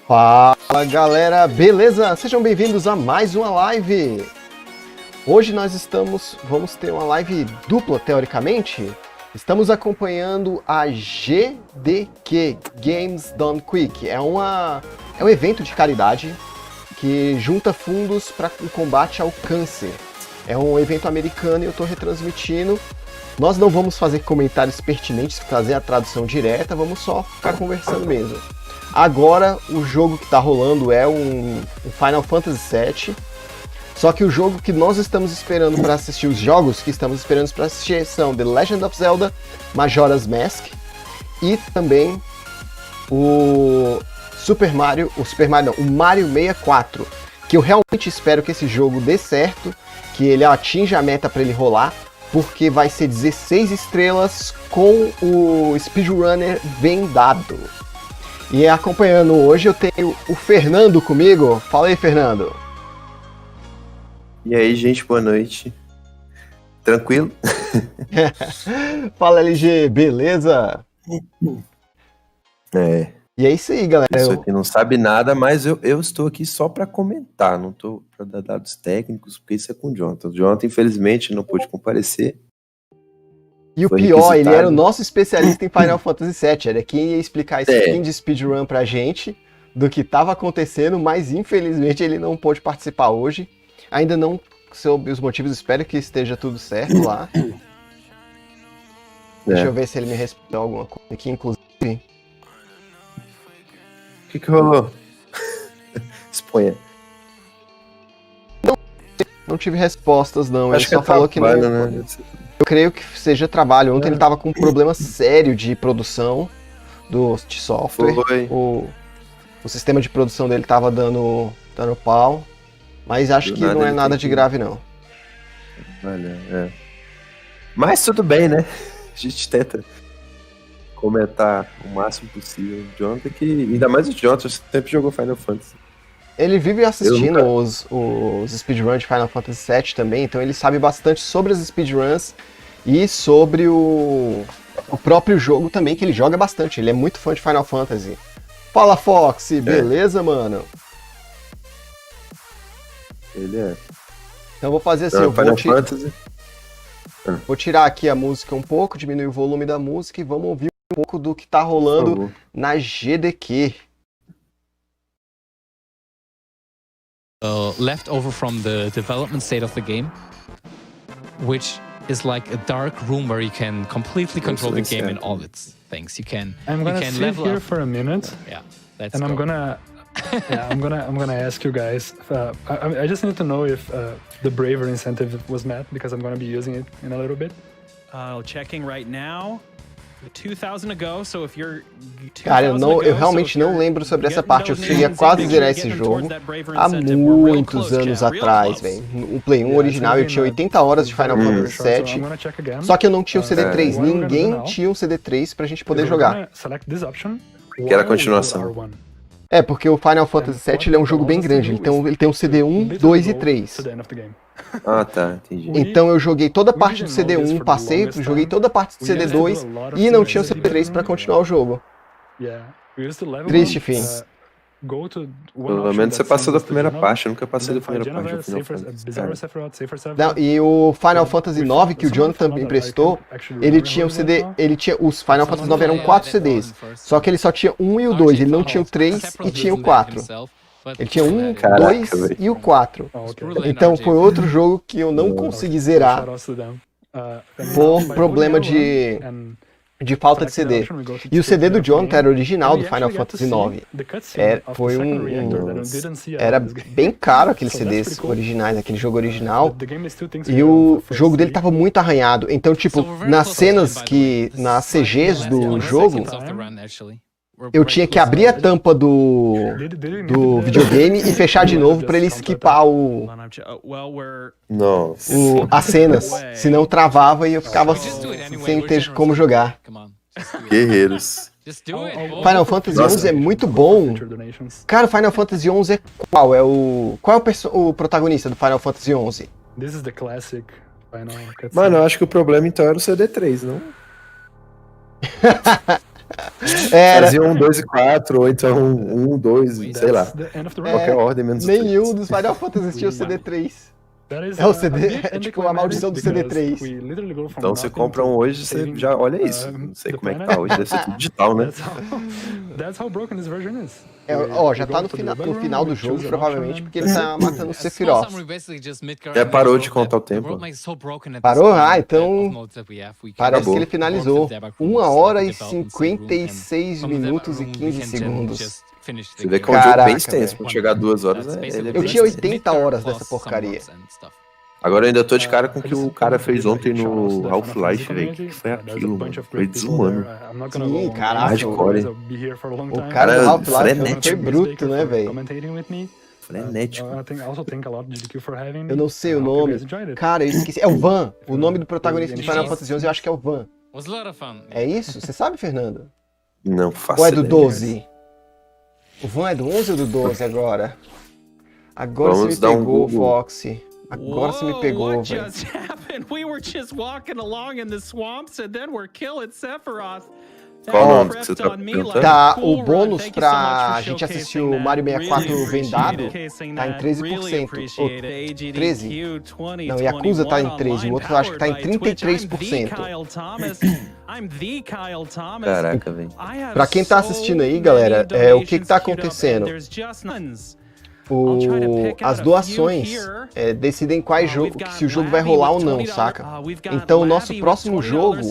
Fala galera, beleza? Sejam bem-vindos a mais uma live. Hoje nós vamos ter uma live dupla, teoricamente. Estamos acompanhando a GDQ, GamesDoneQuick. É um evento de caridade que junta fundos para o combate ao câncer. É um evento americano e eu estou retransmitindo. Nós não vamos fazer comentários pertinentes, fazer a tradução direta, vamos só ficar conversando mesmo. Agora, o jogo que está rolando é um Final Fantasy VII, só que o jogo que nós estamos esperando para assistir, os jogos que estamos esperando para assistir são The Legend of Zelda, Majora's Mask e também o Mario 64, que eu realmente espero que esse jogo dê certo, que ele atinja a meta para ele rolar, porque vai ser 16 estrelas com o speedrunner vendado. E acompanhando hoje eu tenho o Fernando comigo. Fala aí, Fernando. E aí, gente, boa noite. Tranquilo? Fala, LG, beleza? E é isso aí, galera. Pessoa que não sabe nada, mas eu estou aqui só para comentar, não estou para dar dados técnicos, porque isso é com o Jonathan. O Jonathan, infelizmente, não pôde comparecer. E o pior, ele era o nosso especialista em Final Fantasy VII. Era quem ia explicar esse fim de speedrun pra gente, do que estava acontecendo, mas infelizmente ele não pôde participar hoje. Ainda não soube os motivos, espero que esteja tudo certo lá. Deixa eu ver se ele me respondeu alguma coisa aqui, inclusive. O que rolou? Exponha. Não tive respostas, não. Acho ele só falou que não. Né? Eu creio que seja trabalho. Ontem ele tava com um problema sério de produção de software. O sistema de produção dele tava dando pau. Mas acho que não é nada de grave, não. Mas tudo bem, né? A gente tenta comentar o máximo possível. O Jonathan, que ainda mais o Jonathan, sempre jogou Final Fantasy. Ele vive assistindo os speedruns de Final Fantasy VII também, então ele sabe bastante sobre as speedruns e sobre o próprio jogo também, que ele joga bastante. Ele é muito fã de Final Fantasy. Fala, Foxy, beleza, mano? Ele é. Então eu vou fazer assim, vou tirar aqui a música um pouco, diminuir o volume da música e vamos ouvir um pouco do que tá rolando na GDQ. Left over from the development state of the game, which is like a dark room where you can completely control the game in all its things. I'm gonna sit here for a minute. I'm gonna ask you guys. I just need to know if the bravery incentive was met, because I'm gonna be using it in a little bit. Checking right now. 2000 ago, so if you're Cara, eu realmente não lembro sobre essa parte. Eu cheguei a quase zerar esse jogo há muitos anos atrás, velho. O Play 1 original eu tinha 80 horas de Final Fantasy VII, só que eu não tinha o CD3. Ninguém tinha um CD3 pra gente poder jogar. Que era a continuação. É, porque o Final Fantasy VII ele é um jogo bem grande. Ele tem um CD1, 2 e 3. Ah, tá, entendi. Então eu joguei toda a parte do CD1, joguei toda a parte do CD2 e não tinha o CD3 pra continuar o jogo. Triste fim. Pelo menos você passou da primeira parte, eu nunca passei da primeira parte do Final Fantasy. Não, e o Final Fantasy IX, que o Jonathan me emprestou, ele tinha os Final Fantasy IX eram 4 CDs, só que ele só tinha 1 e o 2, ele não tinha o 3 e tinha o 4. Ele tinha 1, 2 e o 4. Então foi outro jogo que eu não consegui zerar por problema de falta de CD. E o CD do Jonathan era original do Final Fantasy IX. Era bem caro aqueles CDs originais, aquele jogo original. E o jogo dele tava muito arranhado. Então, tipo, nas CGs do jogo, eu tinha que abrir a tampa do videogame e fechar de novo pra ele esquipar as cenas. Senão travava e eu ficava sem ter como jogar. Guerreiros. Final Fantasy XI é muito bom. Cara, o Final Fantasy XI é qual? Qual é o protagonista do Final Fantasy XI? Mano, eu acho que o problema então era o CD3, não? Era. Fazia 1, 2 e 4, ou então 1, 2, sei lá. Qualquer ordem menos Nenhum dos Final Fantasy tinha o CD3. É o CD, é tipo a maldição do CD3. Então você compra um hoje, você já olha isso. Não sei como é que tá hoje, deve ser tudo digital, né? That's how broken this version is. Já tá no final do jogo, provavelmente, porque ele tá matando o Sephiroth. Parou de contar o tempo. Parou? então parece que ele finalizou. 1h56 minutos e 15 segundos. Você vê que é um jogo bem extenso, quando chegar a 2 horas, Eu tinha 80 horas dessa porcaria. Agora eu ainda tô de cara com o que o cara fez ontem no Half-Life, velho. Que foi aquilo, mano? Foi desumano. Sim, caraca. Hardcore. O cara do Half-Life foi bruto, né, velho? Frenético. Eu não sei o nome. Cara, eu esqueci. É o Van. O nome do protagonista de Final Fantasy XI eu acho que é o Van. É isso? Você sabe, Fernando? Não faço Ou é do ideia. 12? O Van é do 11 ou do 12 agora? Agora Vamos você me dar um pegou, Google. Foxy. Agora você me pegou, What velho. just happened? We were just walking along in the swamps and then we're killing Sephiroth. Qual o nome que você tá perguntando? Tá, o bônus pra gente assistir o Mario 64 vendado tá em 13%. Ou 13%. Não, Yakuza tá em 13%, o outro eu acho que tá em 33%. Caraca, velho. Pra quem tá assistindo aí, galera, o que tá acontecendo? As doações decidem se o jogo vai rolar ou não, saca? Então o nosso próximo jogo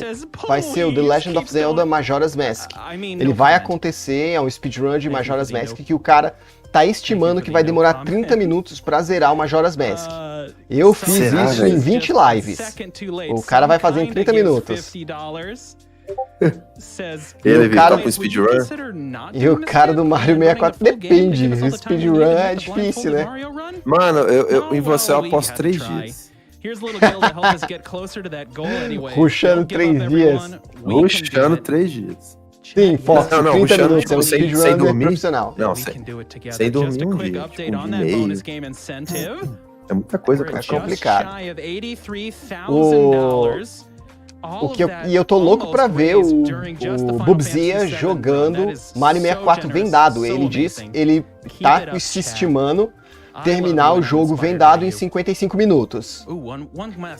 vai ser o The Legend of Zelda Majora's Mask. Ele vai acontecer, é um speedrun de Majora's Mask que o cara tá estimando que vai demorar 30 minutos pra zerar o Majora's Mask. Eu fiz isso em 20 lives. O cara vai fazer em 30 minutos. Ele tá com speedrun? E o cara do Mario 64 depende. O speedrun é difícil, né? Mano, eu em você eu aposto 3 dias. Rushando 3 dias. Rushando 3 dias. Sim, Fox, Não, 30 rushando, minutos, é um sem speedrun dormir. profissional. Não, sem dormir um dia, tipo, um dia e meio. É muita coisa pra É achar. complicado. E eu tô louco pra ver o Bubzia jogando Mario 64 vendado. Ele diz, ele tá se estimando terminar o jogo vendado em 55 minutos.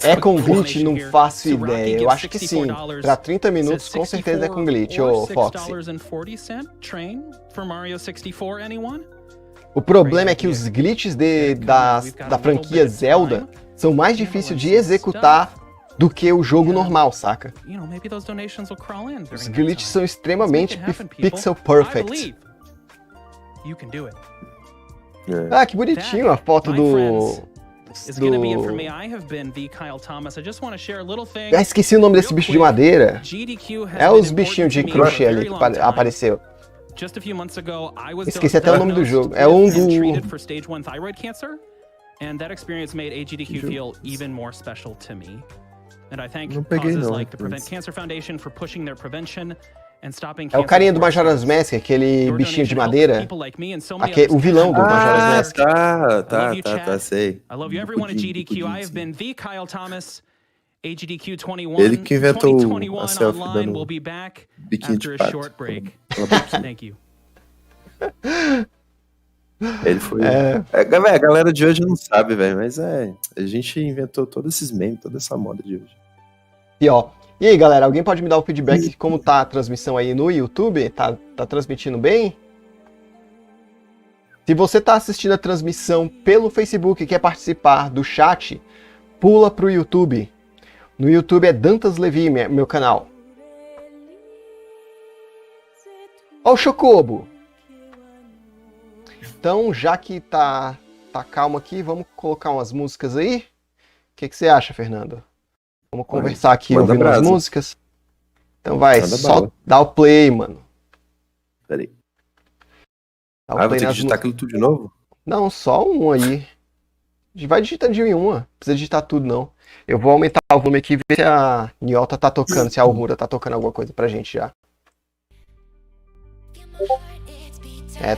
É com glitch? Não faço ideia. Eu acho que sim. Pra 30 minutos, com certeza é com glitch, ô Foxy. O problema é que os glitches da franquia Zelda são mais difíceis de executar do que o jogo normal, saca? Os glitches são extremamente pixel perfect. Ah, que bonitinho a foto Ah, esqueci o nome desse bicho de madeira. É os bichinhos de crochê ali que apareceu. Esqueci até o nome do jogo. É um do... Não peguei não. É o carinha do Majora's Mask, aquele bichinho de madeira. O vilão do Majora's Mask. Tá, sei. Ele que inventou a selfie dando biquinho de pato. Ele foi... a galera de hoje não sabe, velho, mas a gente inventou todos esses memes, toda essa moda de hoje. E aí, galera, alguém pode me dar o feedback de como tá a transmissão aí no YouTube? Tá transmitindo bem? Se você tá assistindo a transmissão pelo Facebook e quer participar do chat, pula pro YouTube. No YouTube é Dantas Levi, meu canal. Ó o Chocobo! Então, já que tá calmo aqui, vamos colocar umas músicas aí? O que você acha, Fernando? Vamos conversar aqui ouvindo as músicas? Então vai, só dá o play, mano. Peraí. Vou ter que digitar aquilo tudo de novo? Não, só um aí. Vai digitando de uma, não precisa digitar tudo não. Eu vou aumentar o volume aqui e ver se a Niota tá tocando, se a Aurora tá tocando alguma coisa pra gente já.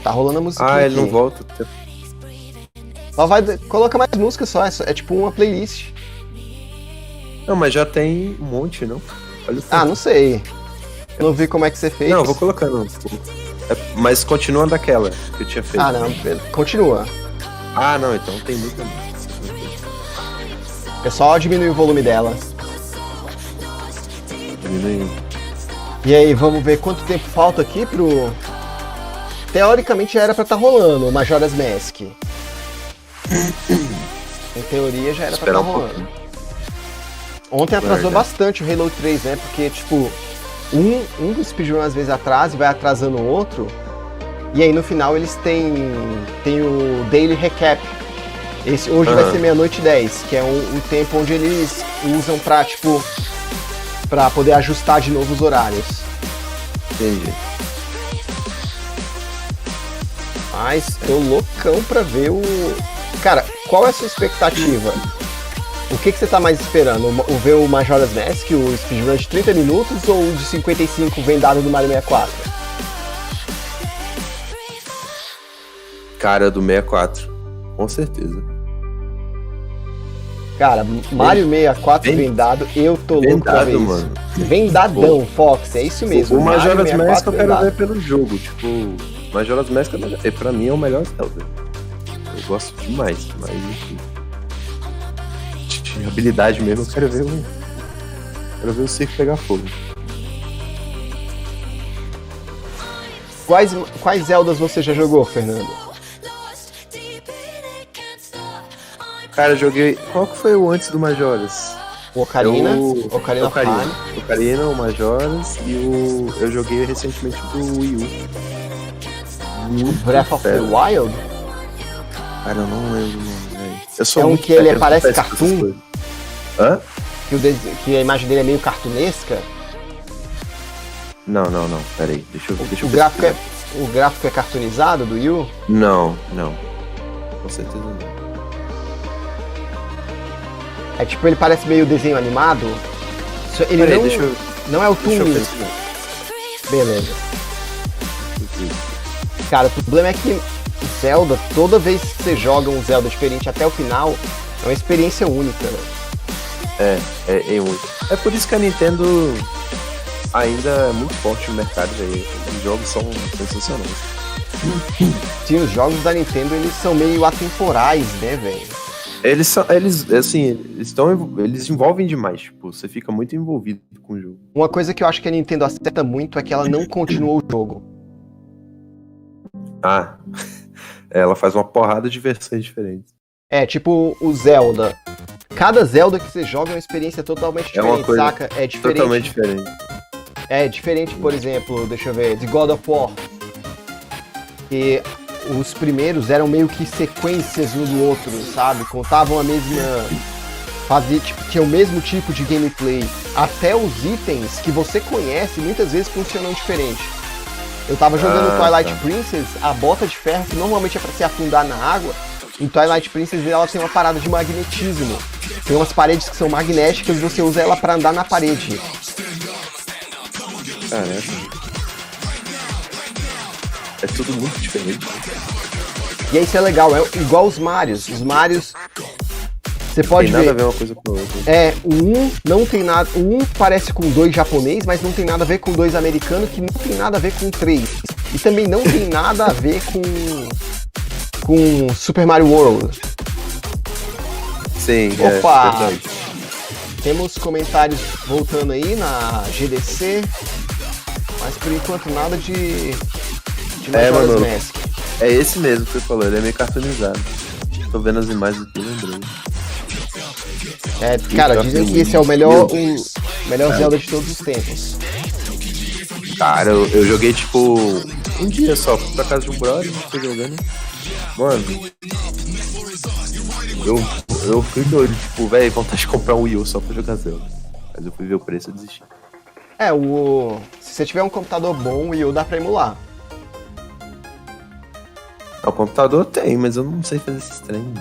Tá rolando a musiquinha ele aqui. não volta. Coloca mais música só, é tipo uma playlist. Não, mas já tem um monte, não? Olha não sei. Eu não vi como é que você fez. Não, eu vou colocando. Mas continua daquela que eu tinha feito. Ah, não, continua. Ah, não, então tem muita. É só diminuir o volume dela. Diminuindo. E aí, vamos ver quanto tempo falta aqui pro... Teoricamente já era pra estar rolando o Majora's Mask. Em teoria já era pra estar rolando. Ontem atrasou bastante o Halo 3, né? Porque, tipo, um dos speedrun às vezes atrasa e vai atrasando o outro. E aí no final eles têm o Daily Recap. Esse hoje vai ser 00:10, que é um tempo onde eles usam pra, tipo, pra poder ajustar de novo os horários. Entendi. Mas tô loucão pra ver o... Cara, qual é a sua expectativa? O que você tá mais esperando? Ver o Majora's Mask, o speedrun de 30 minutos ou o de 55 vendado do Mario 64? Cara, do 64. Com certeza. Cara, Mario 64 vendado, eu tô louco pra ver isso. Mano. Vendadão, Fox, é isso mesmo. O Majora's Mask eu quero ver pelo jogo. Tipo, Majora's Mask pra mim é o melhor Zelda. Eu gosto demais, mas enfim. De habilidade mesmo, eu quero ver o circo pegar fogo. Quais Zeldas você já jogou, Fernando? Cara, eu joguei... Qual que foi o antes do Majora's? O Ocarina of Time. Ocarina, o Majora's e eu joguei recentemente do Wii U. Breath of the Wild? Cara, eu não lembro o nome, velho. É um que ele parece cartoon? Hã? Que a imagem dele é meio cartunesca? Não. Peraí, deixa eu o gráfico é cartoonizado do Wii U? Não. Com certeza não. É tipo, ele parece meio desenho animado. Ele não é o Toon. Beleza. Cara, o problema é que Zelda, toda vez que você joga um Zelda diferente até o final, é uma experiência única, né? É único. É por isso que a Nintendo ainda é muito forte no mercado, velho. Os jogos são sensacionais. Sim, os jogos da Nintendo, eles são meio atemporais, né, velho? Eles envolvem demais, tipo, você fica muito envolvido com o jogo. Uma coisa que eu acho que a Nintendo acerta muito é que ela não continua o jogo. Ah, ela faz uma porrada de versões diferentes. É, tipo o Zelda. Cada Zelda que você joga é uma experiência totalmente diferente, saca? É diferente. Totalmente diferente. É diferente, por exemplo, deixa eu ver, de God of War. Que os primeiros eram meio que sequências um do outro, sabe? Contavam a mesma... tinha o mesmo tipo de gameplay. Até os itens que você conhece, muitas vezes funcionam diferente. Eu tava jogando Twilight Princess, a bota de ferro, que normalmente é pra se afundar na água, em Twilight Princess ela tem uma parada de magnetismo. Tem umas paredes que são magnéticas e você usa ela pra andar na parede. Caraca. É tudo muito diferente. E aí isso é legal, é igual os Marios. Os Marios, você pode ver... Não tem nada a ver uma coisa com a outra. Não tem nada... Um parece com 2 japonês, mas não tem nada a ver com 2 americanos, que não tem nada a ver com 3. E também não tem nada a ver com Super Mario World. Sim, Opa! É verdade. Temos comentários voltando aí na GDC, mas por enquanto nada de Majora's Mask. É esse mesmo que você falou, ele é meio cartoonizado. Tô vendo as imagens aqui, lembrei. Cara, dizem que esse é o melhor Zelda de todos os tempos. Cara, eu joguei tipo um dia só, fui pra casa de um brother, tô jogando. Mano, eu fui doido, tipo, velho, vontade de comprar um Wii U só pra jogar Zelda. Mas eu fui ver o preço e desisti. Se você tiver um computador bom, o Wii U dá pra emular. O computador tem, mas eu não sei fazer esses treinos.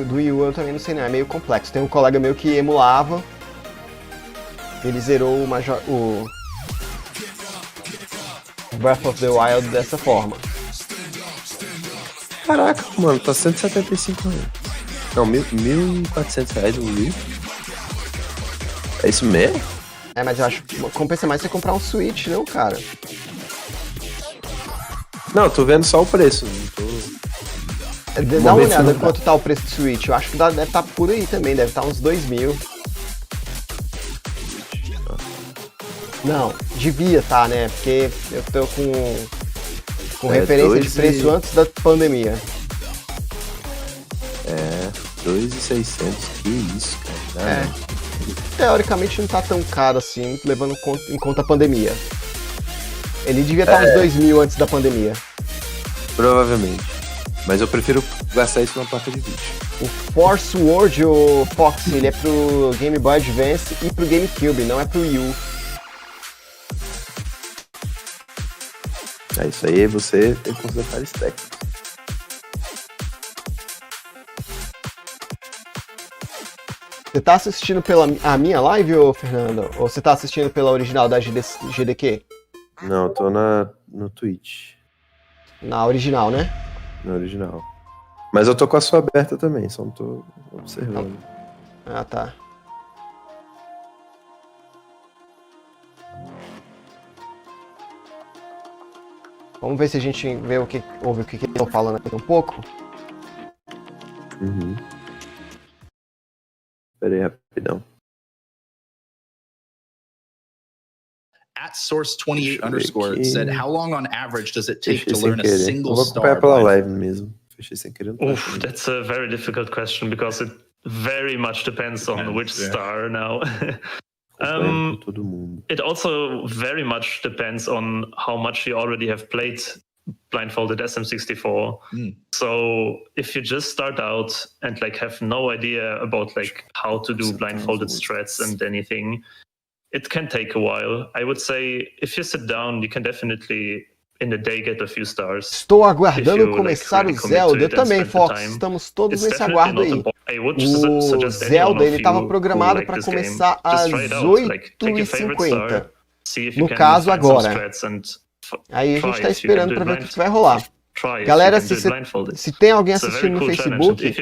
Do Wii U eu também não sei não, é meio complexo. Tem um colega meu que emulava, ele zerou o Breath of the Wild dessa forma. Caraca, mano, tá 175 reais. Não, R$1.400 o Wii. É isso mesmo? Mas eu acho que compensa mais você comprar um Switch, não, cara? Não, tô vendo só o preço. Não tô... Dá uma olhada quanto tá o preço do Switch. Eu acho que deve estar por aí também, deve estar uns 2.000. Não, devia tá, né? Porque eu tô com referência de preço antes da pandemia. 2.600, que isso, cara. Teoricamente não tá tão caro assim, levando em conta a pandemia. Ele devia estar uns 2.000 antes da pandemia. Provavelmente. Mas eu prefiro gastar isso numa placa de vídeo. O Force World, o Fox, ele é pro Game Boy Advance e pro GameCube, não é pro Wii U. É isso aí, você tem que considerar detalhes técnicos. Você tá assistindo pela a minha live, ô Fernando? Ou você tá assistindo pela original da GDQ? Não, eu tô no Twitch. Na original, né? Na original. Mas eu tô com a sua aberta também, só não tô observando. Ah, tá. Vamos ver se a gente ouve o que eles estão falando aqui um pouco. Uhum. Pera aí, rapidão. @source28_ said, "How long on average does it take to learn a single vou star?" acompanhar pela live mesmo. Fechei sem querer. Oof, that's a very difficult question because it very much depends on which star now. Todo mundo. It also very much depends on how much you already have played Blindfolded SM64. So if you just start out and like have no idea about like how to do blindfolded strats and anything, it can take a while. I would say if you sit down, you can definitely in a day get a few stars. Estou aguardando começar o Zelda. Eu também, Fox. Estamos todos nesse aguardo aí. O Zelda, ele estava programado para começar às 8h50. No caso, agora. Aí a gente está esperando para ver o que vai rolar. Galera, se tem alguém assistindo no Facebook,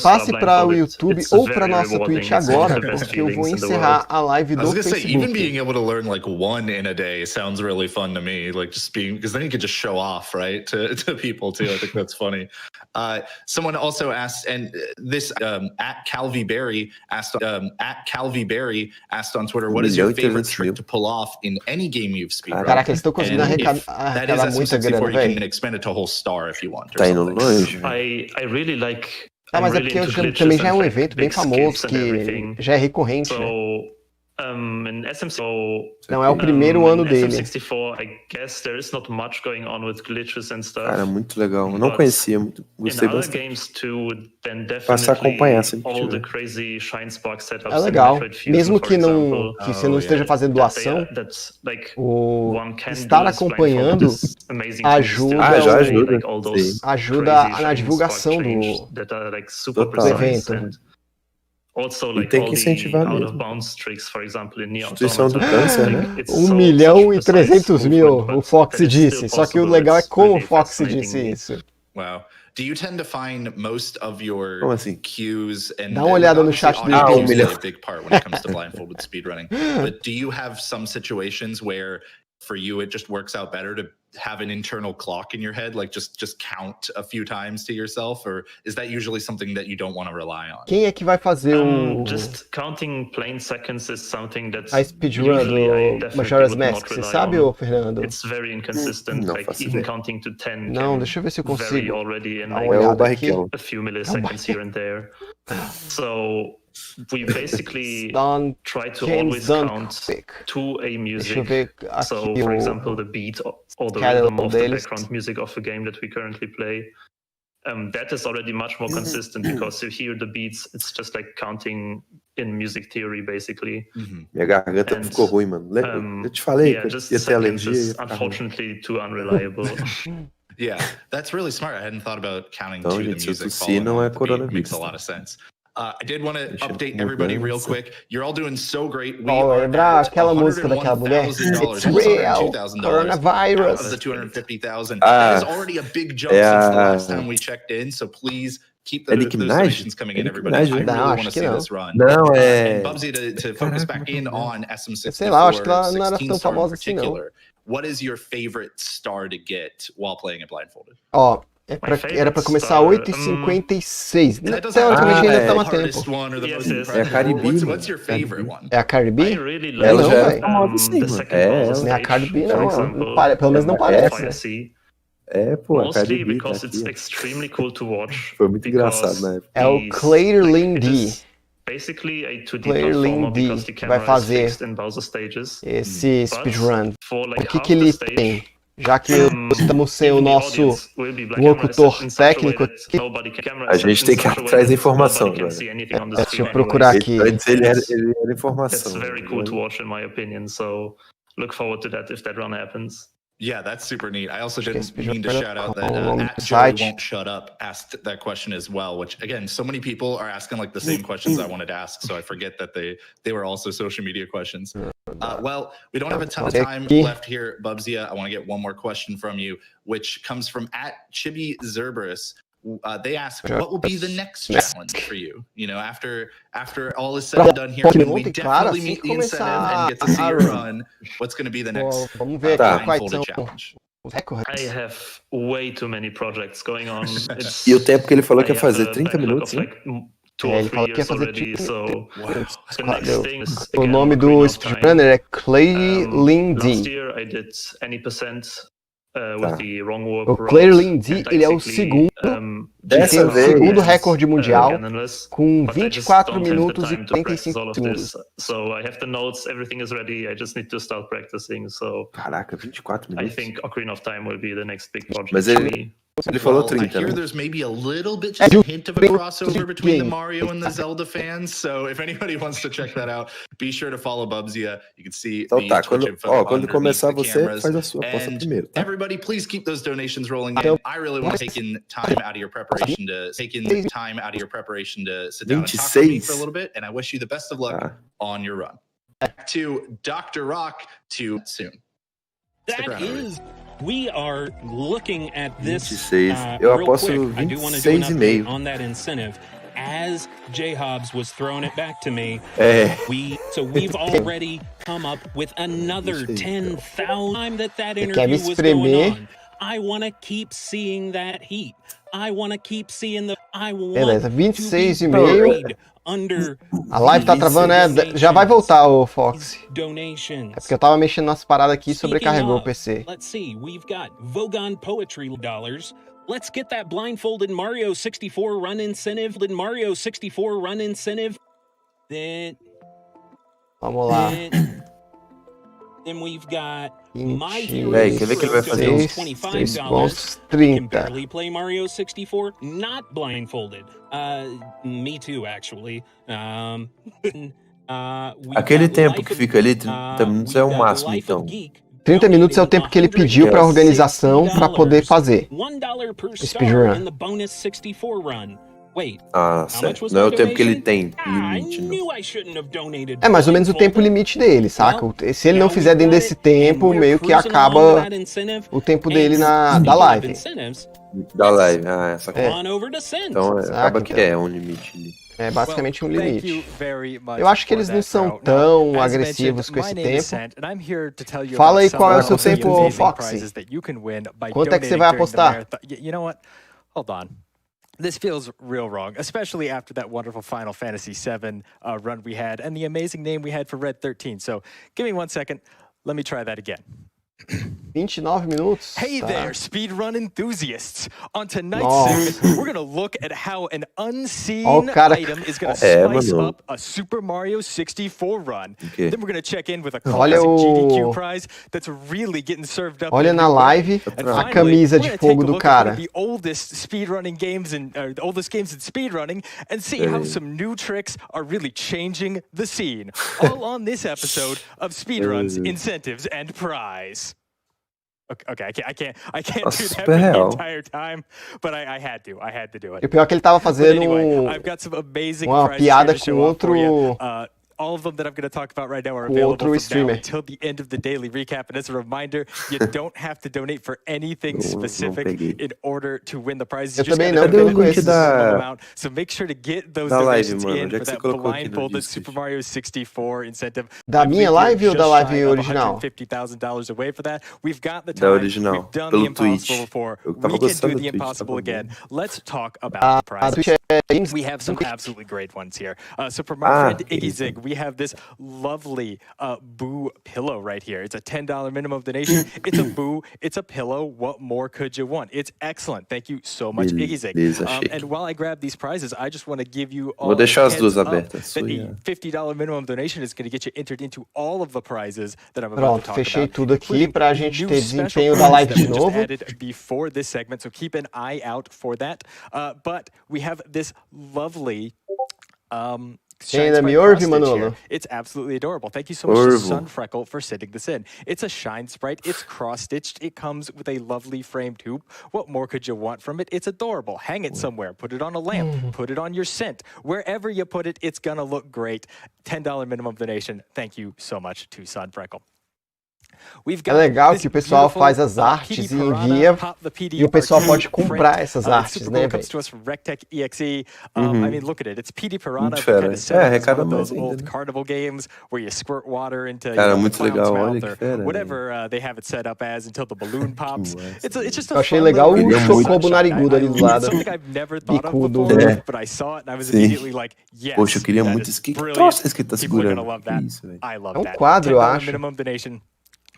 passe para o YouTube ou para nossa Twitch agora, porque eu vou encerrar a live do Facebook. Even being able to learn like one in a day sounds really fun to me. Like just being, because then you can just show off, right, to people too. I think that's funny. Someone also asked, and this @CalviBerry asked on Twitter, what is your favorite trick to pull off in any game you've speedrun? Caraca, eles estão conseguindo arrecadar muita grana, velho. You can expand it to a whole star if you want. Tá indo longe. I really like. Mas é porque também já é um evento bem famoso, que já é recorrente, né? In SM, não é o primeiro ano dele. SM64, I guess there is not much going on with glitches and stuff. Cara, muito legal. Eu não conhecia, muito gostei bastante. Games too, then Passar a acompanhar sempre. All the crazy shine spark setups. É legal. Mesmo que você não esteja fazendo doação, o estar acompanhando ajuda na divulgação do evento. Also, e tem que incentivar mesmo. Instituição do câncer, né? 1.300.000, o Fox disse. Só que o legal é como o Fox disse isso. Wow. Do you tend to find most of your cues and dá uma olhada no chat do YouTube. Is a big part when it comes to blindfolded speedrunning. But do you have some situations where for you it just works out better to have an internal clock in your head, like just count a few times to yourself, or is that usually something that you don't want to rely on? Quem é que vai fazer o just counting plain seconds is something that's a speedrun do Majora's Mask, você sabe, ô Fernando? It's very inconsistent, like even counting to 10. Não, deixa eu ver se eu consigo. Already in o barriquinho. a few milliseconds here and there. So we basically try to always count to a music. So, for example, the beat or the rhythm of the background music of a game that we currently play. That is already much more consistent because you hear the beats, it's just like counting in music theory, basically. Minha garganta ficou ruim, mano. Eu te falei que ia ter alergia. Unfortunately, too unreliable. Yeah, that's really smart. I hadn't thought about counting então, to gente, the music. Se não é coronavírus. Makes a lot of sense. I did want to update everybody real quick. You're all doing so great. Lembrar aquela música daquela mulher? It's real, coronavirus. Of the 250,000. That is already a big jump since the last time we checked in. So please keep those donations coming in, everybody. I really want to see this run. Não, And Bubsy, to focus back in on SM64, sei lá, acho que ela não era 16 tão star in famosa assim, não. particular, what is your favorite star to get while playing at Blindfolded? Ó, era pra começar 8h56. Teoricamente ainda tá uma tempo. É a Caribe. What's your favorite one? É a Caribe? Ela já é era famosa sim, mano. Não é a Caribe, não. Pelo menos não parece. É, pô, a Mostly Caribe. because it's extremely cool to watch. Foi muito engraçado na época. É o Clearlin D. Basically a 2D Clearlin platformer D because the que vai camera is fazer fixed in Bowser stages. esse speedrun. For like O que half ele the stage, tem? Já que estamos sem o even the nosso audience will be black locutor camera set in such a way técnico that aqui. nobody can- camera A set gente in tem que ir such a way atrás da that informação nobody can agora. see anything on the Deixa screen eu procurar anyways. aqui. Antes ele era informação. It's very cool to watch, in my opinion. So look forward to that if that run happens. Yeah, that's super neat. I also didn't mean to speedrunner shout out that at Joey Won't Shut Up asked that question as well, which again, so many people are asking like the same questions I wanted to ask, so I forget that they were also social media questions. Well, we don't have a ton of time left here, Bubsy. I want to get one more question from you, which comes from at Chibi Zerberus. They ask, what will be the next challenge for you? You know, after all is said and done here, when we definitely meet the incentive and get to see your run, what's going to be the next Vamos ver aqui quais Blindfolded são challenge? os recordes. I have way too many projects going on. E o tempo que ele falou que I ia have fazer a 30 backlog minutos, of hein? like 2 or Ele 3 falou que ia years fazer already, so the next Deu. thing is, O again, nome do Ocarina of Time. speedrunner é Clearlin Last D. year I did any percent with the wrong warp O route, Clearlin D, and ele é o basically, segundo, Dessa tem o vez, segundo recorde mundial canonless, com but I just 24 don't have the minutos e time to practice 45 all of segundos. this. So I have the notes, everything is ready. I just need to start practicing. So Caraca, 24 I minutos. think Ocarina of Time will be the next big project Mas for ele- me. Ele falou I 30, hear né? there's maybe a little bit, just a hint of a crossover between the Mario and the Zelda fans. So if anybody wants to check that out, be sure to follow Bubsy. You can see Então the tá, Twitch quando info começar underneath the você, cameras. faz a sua aposta And primeiro, tá? everybody, please keep those donations rolling in. I really want to take in time out of your preparation to sit down and talk to me for a little bit. And I wish you the best of luck on your run. Back to Dr. Rock to soon. Stick around, everybody. We are looking at this 26. Eu real aposto quick. I do want to do an 26,5. update on that incentive. As J Hobbs was throwing it back to me, É. we've already come up with another 10,000 time that quer me interview was espremer. going on. I want to keep seeing that heat. I want to keep seeing I want Beleza, to be 26,5. buried under A live tá travando, né? Já vai voltar, o Fox. donations. É porque eu tava mexendo nas paradas aqui e sobrecarregou o Speaking PC. of, let's see, we've got Vogon Poetry dollars. Let's get that Blindfolded Mario 64 run incentive. Mario 64 run incentive. Then Vamos lá. Then we've got 20, My Hero Véi, quer ver que ele vai fazer uns 3 $25. pontos, Can 30. barely play Mario 64, not blindfolded. Me too, actually. Aquele tempo que fica ali, 30 minutos é o máximo, então. 30 minutos é o tempo que ele pediu pra organização pra poder fazer. $1 per Speedrun. star in the bonus 64 run. Wait, Ah, how much certo. was Não é my o tempo que ele donation? tem limite, I não. knew I shouldn't have donated É mais ou menos o tempo blindfolded. limite dele, saca? Se ele não Now fizer we've dentro got desse it, tempo, and we're meio que cruising along acaba that incentive. o tempo And dele da speaking of live. incentives, Da live. Ah, essa go on over to Sins. Então acaba Saca? que é um limite ali. É basicamente um limite. Eu acho que eles não são tão agressivos com esse tempo. Fala aí qual é o seu tempo, Foxy. Quanto é que você vai apostar? You know what? Hold on. This feels real wrong, especially after that wonderful Final Fantasy VII run we had and the amazing name we had for Red 13. So give me 1 second. Let me try that again. 29 minutos. Hey tá. there, speedrun enthusiasts! On tonight's segment, we're gonna look at how an unseen item is gonna spice up a Super Mario 64 run. Okay. Then we're gonna check in with a Olha classic o- GDQ prize that's really getting served up. Olha in a na new way. live And a finally, camisa we're de gonna fogo take a do look at one cara. of the oldest speedrunning games the oldest games in speedrunning and see how some new tricks are really changing the scene. All on this episode of Speedruns, Incentives, and Prize. Okay, I can't do that for the entire time, but I had to do E it. o pior é que ele tava But fazendo anyway, I've got some amazing uma prizes piada here to com show off for you. outro all of them that I'm going to talk about right now are available from now until the end of the daily recap. And as a reminder, you don't have to donate for anything specific in order to win the prizes. Eu também não deu link So make sure to get those donations in for that blindfolded Super Mario 64 incentive. Da minha live ou da live original? $150,000 away for that. We've got the time. We've done the impossible before. We can do the impossible again. Let's talk about the prizes. We have some absolutely great ones here. So for my friend Iggy Zig, we have this lovely Boo pillow right here. It's a $10 minimum donation. It's a Boo. It's a pillow. What more could you want? It's excellent. Thank you so much, Iggy Zig. And while I grab these prizes, I just want to give you all Vou deixar as duas abertas. that a $50 minimum donation is going to get you entered into all of the prizes that I'm about to talk fechei about. tudo aqui pra gente ter desempenho da live de novo. Before this segment, so keep an eye out for that. But we have this lovely ainda me ouve, Manolo? It's absolutely adorable. Thank you so much to Sun Freckle for sending this in. It's a shine sprite. It's cross-stitched. It comes with a lovely framed hoop. What more could you want from it? It's adorable. Hang it somewhere. Put it on a lamp. Put it on your scent. Wherever you put it, it's going to look great. $10 minimum donation. Thank you so much to Sun Freckle. É legal que o pessoal faz as artes e envia, e o pessoal pode comprar essas artes, né, velho? I mean, look at it. It's PD Piranha, arrecada mais old carnival games where you squirt water into muito legal, olha que fera, whatever they have it set up as until the balloon pops. It's just a Eu achei legal o chocobo narigudo ali do lado. Something I've never thought of before, but I saw it and I was immediately like, yes. Poxa, eu queria muito isso. Que troço que tá segurando? I love that. É quadro, eu acho. Minimum donation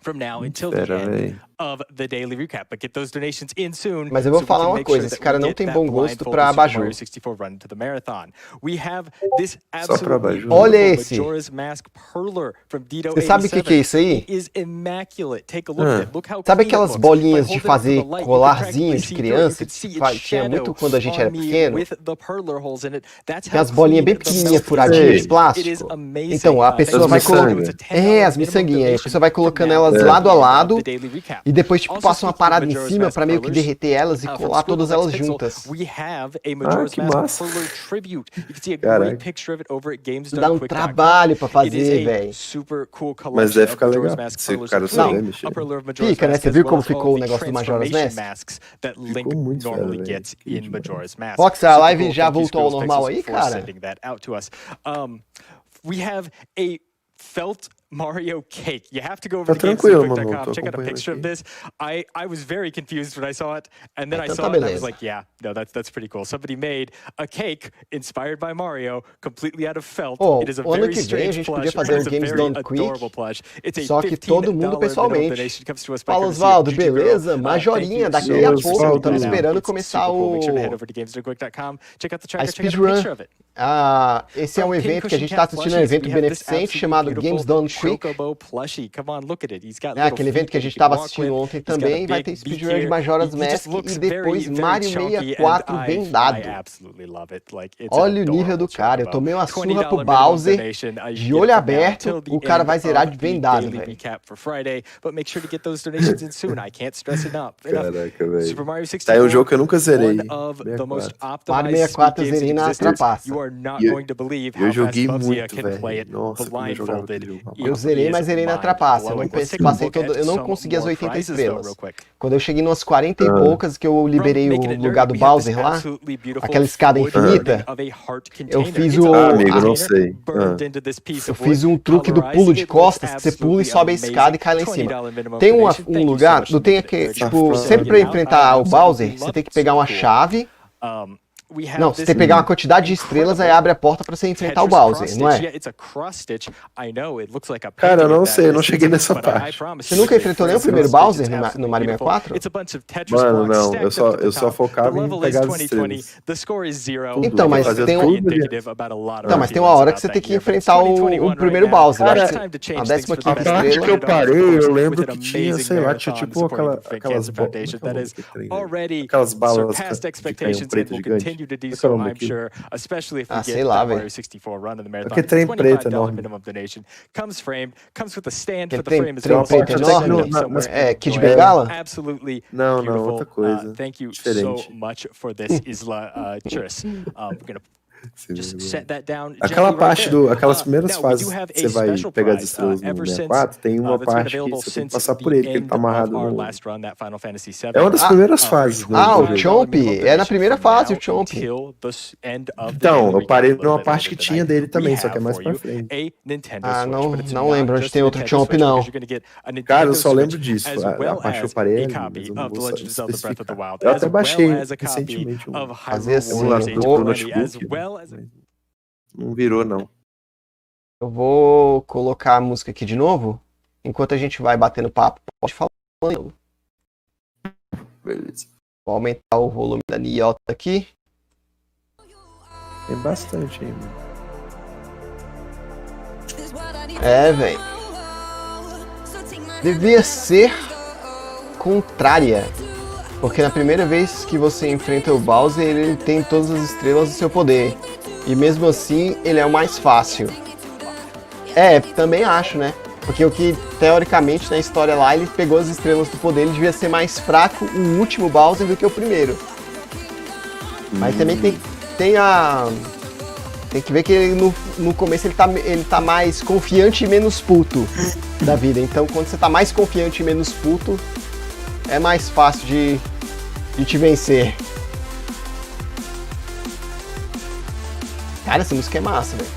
from now until the end of the daily recap, but get those donations in soon. Mas eu vou falar uma coisa, esse cara não tem bom gosto pra abajur. 64 run to the marathon. We have this absolutely olha esse. Majora's Mask Perler from Dito. Você sabe o que é isso aí? It is immaculate. Take a look at it. Look how sabe aquelas bolinhas de fazer colarzinho de criança que tinha muito quando a gente era pequeno? Tem as bolinhas bem pequenininhas furadinhas de plástico. Então a pessoa vai colocando as miçanguinhas, a pessoa vai colocando elas lado a lado e depois tipo passa uma parada em cima pra meio que derreter elas e colar todas elas juntas. Que massa. Dá um trabalho pra fazer, velho. Mas deve ficar legal. Se o cara souber mexer. Fica, né? Você viu como ficou o negócio do Majora's Mask? Ficou muito fera, Fox, a live já voltou ao normal aí, cara? We have a felt Mario cake. You have to go over to GamesDoneQuick.com, check out a picture of this. I was very confused when I saw it, and then I saw it and I was like, yeah, no, that's pretty cool. Somebody made a cake inspired by Mario, completely out of felt. It is a very strange plush. It's a very adorable plush. It's a só que todo mundo pessoalmente. Fala, Osvaldo, beleza? Majorinha, daqui a pouco, estamos esperando começar o... a speedrun. Esse é um evento que a gente está assistindo, um evento beneficente chamado GamesDoneQuick. Aquele evento que a gente estava assistindo ontem também, vai ter speedrun de Majora's Mask e depois Mario 64 vendado. Olha o nível do cara, eu tomei uma surra pro Bowser, de olho aberto, o cara vai zerar de vendado, velho. Caraca, velho. Tá aí um jogo que eu nunca zerei. Mario 64 eu zerei na trapaça. Eu joguei muito, velho. Nossa, como eu jogava aquele jogo. Eu zerei, mas zerei na trapaça. Eu não consegui as 80 estrelas. Quando eu cheguei numas 40 e poucas, que eu liberei o lugar do Bowser lá, aquela escada infinita, eu fiz o... amigo, não sei. Eu fiz um truque do pulo de costas, que você pula e sobe a escada e cai lá em cima. Tem um lugar, não tem aqui, tipo, sempre pra enfrentar o Bowser, você tem que pegar uma chave... Não, você tem que pegar uma quantidade de estrelas, aí abre a porta pra você enfrentar o Bowser, não é? Cara, eu não sei, eu não cheguei nessa parte. Você nunca enfrentou nem o primeiro Bowser no Mario 64? Mano, não, eu só focava em pegar as estrelas. Então, mas tem uma hora que você tem que enfrentar o primeiro Bowser. Cara, a 15ª estrela que eu parei, eu lembro que tinha, sei lá, tinha tipo aquelas balas que caíam preto gigante. To do so, I'm sure, especially if we get lá, the Mario 64 run in the marathon. Aquele trem preto enorme. Minimum donation comes framed, comes with a stand for the frame as well. Trem preto enorme? É Kid Bengala? Absolutely beautiful. Não, outra coisa. Thank you diferente. so much for this, Isla Churus. We're gonna Just set that down. Aquela parte aquelas primeiras fases que você vai pegar as estrelas no 64, tem uma parte que você tem que passar por ele, que ele tá amarrado no... É uma das primeiras fases. O Chomp? É na primeira fase, o Chomp. Então, eu parei numa parte que tinha dele também, só que é mais pra frente. Não lembro onde tem outro Chomp, não. Cara, eu só lembro disso. A parte que eu parei, mas eu não vou especificar. Eu até baixei recentemente fazer assim, não virou, não. Eu vou colocar a música aqui de novo, enquanto a gente vai batendo papo. Pode falar. Beleza. Vou aumentar o volume da Niota aqui. Tem bastante aí, mano. Velho. Devia ser contrária. Porque na primeira vez que você enfrenta o Bowser, ele tem todas as estrelas do seu poder. E mesmo assim, ele é o mais fácil. Também acho, né? Porque o que, teoricamente, na história lá, ele pegou as estrelas do poder, ele devia ser mais fraco o último Bowser do que o primeiro. Mas também tem que ver que ele, no começo ele tá mais confiante e menos puto da vida. Então, quando você tá mais confiante e menos puto, é mais fácil de te vencer. Cara, essa música é massa, velho.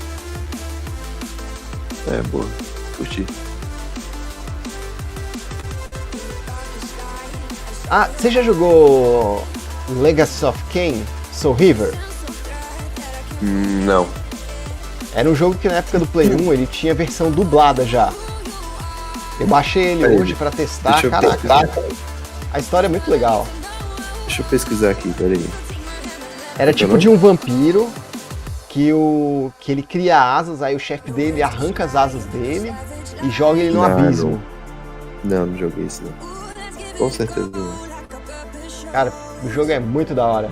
É, boa. Curti. Você já jogou Legacy of Kain, Soul River? Não. Era um jogo que na época do Play 1 ele tinha versão dublada já. Eu baixei ele hoje pra testar, caraca. A história é muito legal. Deixa eu pesquisar aqui, peraí. Era tipo de um vampiro que ele cria asas, aí o chefe dele arranca as asas dele e joga ele no abismo. Não joguei isso não. Com certeza não. Cara, o jogo é muito da hora.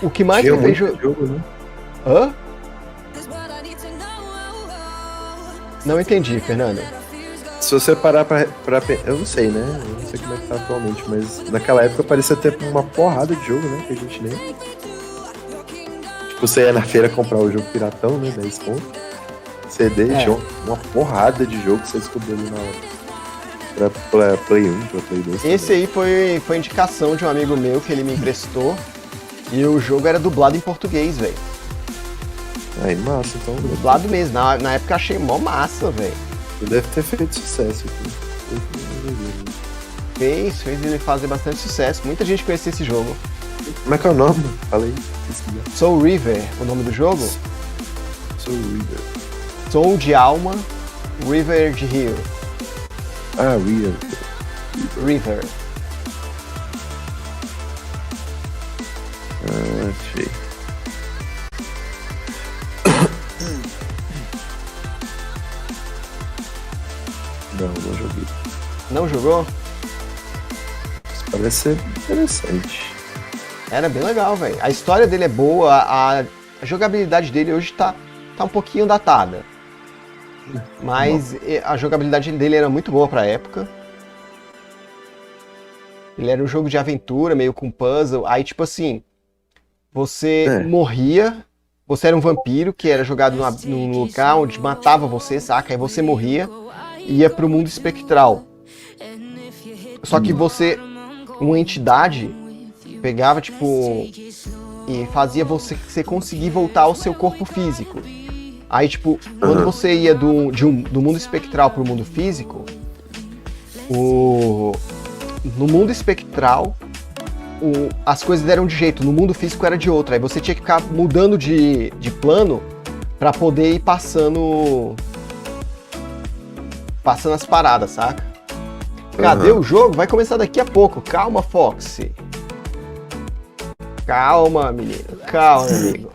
O que mais eu vejo... jogo, né? Hã? Não entendi, Fernando. Se você parar pra... Eu não sei, né? Eu não sei como é que tá atualmente, mas naquela época parecia ter uma porrada de jogo, né? Que a gente nem... Tipo, você ia na feira comprar o jogo piratão, né? 10 conto. CD, tinha uma porrada de jogo que você descobriu ali na hora. Pra Play 1, pra Play 2. Esse aí foi indicação de um amigo meu que ele me emprestou. E o jogo era dublado em português, velho. Aí, massa, então. Dublado mesmo. Na época eu achei mó massa, velho. Deve ter feito sucesso aqui. Fez ele fazer bastante sucesso. Muita gente conhecia esse jogo. Como é que é o nome? Fala aí. Soul River, o nome do jogo? Soul River. Soul de alma, River de rio. River. Achei. Não joguei. Não jogou? Isso parece ser interessante. Era bem legal, velho. A história dele é boa, a jogabilidade dele hoje tá um pouquinho datada. Mas a jogabilidade dele era muito boa pra época. Ele era um jogo de aventura, meio com puzzle. Aí, tipo assim, você morria, você era um vampiro que era jogado num lugar onde matava você, saca? Aí você morria e ia pro mundo espectral. Só que uma entidade, pegava, tipo, e fazia você conseguir voltar ao seu corpo físico. Aí, tipo, quando você ia do mundo espectral pro mundo físico, no mundo espectral, as coisas eram de jeito, no mundo físico era de outro. Aí você tinha que ficar mudando de plano pra poder ir passando as paradas, saca? Cadê o jogo? Vai começar daqui a pouco. Calma, Foxy. Calma, menino. Calma, amigo.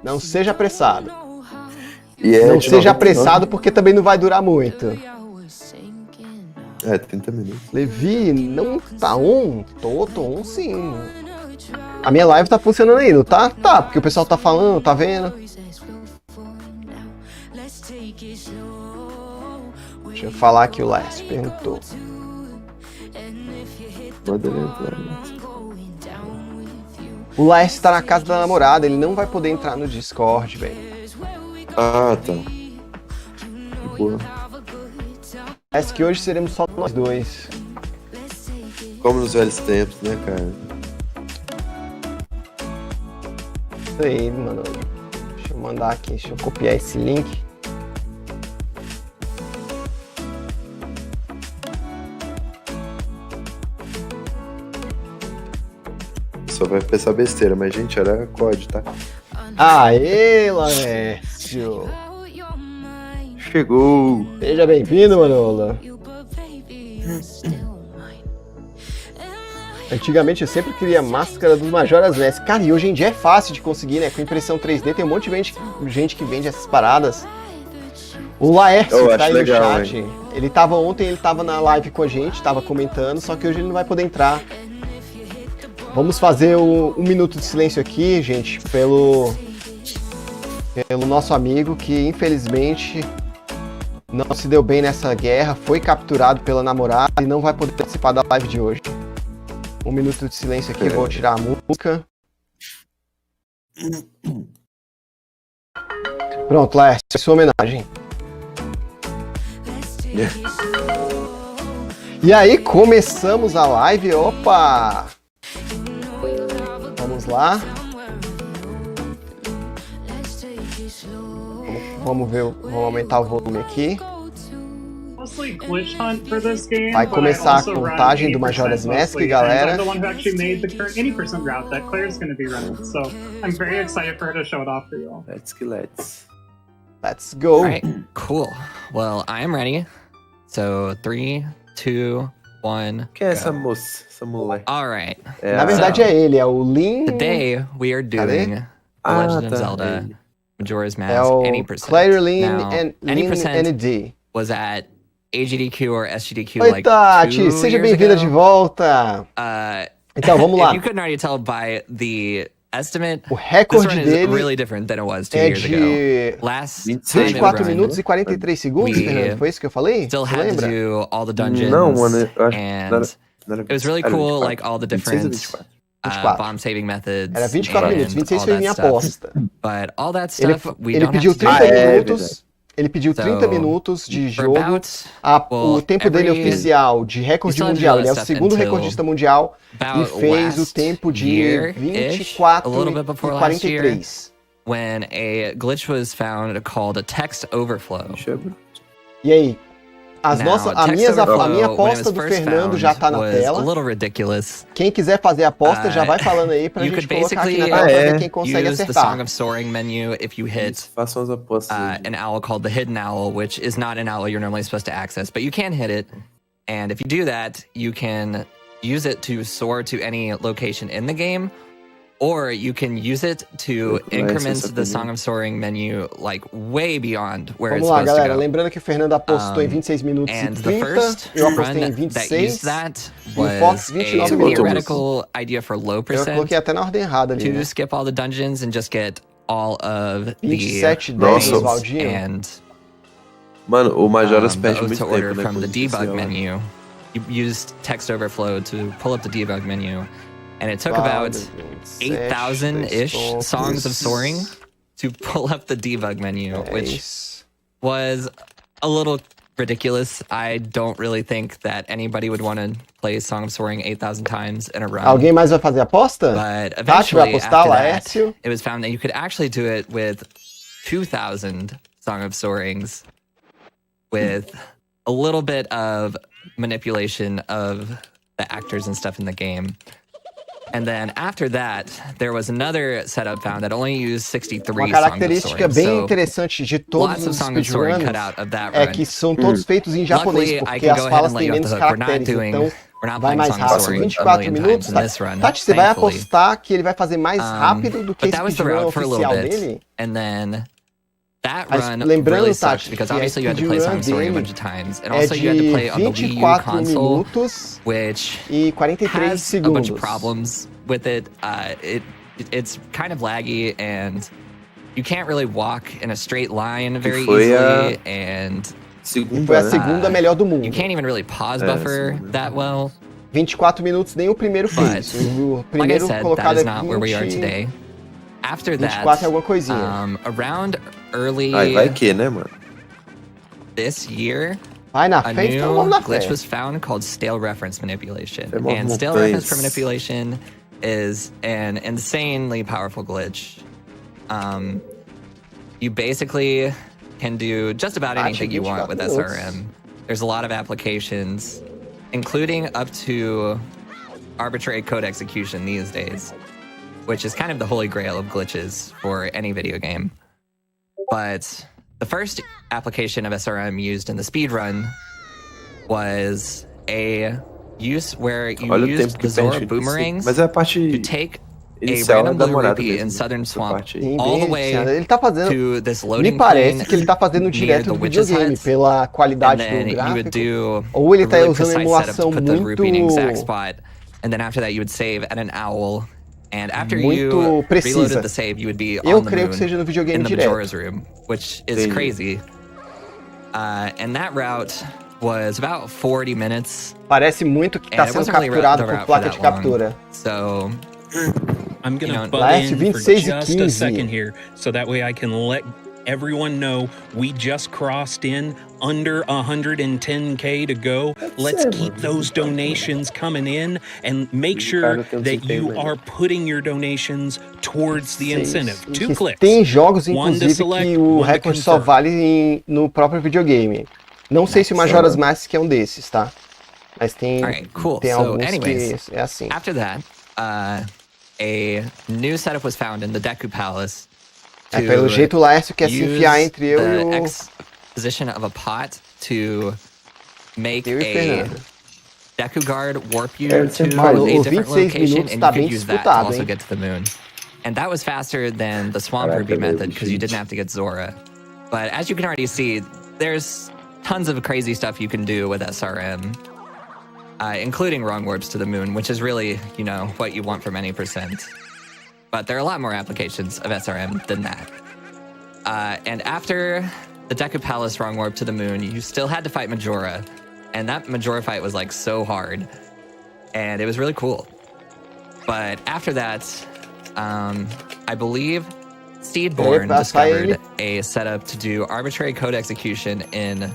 Não seja apressado. Não seja apressado porque também não vai durar muito. 30 minutos. Levi, não tá on? Tô on sim. A minha live tá funcionando aí, não tá? Tá, porque o pessoal tá falando, tá vendo? Deixa eu falar que o Lars perguntou. Manda ele entrar. O Laércio tá na casa da namorada, ele não vai poder entrar no Discord, velho. Ah, tá. De boa. Parece que hoje seremos só nós dois. Como nos velhos tempos, né, cara? Isso aí, mano. Deixa eu mandar aqui, deixa eu copiar esse link. Só vai pensar besteira, mas, gente, era COD, tá? Aê, Laércio! Chegou! Seja bem-vindo, Manola. Antigamente eu sempre queria máscara dos Majora's Mask. Cara, e hoje em dia é fácil de conseguir, né? Com impressão 3D tem um monte de gente que vende essas paradas. O Laércio que tá aí no chat, ele tava ontem, ele tava na live com a gente, tava comentando, só que hoje ele não vai poder entrar. Vamos fazer um minuto de silêncio aqui, gente, pelo nosso amigo que infelizmente não se deu bem nessa guerra, foi capturado pela namorada e não vai poder participar da live de hoje. Um minuto de silêncio aqui, vou tirar a música. Pronto, Laércio, sua homenagem. E aí, começamos a live, opa! Vamos lá. Vamos ver, vamos aumentar o volume aqui. Vai começar a contagem do Majora's Mask, galera. Let's go. All right, cool. Well, I am ready. So 3, 2, 1. Quem é essa moça? Essa mulher? All right. Na verdade é ele, é o Lin. Today we are doing The Legend of Zelda, Majora's Mask, é o any percent. Claire Lin Now, and any Lin percent ND. was at AGDQ or SGDQ Oi, like Tati, 2 seja years bem-vinda ago. de volta. Então, vamos lá. If you couldn't already tell by the estimate, O recorde this run dele is really different than it was 2 é years de ago. Last time it 24 run, minutos e 43 segundos, Fernando. Foi isso que eu falei? still Você had to lembra? do all the dungeons. Não, mano, eu acho and it was really cool, like all the different 24. bomb saving methods. Era 24 minutos, 26 all foi that minha stuff. aposta. But all that stuff we Ele don't pediu have to do 30 now. minutos. Ele pediu 30 minutos de for jogo. about, O tempo dele oficial de recorde still have to mundial. do Ele é o stuff segundo until recordista mundial e about fez o last tempo de year-ish, 24 a little bit e before last year. 43. When a glitch was found called a text overflow. E aí? A Text minha overflow, when it aposta was do first Fernando found, já tá na was tela. a little ridiculous. Quem quiser fazer a aposta, já vai falando aí pra You gente could colocar aqui basically na tela pra ver quem consegue use the acertar. Song of Soaring menu if you hit Façam as apostas. an owl called the Hidden Owl, which is not an owl you're normally supposed to access, but you can hit it. And if you do that, you can use it to soar to any location in the game, or you can use it to increment the Song of Soaring menu like way beyond where Vamos it's lá, supposed galera. to go. Lembrando que o Fernando apostou em 26 minutos e And the 30. first Eu apostei em run that 26. used that E o Fox, was 29 a minutos. theoretical idea for low Eu percent coloquei até na ordem errada ali, to né? skip all the dungeons and just get all of 27, the 10, rays Valdinho. and Mano, o Majora's perde the muito to order tempo, né? from the quando debug inicia lá. menu. You used text overflow to pull up the debug menu, and it took about 8,000-ish songs of soaring to pull up the debug menu, which was a little ridiculous. I don't really think that anybody would want to play Song of Soaring 8,000 times in a run. Alguém mais vai fazer a aposta? But Tati vai eventually, apostar, after that, Laércio? it was found that you could actually do it with 2,000 Song of Soarings with a little bit of manipulation of the actors and stuff in the game. And then after that, there was another setup found that only used 63 Uma songs of característica soaring. bem So interessante de todos lots of os Song of Soaring speedruns cut out of that é run. que são todos feitos em japonês, Luckily, I porque can as go ahead falas and let têm you off menos the hook. We're not caracteres, doing, então we're not vai playing mais Song of rápido. Soaring a 24 million minutos, times in this run, Tati, você vai thankfully. apostar que ele vai fazer mais rápido do que But esse that was the speedrun route for a little oficial bit. dele? And then that Mas run lembrando, really Tati, sucked because que a obviously you had to play Song of Soaring a dele bunch of times. And é also you had to de play on the Wii U 24 console, minutos which e 43 has a bunch of segundos. problems with it. It's kind of laggy and you can't really walk in a straight line very easily. And Foi a segunda melhor do mundo. you can't even really pause buffer that well. 24 minutos nem o primeiro fez. O primeiro colocado é 20. After 24 é alguma coisinha. Around early vai que, né, mano? This year, vai na a fé, então vamos new na glitch fé. was found called stale reference manipulation. And stale reference manipulation is an insanely powerful glitch. You basically can do just about anything you want with SRM. There's a lot of applications, including up to arbitrary code execution these days, which is kind of the holy grail of glitches for any video game. But the first application of SRM used in the speedrun was a use where you used the Zora boomerangs to take a random blue rupee in Southern Swamp all the way to this loading plane que ele tá fazendo direto do videogame pela qualidade do gráfico. Ou ele tá usando emulação muito and then after that you would save at an owl. And after you reloaded the save, you would be on the moon in the Majora's room, which is crazy. And that route was about 40 minutes. Parece muito que tá sendo capturado por placa de captura. So I'm gonna butt in for just a second here, so that way I can let everyone know we just crossed in under 110K to go. Let's keep those donations coming in and make sure that you are putting your donations towards the incentive. 2 clicks. Tem jogos, inclusive, que o recorde só vale no próprio videogame. Não sei se o Majora's Mask é um desses, tá? Mas tem, tem alguns que é assim. After that, a new setup was found in the Deku Palace. Pelo jeito o Laércio quer se enfiar entre eu e o... Position of a pot to make a Deku Guard warp you to a different location, and you could use that to also get to the moon. And that was faster than the Swamp Ruby method because you didn't have to get Zora. But as you can already see, there's tons of crazy stuff you can do with SRM, including wrong warps to the moon, which is really, you know, what you want from any percent. But there are a lot more applications of SRM than that. And after the Deku Palace wrong warp to the moon, you still had to fight Majora. And that Majora fight was like so hard. And it was really cool. But after that, I believe Seedborn discovered a setup to do arbitrary code execution in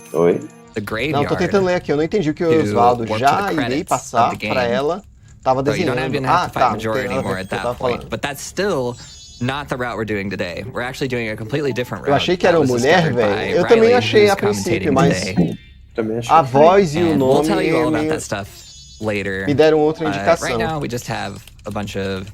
the graveyard. Não, tô tentando ler aqui, eu não entendi o que o Osvaldo já irei passar pra ela. Tava desenhando. You don't even have to fight Majora anymore at that point. But that's still not the route we're doing today. We're actually doing a completely different route. Eu achei que era uma mulher, velho. Eu também achei a princípio, mas a voz e o nome me deram outra indicação. Right now we just have a bunch of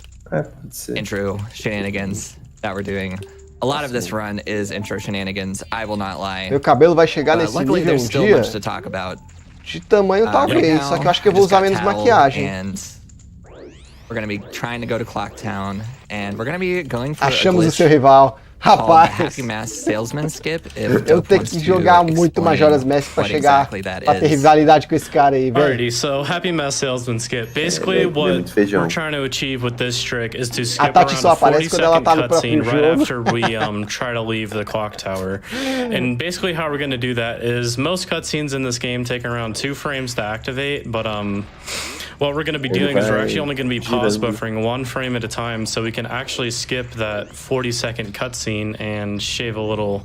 intro shenanigans that we're doing. A lot of this run is intro shenanigans, I will not lie. Meu cabelo vai chegar nesse nível there's still dia. Much to talk about. De tamanho talvez, só que eu acho que eu vou usar menos maquiagem. We're gonna be trying to go to Clocktown, and we're gonna be going for Achamos o seu rival. Rapaz, Happy Mass Salesman Skip. Eu tenho que jogar muito Majora's Mask pra chegar, pra ter rivalidade com esse cara aí, velho. Alrighty, so Happy Mass Salesman Skip. Basically, what we're trying to achieve with this trick is to skip around a 40-second cutscene right after we try to leave the clock tower. And basically, how we're gonna do that is most cutscenes in this game take around 2 frames to activate, but what we're going to be doing is we're actually only going to be pause buffering 1 frame at a time, so we can actually skip that 40-second cutscene and shave a little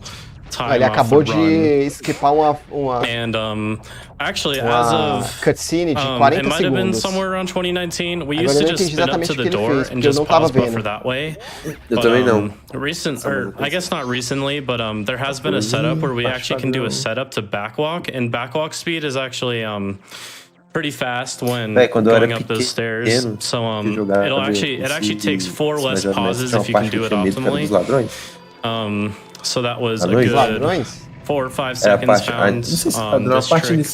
time Ele off acabou the de esquipar uma and actually, as of cutscene de 40 it might have been segundos. somewhere around 2019. We used to just spin up to the door and just pause buffer that way. But, I guess not recently, but there has been a setup where we actually can do a setup to backwalk, and backwalk speed is actually pretty fast when going up those stairs. So it actually takes 4 less pauses if you can do it optimally. So that was a good 4 or 5 seconds found this trick,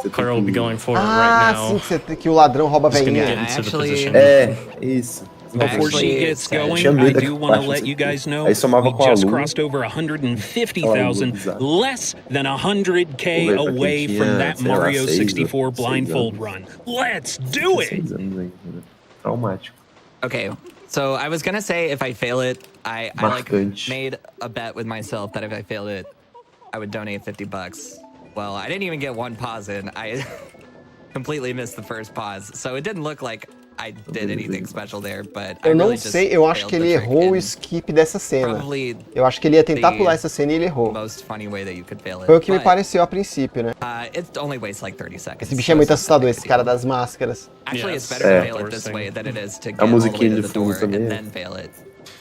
but Clara will be going for it right now. Sim, que o ladrão rouba a velhinha. Isso. Before she gets going, I do want to let you guys know we just crossed over 150,000, less than 100K away from that Mario 64 blindfold run. Let's do it! Okay, so I was gonna say if I fail it, I made a bet with myself that if I failed it, I would donate $50. Well, I didn't even get 1 pause in. completely missed the first pause. So it didn't look like I did anything special there, but eu não sei, eu acho que ele errou o skip dessa cena. Eu acho que ele ia tentar pular essa cena e ele errou. Foi o que me pareceu a princípio, né? Esse bicho é muito assustador, esse cara das máscaras. A musiquinha de fundo também.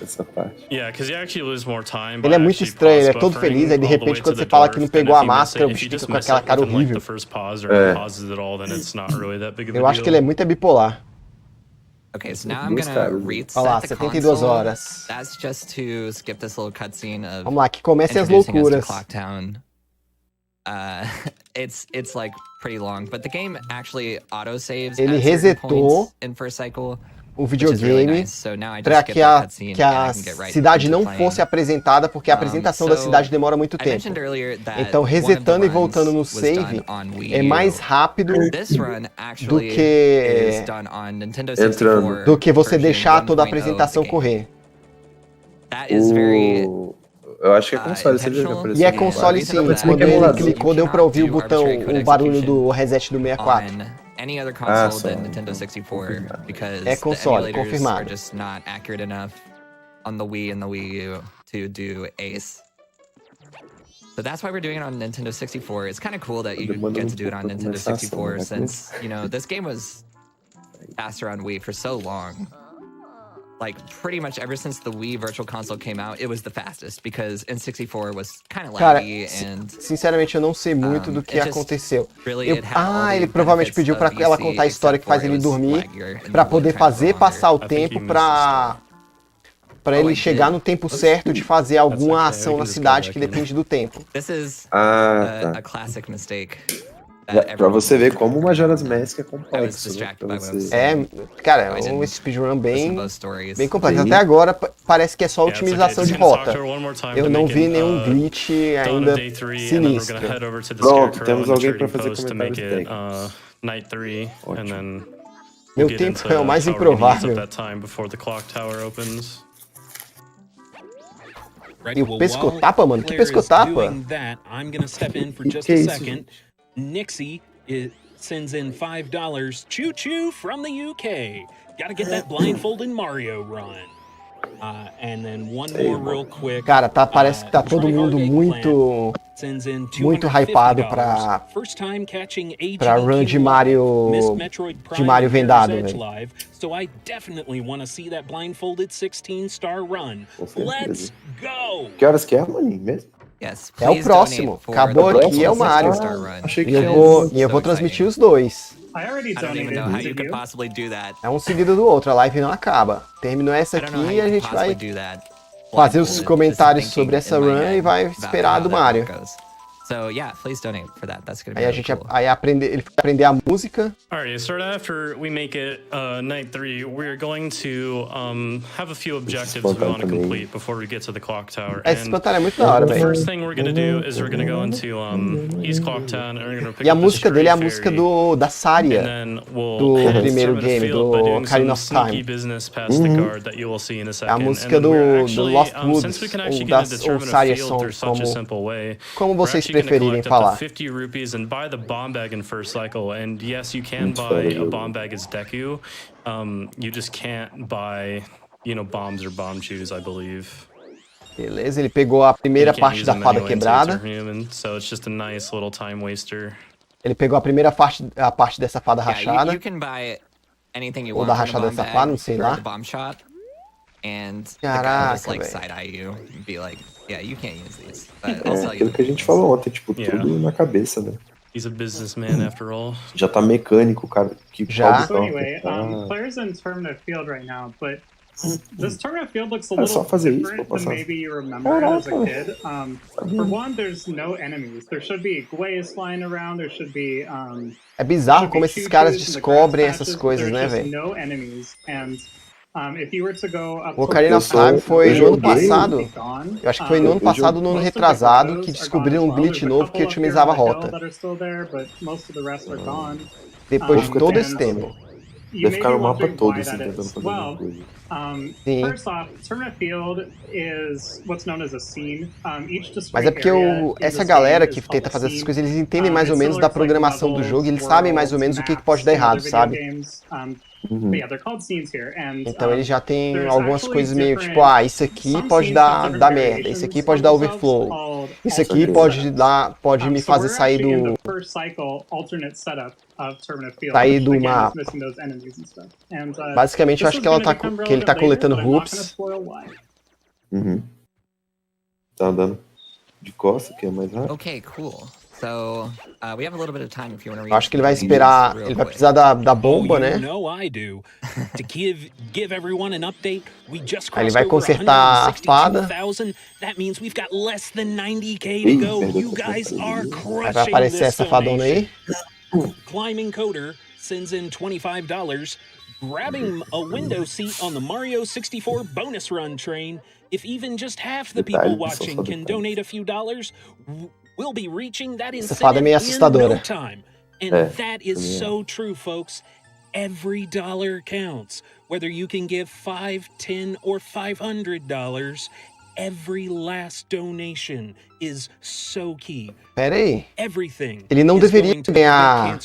Essa parte. Ele é muito estranho, ele é todo feliz, aí de repente quando você fala que não pegou a máscara, o bicho fica com aquela cara horrível. Eu acho que ele é muito bipolar. Okay, so now I'm gonna reset Olha lá, the 72 console. horas. That's just to skip this little cutscene of Vamos lá, que comecem as loucuras. It's like pretty long, but the game actually autosaves Ele at certain resetou points in first cycle. O videogame para que a cidade não fosse apresentada, porque a apresentação da cidade demora muito tempo. Então, resetando e voltando no save é mais rápido do que você deixar toda a apresentação correr. Eu acho que é console, você viu que apareceu? E é console sim, quando ele clicou deu pra ouvir o botão, o barulho do reset do 64. Any other console than Nintendo 64 because é console, the emulators confirmado. are just not accurate enough on the Wii and the Wii U to do Ace. So that's why we're doing it on Nintendo 64. It's kind of cool that you get to do it on Nintendo 64 since, you know, this game was faster on Wii for so long. Like, pretty much ever since the Wii Virtual Console came out, it was the fastest, because N64 was kind of laggy and... Sinceramente, eu não sei muito do que aconteceu. Ele provavelmente pediu pra ela contar a história que faz ele dormir, pra poder fazer passar o tempo pra ele chegar no tempo certo de fazer alguma ação na cidade que depende do tempo. This is a classic mistake. Pra você ver como o Majora's Mask é complexo. Né? Cara, é um speedrun bem complexo. Até agora parece que é só otimização de rota. Eu não vi nenhum glitch ainda sinistro. Pronto, temos alguém pra fazer comentários técnicos. Meu tempo é o mais improvável. E o pescotapa, mano? Que pescotapa? Nixie sends in $5. Choo choo from the UK. Gotta get that blindfolded Mario run. And then one more real quick. Cara, parece que tá todo mundo muito hypado pra run de Mario vendado, velho. So I definitely want to see that blindfolded 16-star run. Let's go. Que horas que é, maninho, mesmo? Yes, é o próximo. Acabou aqui, é o Mario. E eu vou transmitir os dois. É um seguido do outro, a live não acaba. Terminou essa aqui e a gente vai fazer os comentários sobre essa run e vai esperar a do Mario. So yeah, please donate for that. That's gonna be ele vai aprender a música. Alright, so after we make it night 3, we're going to have a few objectives we want to complete before we get to the clock tower. Esse espantalho é muito da hora, velho. The first thing we're gonna do is we're gonna go into East Clock Town and we're gonna pick E a música dele é a música da Saria do primeiro game, do Ocarina of Time. É a música do Lost Woods, ou Saria Song, como vocês preferirem falar. 50 rupees and buy the bomb bag in first cycle, and yes, you can buy a bomb bag as Deku. You just can't buy, you know, bombs or bomb chews, I believe. Beleza, ele pegou a primeira parte da fada quebrada. So it's just a nice little time waster. Ele pegou a primeira parte dessa fada rachada. You can buy anything you ou want da rachada dessa fada, não sei lá. Caraca, velho. Yeah, you can't use these. Aquilo que a gente falou ontem, tipo, tudo na cabeça, né? He's a businessman after all. Já tá mecânico, cara. Já. So anyway, players in Tournament Field right now, but this Tournament Field looks a little different than maybe you remember as a kid. For one, there's no enemies. There should be guayas flying around. There should be. É bizarro como esses caras descobrem essas coisas, né, velho? No enemies and. O Ocarina of Time foi no ano passado, eu acho que foi no ano passado, no ano retrasado, que descobriram um glitch novo que otimizava a rota. Depois de todo esse tempo. you Deve may ficar be no mapa wondering todo, why assim, that tentando is. fazer alguma coisa. First off, Tournament Field is what's known as a scene. Each Mas é discrete porque area in essa this galera game que is called tenta a fazer essas scene. coisas, eles entendem mais ou It's menos similar da to, like, programação do jogo, e eles levels, sabem mais ou menos worlds, o que pode dar maps, and errado, other sabe? video games. But yeah, they're called scenes here. And, Então ele já tem there's algumas actually coisas meio tipo, different- isso aqui some pode scenes have dar different merda, isso aqui variations pode of dar themselves overflow, called isso aqui alternate pode me so fazer we're sair actually in do... the first cycle alternate setup of Tournament Field, sair which do again mapa. is missing those enemies and stuff. And, Basicamente eu acho que ela tá, que ele tá coletando hoops. Tá andando de costa, que é mais rápido. Okay, cool. So, we have a little bit of time if you want to read. Eu acho que ele vai esperar, ele vai precisar da bomba, né? Aí ele vai consertar a fada. Aí vai aparecer essa fadona aí. Climbing Coder sends in $25, grabbing a window seat on the Mario 64 bonus run train. If even just half the people watching can donate a few dollars, we'll be reaching that incentive in no time. And that is so true, folks. Every dollar counts. Whether you can give $5, $10, or $500, every last donation is so key. Pera aí. Everything. Ele não deveria ganhar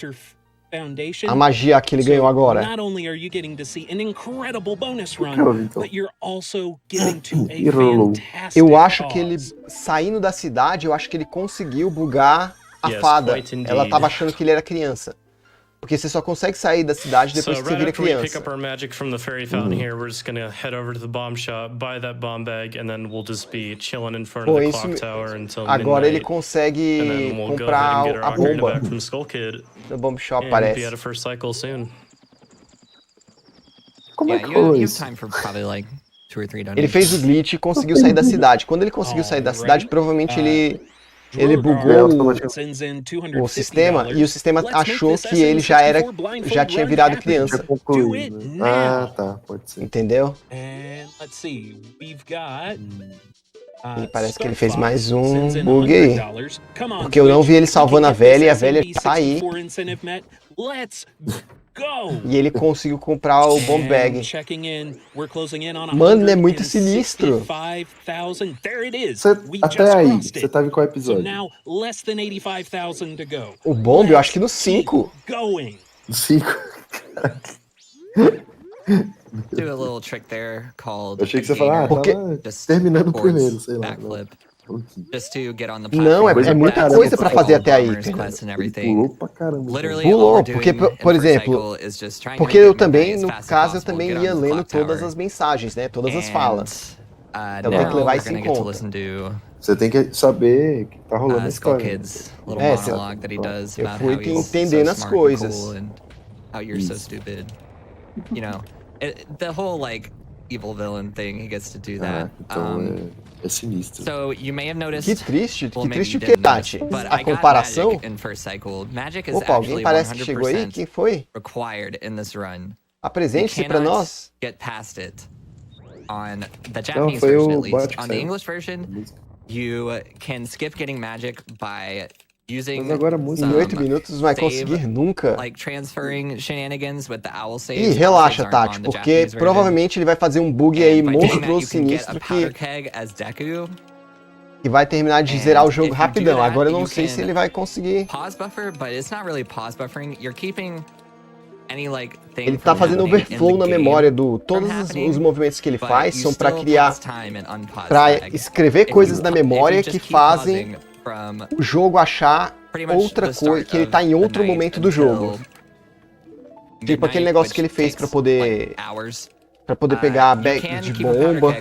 a magia que ele ganhou agora. Not only are you getting to see an incredible bonus run, but you're also getting to a fantastic Eu acho que ele, saindo da cidade, eu acho que ele conseguiu bugar a fada. Ela tava achando que ele era criança. Porque você só consegue sair da cidade depois que você vira criança. Pick up our magic from the fairy fountain here, we're just gonna head over to the bomb shop, buy that bomb bag, and then we'll just be chilling in front of the clock tower until midnight. Agora ele consegue comprar a bomba no bomb shop, parece. Be at a first cycle soon. Como é que foi isso? Ele fez o glitch e conseguiu sair da cidade. Quando ele conseguiu sair da cidade, provavelmente ele bugou o sistema e o sistema achou que ele já tinha virado criança. Ah, tá, pode ser. Entendeu? E parece que ele fez mais um bug aí. Porque eu não vi ele salvando a velha e a velha tá aí. E ele conseguiu comprar o bomb bag. Mano, ele é muito sinistro. Até aí, você tava em qual episódio? O bomb, eu acho que no 5. No 5? Do a little trick there called. Eu achei que você falava, tava terminando o primeiro, sei lá. Just to get on the não, é muita coisa pra fazer até aí. Pulou pra caramba. Pulou, porque, por exemplo, porque eu também, no caso, eu também ia lendo todas as mensagens, né? Todas as falas. Então tem que levar isso em conta. Você tem que saber o que tá rolando na história. Eu fui entendendo as coisas. How you're so stupid. You know, the whole, like, evil villain thing, he gets to do that. É sinistro. So you may have noticed, que triste o que, Tati? A comparação? Opa, alguém parece que chegou aí? Quem foi? Apresente-se pra nós. On the Japanese version, at least. On the English version, you can skip getting magic by using em 8 minutos não vai conseguir nunca. Like transferring shenanigans with the owl saves. E relaxa, Tati, porque provavelmente ele vai fazer um bug aí monstruoso, sinistro que vai terminar de zerar o jogo rapidão. Agora eu não sei se ele vai conseguir. Pause buffer, but it's not really pause buffering. You're keeping ele tá fazendo overflow na memória do todos os movimentos que ele faz são para criar, para escrever coisas na memória que fazem o jogo achar outra coisa, que ele tá em outro momento do jogo. Tipo aquele negócio que ele fez para poder pegar a bag de bomba.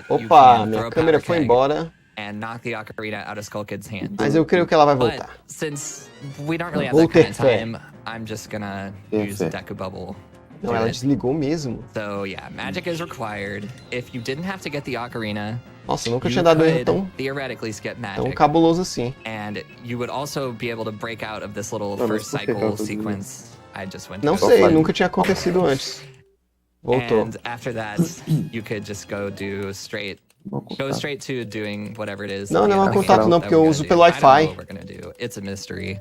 Opa, minha câmera foi embora. Mas eu creio que ela vai voltar. Vou ter fé. Não, ela desligou mesmo. So yeah, magic is required. If you didn't have to get the ocarina, nossa, eu nunca tinha dado erro tão cabuloso assim. And you would also be able to break out of this little first cycle sequence I just went through. Não sei, nunca tinha acontecido antes. Voltou. And after that, you could just go straight to doing whatever it is. Não, não é um contato não, porque eu uso pelo Wi-Fi. It's a mystery.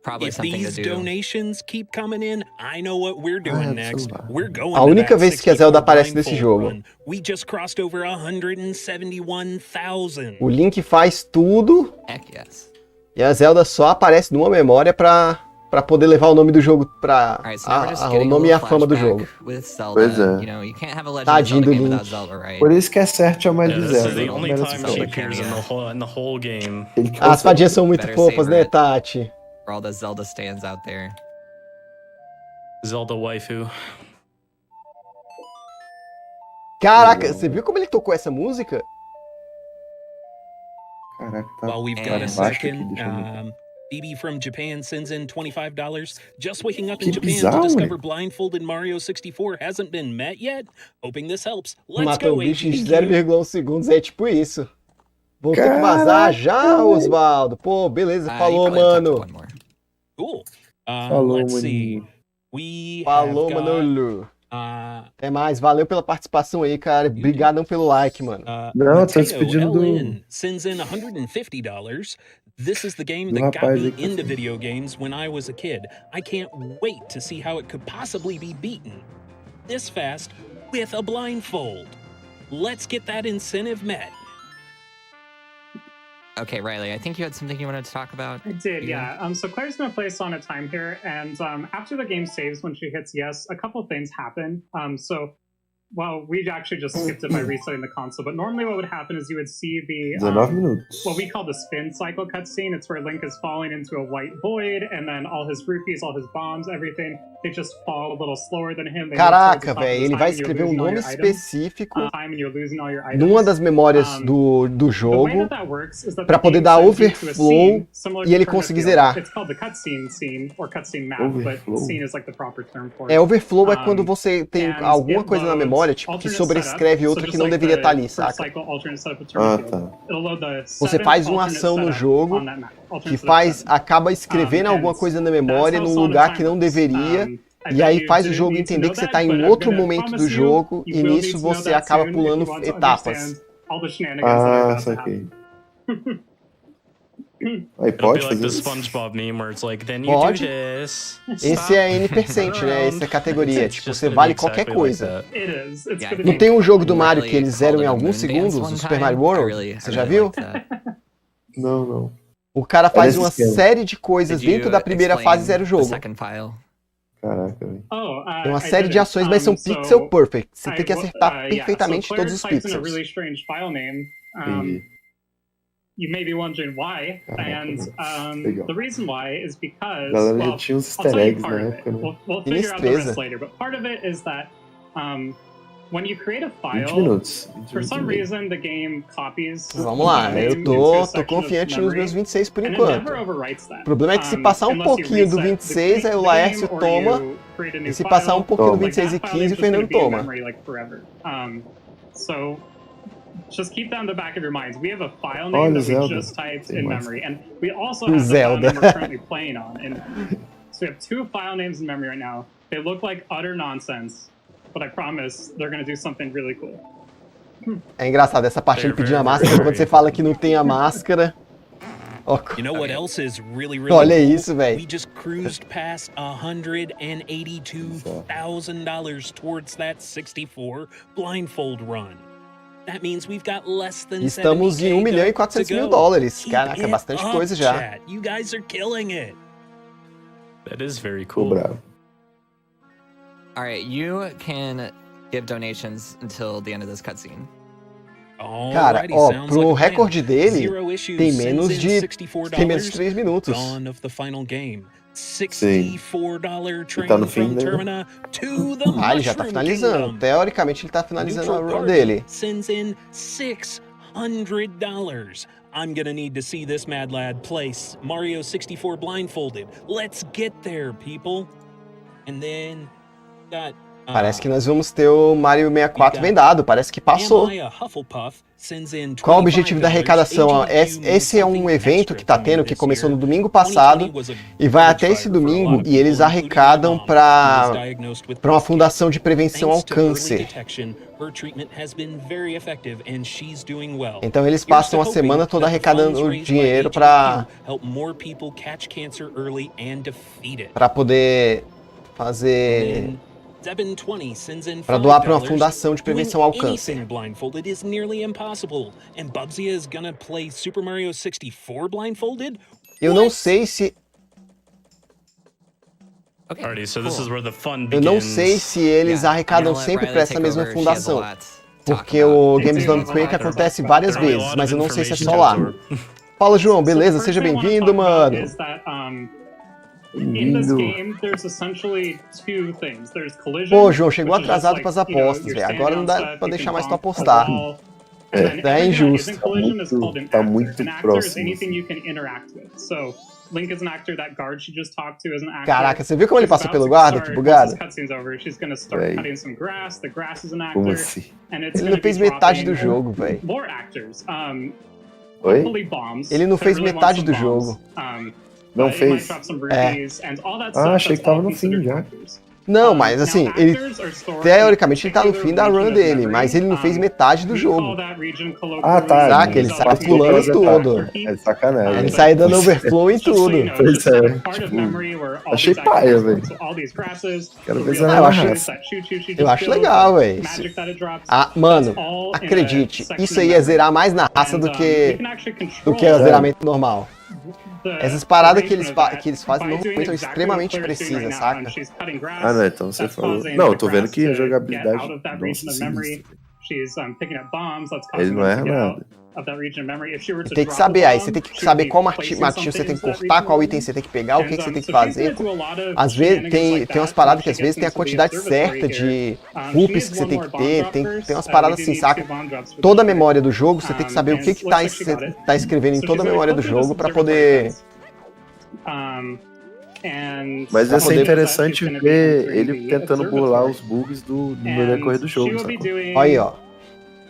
probably If something to these do. donations keep coming in, I know what we're doing next. We're going A única vez que a Zelda aparece nesse jogo. We just crossed over 171,000. O Link faz tudo. Heck yes. E a Zelda só aparece numa memória pra poder levar o nome do jogo pra... o nome e a fama do jogo. Pois é. You know, you can't have a Legend Tadinho of Zelda do game Link. without Zelda, right? Por isso que é certo chamar de This is Zelda. the only time she appears in the whole game. As fadinhas são muito Better fofas, savor né, it. Tati? For all the Zelda stands out there. Zelda waifu. Caraca, você viu como ele tocou essa música? Caraca, tá. While we've got a second, BB from Japan sends in $25. Just waking up in Japan to discover Blindfolded Mario 64 hasn't been met yet. Hoping this helps. Let's Matou go, o bicho em AG. 0,1 segundos, é tipo isso. Vou ter que vazar já, Osvaldo. Pô, beleza, falou, mano. Cool. Falou, Let's see. We Falou, have got, Manolo. Até mais, valeu pela participação aí, cara. Obrigadão pelo like, mano. Não, tô despedindo do... sends in $150. This is the game that got me into video games when I was a kid. I can't wait to see how it could possibly be beaten this fast with a blindfold. Let's get that incentive met. Okay, Riley, I think you had something you wanted to talk about. I did, yeah. So Claire's gonna play on a time here, and after the game saves, when she hits yes, a couple things happen. Well, we actually just skipped it by restarting the console, but normally what would happen is you would see the what we call the spin cycle cutscene. It's where Link is falling into a white void, and then all his rupees, all his bombs, everything, they just fall a little slower than him. Caraca, velho, ele vai escrever um nome específico numa das memórias do jogo pra poder dar overflow e ele conseguir zerar. Overflow é quando você tem alguma coisa na memória, tipo, que sobrescreve outra que não deveria estar ali, saca? Tá. Você faz uma ação no jogo que acaba escrevendo alguma coisa na memória num lugar que não deveria, e aí faz o jogo entender que você está em outro momento do jogo, e nisso você acaba pulando etapas. Saquei. Aí pode fazer isso? SpongeBob meme where it's like, then you do this. Esse é N%, né? Essa é a categoria. Tipo, você vale qualquer coisa. Não tem um jogo do Mario que eles zeram em alguns segundos, o Super Mario World? Você já viu? Não. O cara faz uma série de coisas dentro da primeira fase e zera o jogo. Caraca, velho. Tem uma série de ações, mas são pixel perfect. Você tem que acertar perfeitamente todos os pixels. You may be wondering why, and the reason why is because, well, I'll tell you part of it. We'll figure out the rest later, but part of it is that when you create a file, for some reason the game copies. Vamos lá, eu tô confiante nos meus 26 por enquanto. O problema é que se passar um pouquinho do 26, aí o Laércio toma, e se passar um pouquinho do 26 e 15, o Fernando toma. So just keep that in the back of your minds. We have a file name that we just typed in memory, and we also have the file name we're currently playing on. And so we have two file names in memory right now. They look like utter nonsense, but I promise they're going to do something really cool. É engraçado essa parte ele pedindo a máscara quando você fala que não tem a máscara. You know what else is really Olha isso, velho. We just cruised past $182,000 towards that 64 blindfold run. That means we've got less than Estamos em $1.400.000. Caraca, é bastante coisa já. You guys are killing it. That is very cool. All right, you can give donations until the end of this cutscene. Cara, ó, pro recorde dele, tem menos de 3 minutos. Sim. E tá no fim, né? Ele já tá finalizando. Teoricamente, ele tá finalizando a run dele. $600. I'm gonna need to see this mad lad place Mario 64 blindfolded. Let's get there, people. And then got Parece que nós vamos ter o Mario 64 vendado, parece que passou. Qual o objetivo da arrecadação? Esse é um evento que está tendo, que começou no domingo passado e vai até esse domingo, e eles arrecadam para uma fundação de prevenção ao câncer. Então eles passam a semana toda arrecadando dinheiro para poder fazer... para doar para uma fundação de prevenção ao câncer. Blindfolded is nearly impossible. And Bubsy is gonna play Super Mario 64 blindfolded? Eu não sei se Eu não sei se eles arrecadam sempre para essa mesma fundação. Porque o GamesDoneQuick acontece várias vezes, mas eu não sei se é só lá. Fala, João, beleza? Seja bem-vindo, mano. In this game, there's essentially two things. There's collision. Pô, João, chegou atrasado para as apostas, velho. Agora não dá para deixar mais tu apostar. É injusto. Tá muito próximo. Caraca, você viu como ele passou pelo guarda? Que bugado. Como assim? Ele não fez metade do jogo, velho. Oi? Ele não fez metade do jogo. Não fez? Achei que tava no fim já. Não, mas assim, ele teoricamente ele tá no fim da run dele, mas ele não fez metade do jogo. Ah, tá. Saca? Ele sai pulando tudo. É sacanagem. Ele sai dando overflow em tudo. Pois é, tipo, achei paia, velho. Quero ver eu acho legal, velho. Ah, mano, acredite, isso aí é zerar mais na raça do que o zeramento normal. Essas paradas que eles fazem normalmente são extremamente precisas, saca? Ah, não, então você falou... Não, eu tô vendo que a jogabilidade... Nossa, ele não erra nada. Tem que saber, aí você tem que saber qual martinho você tem que cortar, qual item você tem que pegar, o que você tem que fazer. Às vezes tem umas paradas que às vezes tem a quantidade certa de rupees que você tem que ter, tem umas paradas assim, saca? Toda a memória do jogo, você tem que saber o que tá escrevendo em toda a memória do jogo pra poder... Mas ia ser interessante ver ele tentando burlar os bugs no decorrer do jogo, sabe? Olha aí, ó.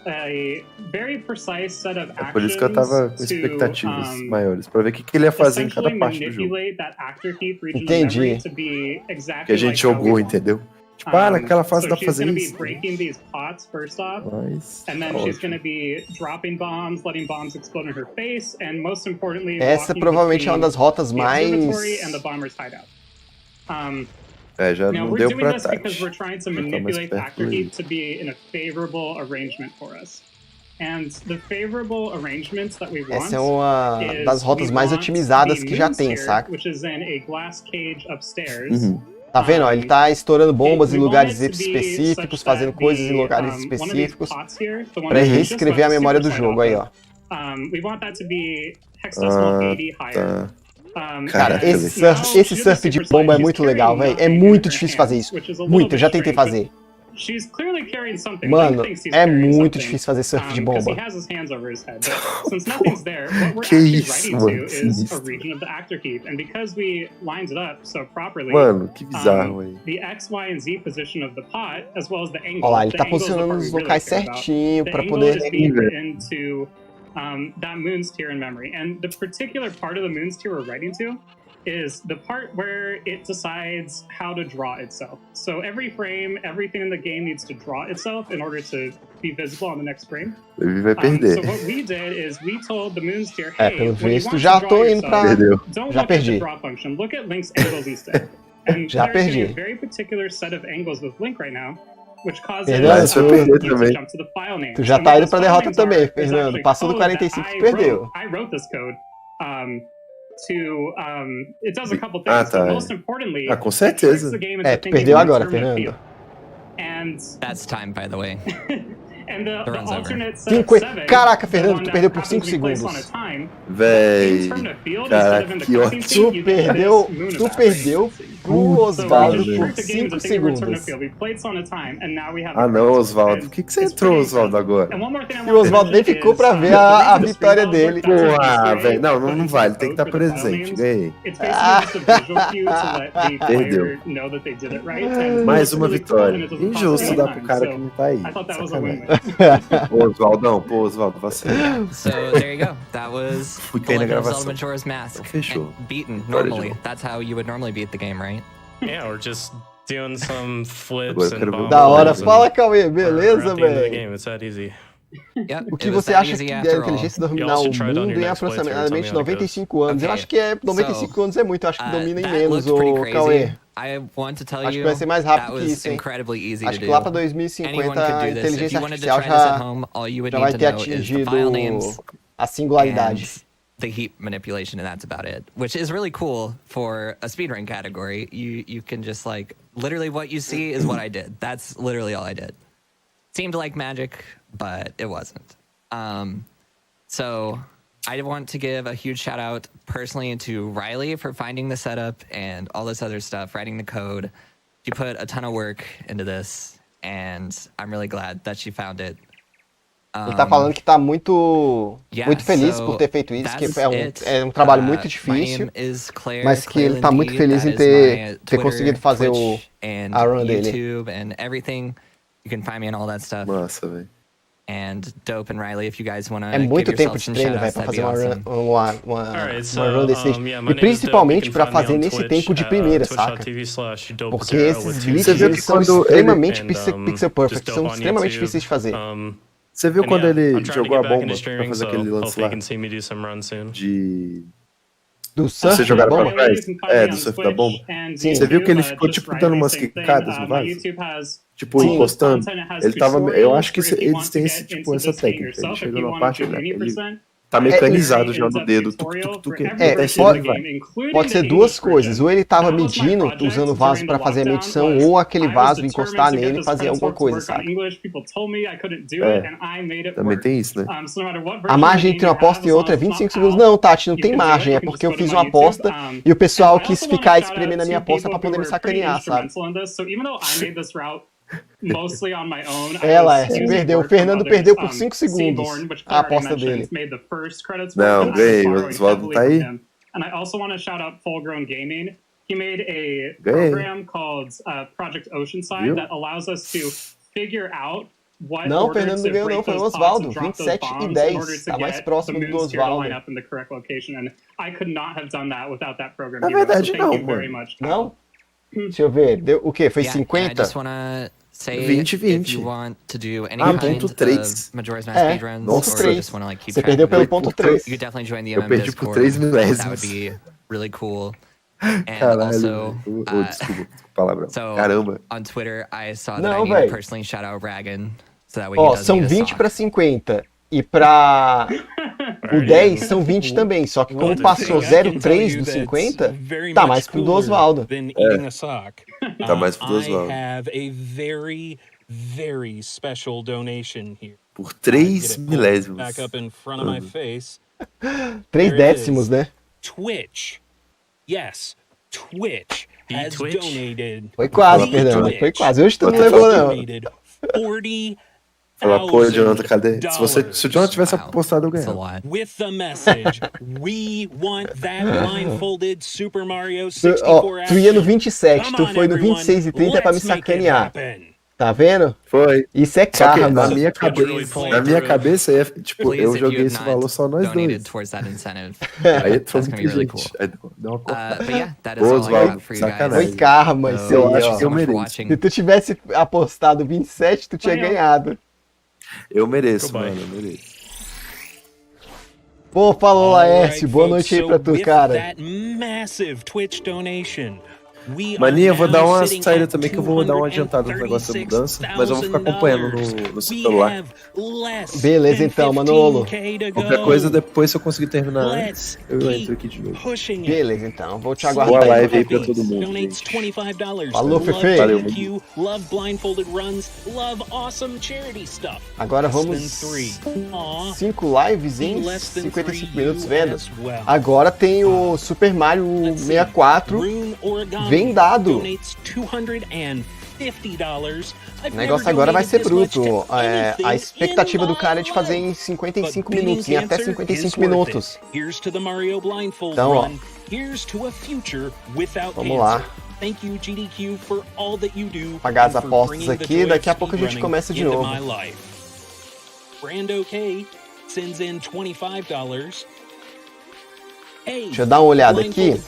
É por isso que eu tava com expectativas maiores, pra ver o que ele ia fazer em cada parte do jogo. Entendi. Que a gente jogou, entendeu? Tipo, naquela fase dá pra fazer isso. Essa provavelmente é uma das rotas mais... já não deu pra Tati. Essa é uma das rotas mais otimizadas que já tem, saca? Tá vendo? Ó, ele tá estourando bombas em lugares específicos, fazendo coisas em lugares específicos, pra reescrever a memória do jogo, aí, ó. Cara, esse surf de bomba é muito legal, velho. É muito difícil fazer isso. Muito, eu já tentei fazer. Mano, é muito difícil fazer surf de bomba. Que isso, mano. Mano, que bizarro, velho. Olha lá, ele tá posicionando nos locais certinho pra poder... that moon's tier in memory. And the particular part of the moon's tier we're writing to is the part where it decides how to draw itself. So every frame, everything in the game needs to draw itself in order to be visible on the next frame. Ele vai perder. So what we did is we told the moon's tier, hey, pelo visto já tô indo pra... Já perdi. Look at Link's angles instead. And já perdi. A very particular set of angles with Link right now. Fernando, tu já tá indo pra derrota também, Fernando. Passou do 45 e perdeu. Tá. Com certeza. Tu perdeu agora, Fernando. That's time, by the way. Caraca, Fernando, tu perdeu por 5 segundos. Véi. Caraca, que ótimo. Tu perdeu pro Osvaldo por 5 segundos. Não, Osvaldo. Por que você entrou, Osvaldo, agora? E o Osvaldo nem ficou pra ver a vitória dele. Porra, velho. Não vale. Tem que estar presente. Ganhei. Perdeu. Mais uma vitória. Injusto dar pro cara que não tá aí. Pô, Osvaldo, você. So there you go. That was Legend of Zelda Majora's Mask. Fechou. Beaten normally. That's how you would normally beat the game, right? Yeah, we're just doing some flips and bombs. Da hora. Fala, Cauê. Beleza, velho? It's that easy. O que você acha que a inteligência dominar o mundo em aproximadamente 95 anos? Eu acho que 95 anos é muito, eu acho que domina em menos, o Cauê. Acho que vai ser mais rápido que isso, hein? Acho que lá pra 2050 a inteligência artificial já vai ter atingido a singularidade. The heat manipulation, and that's about it, which is really cool for a speedrun category. You can just like, literally what you see is what I did. That's literally all I did. Seemed like magic, but it wasn't. So I want to give a huge shout out personally to Riley for finding the setup and all this other stuff, writing the code. She put a ton of work into this, and I'm really glad that she found it. Ele tá falando que tá muito feliz por ter feito isso, que é um trabalho muito difícil, mas que ele tá muito feliz em ter conseguido fazer a run dele. You can find me on all that stuff. Nossa, velho. And Dope and Riley, if you guys want to É muito tempo de treino, velho, pra fazer uma run desse. E principalmente pra fazer nesse tempo de primeira, saca? Porque esses glitches, eles são extremamente pixel perfect, são extremamente difíceis de fazer. Você viu quando ele jogou a bomba pra fazer aquele lance lá? Do surf Você jogaram pra trás? Do surf da bomba. Sim. Você viu que ele ficou, tipo, dando umas quicadas no vaso? Tipo, encostando. Ele tava... Eu acho que eles têm essa técnica. Ele chegou numa parte, né? Ele tá mecanizado já no dedo. Pode ser duas coisas. Ou ele tava medindo, usando o vaso pra fazer a medição, ou aquele vaso encostar nele e fazer alguma coisa, sabe? Também tem isso, né? A margem entre uma aposta e outra é 25 segundos. Não, Tati, não tem margem. É porque eu fiz uma aposta e o pessoal quis ficar espremendo a minha aposta pra poder me sacanear, sabe? Perdeu. O Fernando perdeu por 5 segundos a aposta dele. Não, ganhei. O Osvaldo tá aí. And I also want to shout out Full Grown Gaming. He made a program called Project Oceanside that allows us to figure out what não, Fernando não ganhou, não. Foi o Osvaldo. 27 e 10. Tá mais próximo do Osvaldo. Na verdade, não, mano. Não? Deixa eu ver. Deu o quê? Foi 50? 20. Ponto 3. Nossa, 3. Você perdeu pelo ponto 3. Eu perdi por 3 milésimos. That would be really cool. Caralho. Desculpa, palavrão. Caramba. On Twitter, I saw that I need to personally shout out Ragan. So that way he doesn't são 20 pra 50. E pra o 10 são 20 também. Só que como passou 0,3 do 50, tá mais pro do Osvaldo. Tá mais pro do Osvaldo. Por 3 milésimos. 3 décimos, né? Twitch. Yes, Twitch has donated. Foi quase, perdão. Foi quase. Hoje tu não levou, não. 40 Fala, pô, Jonathan, cadê? Se o Jonathan tivesse apostado, eu ganhava. With the message, we want that blindfolded Super Mario 64 tu ia no 27, tu foi no 26 e 30 pra me sacanear. Tá vendo? Foi. Isso é karma. Na minha cabeça, tipo, eu joguei esse valor só nós dois. Aí foi muito gente. Deu uma sacanagem. Foi karma isso aí, eu acho que eu mereço. Se tu tivesse apostado 27, tu tinha ganhado. Eu mereço, mano, eu mereço. Pô, falou, Laércio. Boa noite aí pra tu, cara. Maninha, eu vou dar uma saída também, que eu vou dar uma adiantada no negócio da mudança, mas eu vou ficar acompanhando no celular. Beleza então, Manolo. Qualquer coisa, depois, se eu conseguir terminar antes, eu entro aqui de novo. Beleza então, vou te aguardar. Boa live aí pra todo mundo. Falou, Fefe. Valeu. Agora vamos 5 lives em 55 minutos vendo. Agora tem o Super Mario 64 vendado. O negócio agora vai ser bruto. A expectativa do cara é de fazer em 55 minutos, em até 55 minutos. Então, ó, vamos lá. Pagar as apostas aqui, daqui a pouco a gente começa de novo. Deixa eu dar uma olhada aqui.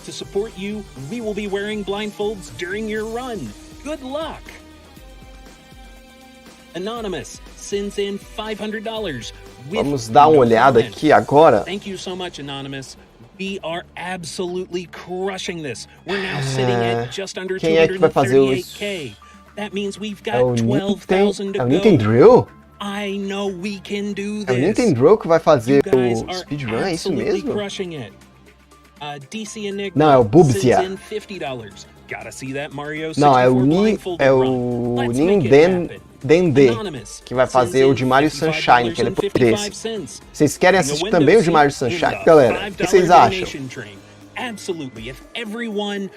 To support you, we will be wearing blindfolds during your run. Good luck. Anonymous sends in $500. Vamos dar uma olhada aqui agora. Thank you so much, Anonymous. We are absolutely crushing this. We're now sitting at just under 238K. That means we've got 12,000 to go. É o Nintendo? I know we can do this. É o Nintendo que vai fazer o speedrun, é isso mesmo? Não, é o Bubsia. Não, é o Nindende que vai fazer o de Mario Sunshine, que ele é desse. Vocês querem assistir também o de Mario Sunshine, galera? O que vocês acham? Absolutely. If everyone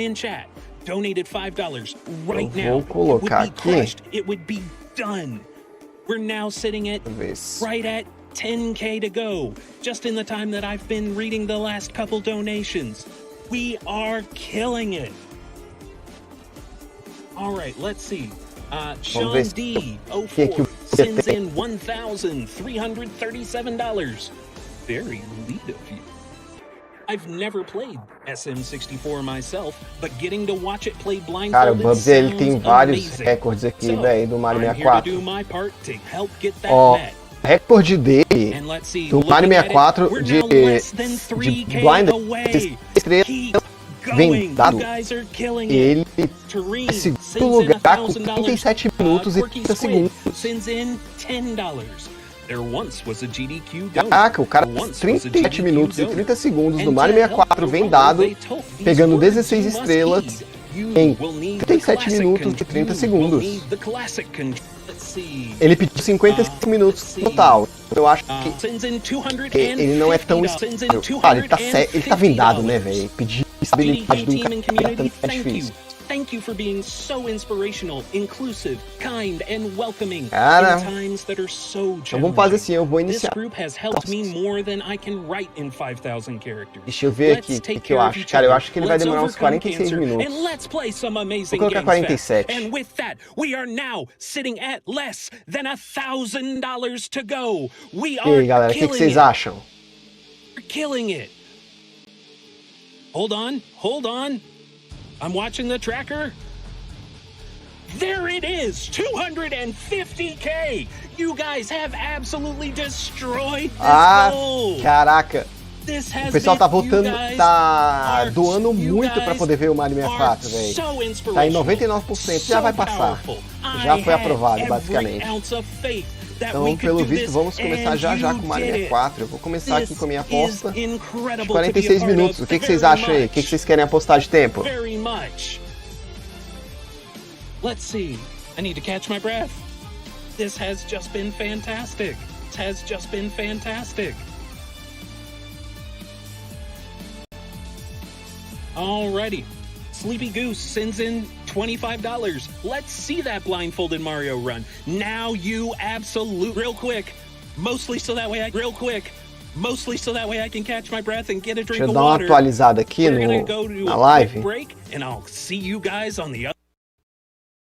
in chat donated $5 right now, vou colocar aqui. It would be done. We're now sitting at right at 10K to go, just in the time that I've been reading the last couple donations. We are killing it. All right, let's see. Sean D. 04 sends in $1,337. Very neat of you. I've never played SM64 myself, but getting to watch it play blindfolded. Cara, o Bubs ele tem vários recordes aqui, velho, do Mario 64. Ó, recorde dele do Mario 64 de blind estrelas vendado. Ele é segundo lugar com 37 minutos e 30 segundos. Caraca, o cara 37 minutos e 30 segundos no Mario 64 vendado, pegando 16 estrelas em 37 minutos e 30 segundos. Ele pediu 55 minutos total. Eu acho que ele não é tão estável. Cara, ele tá vendado, né, velho? Pedir estabilidade de um cara também é difícil. Thank you for being so inspirational, inclusive, kind and welcoming Cara, in times that are so então vamos fazer assim, eu vou iniciar. This group has helped me more than I can write in 5,000 characters. Deixa eu ver aqui o que eu acho. Cara, eu acho que ele vai demorar uns 46 minutos. Vou colocar 47. And with that, we are now sitting at less than $1,000 to go. We are E aí, galera, o que vocês acham? We're killing it. Hold on. I'm watching the tracker. There it is, 250K. You guys have absolutely destroyed this goal. Caraca. O pessoal tá votando, tá doando muito pra poder ver o Mario 64, velho. Tá em 99%, já vai passar. Já foi aprovado, basicamente. Então, pelo visto, vamos começar já com o Mario 64. Eu vou começar aqui com a minha aposta de 46 minutos. O que vocês acham aí? O que vocês querem apostar de tempo? Let's see. I need to catch my breath. This has just been fantastic. Alrighty. Sleepy Goose sends in $25. Let's see that blindfolded Mario run. Now you real quick. Mostly so that way I can catch my breath and get a drink of water. Deixa eu dar uma atualizada aqui na live. And I'll see you guys on the other.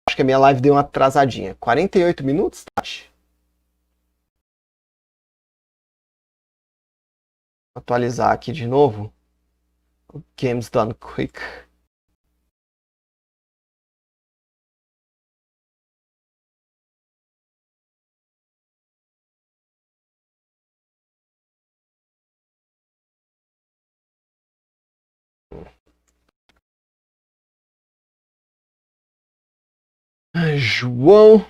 Acho que a minha live deu uma atrasadinha. 48 minutos, Tati? Vou atualizar aqui de novo. O GamesDoneQuick. João.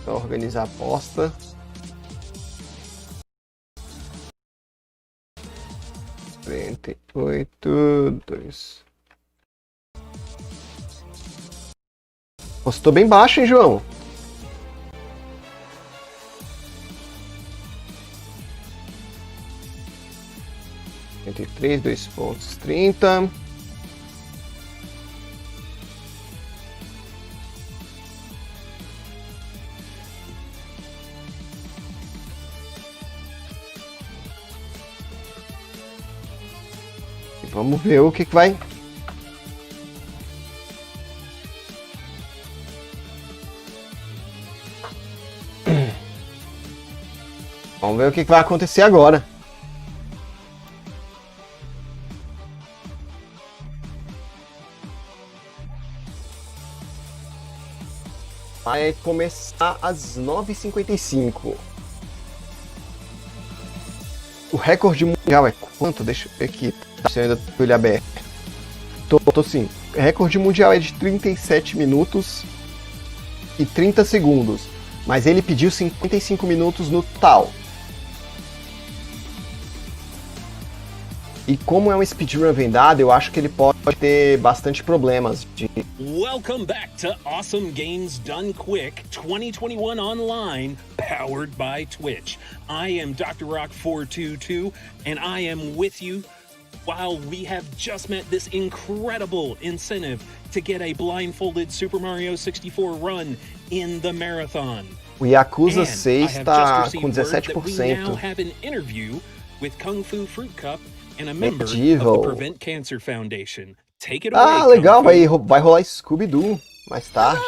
Vou organizar a aposta. $48, 2. Postou bem baixo, hein, João? $2 pontos, 30. E vamos ver o que vai. Vamos ver o que vai acontecer agora. Vai começar às 9h55. O recorde mundial é quanto? Deixa eu ver aqui. Se eu ainda tô com ele aberto. Tô sim. O recorde mundial é de 37 minutos e 30 segundos. Mas ele pediu 55 minutos no total. E como é um speedrun vendado, eu acho que ele pode ter bastante problemas. Welcome back to Awesome Games Done Quick 2021 Online, powered by Twitch. I am Dr. Rock 422, and I am with you while we have just met this incredible incentive to get a blindfolded Super Mario 64 run in the marathon. O Yakuza 6 está com 17%. And a member of the Prevent Cancer Foundation. Take it away, legal, vai rolar Scooby-Doo mais tarde.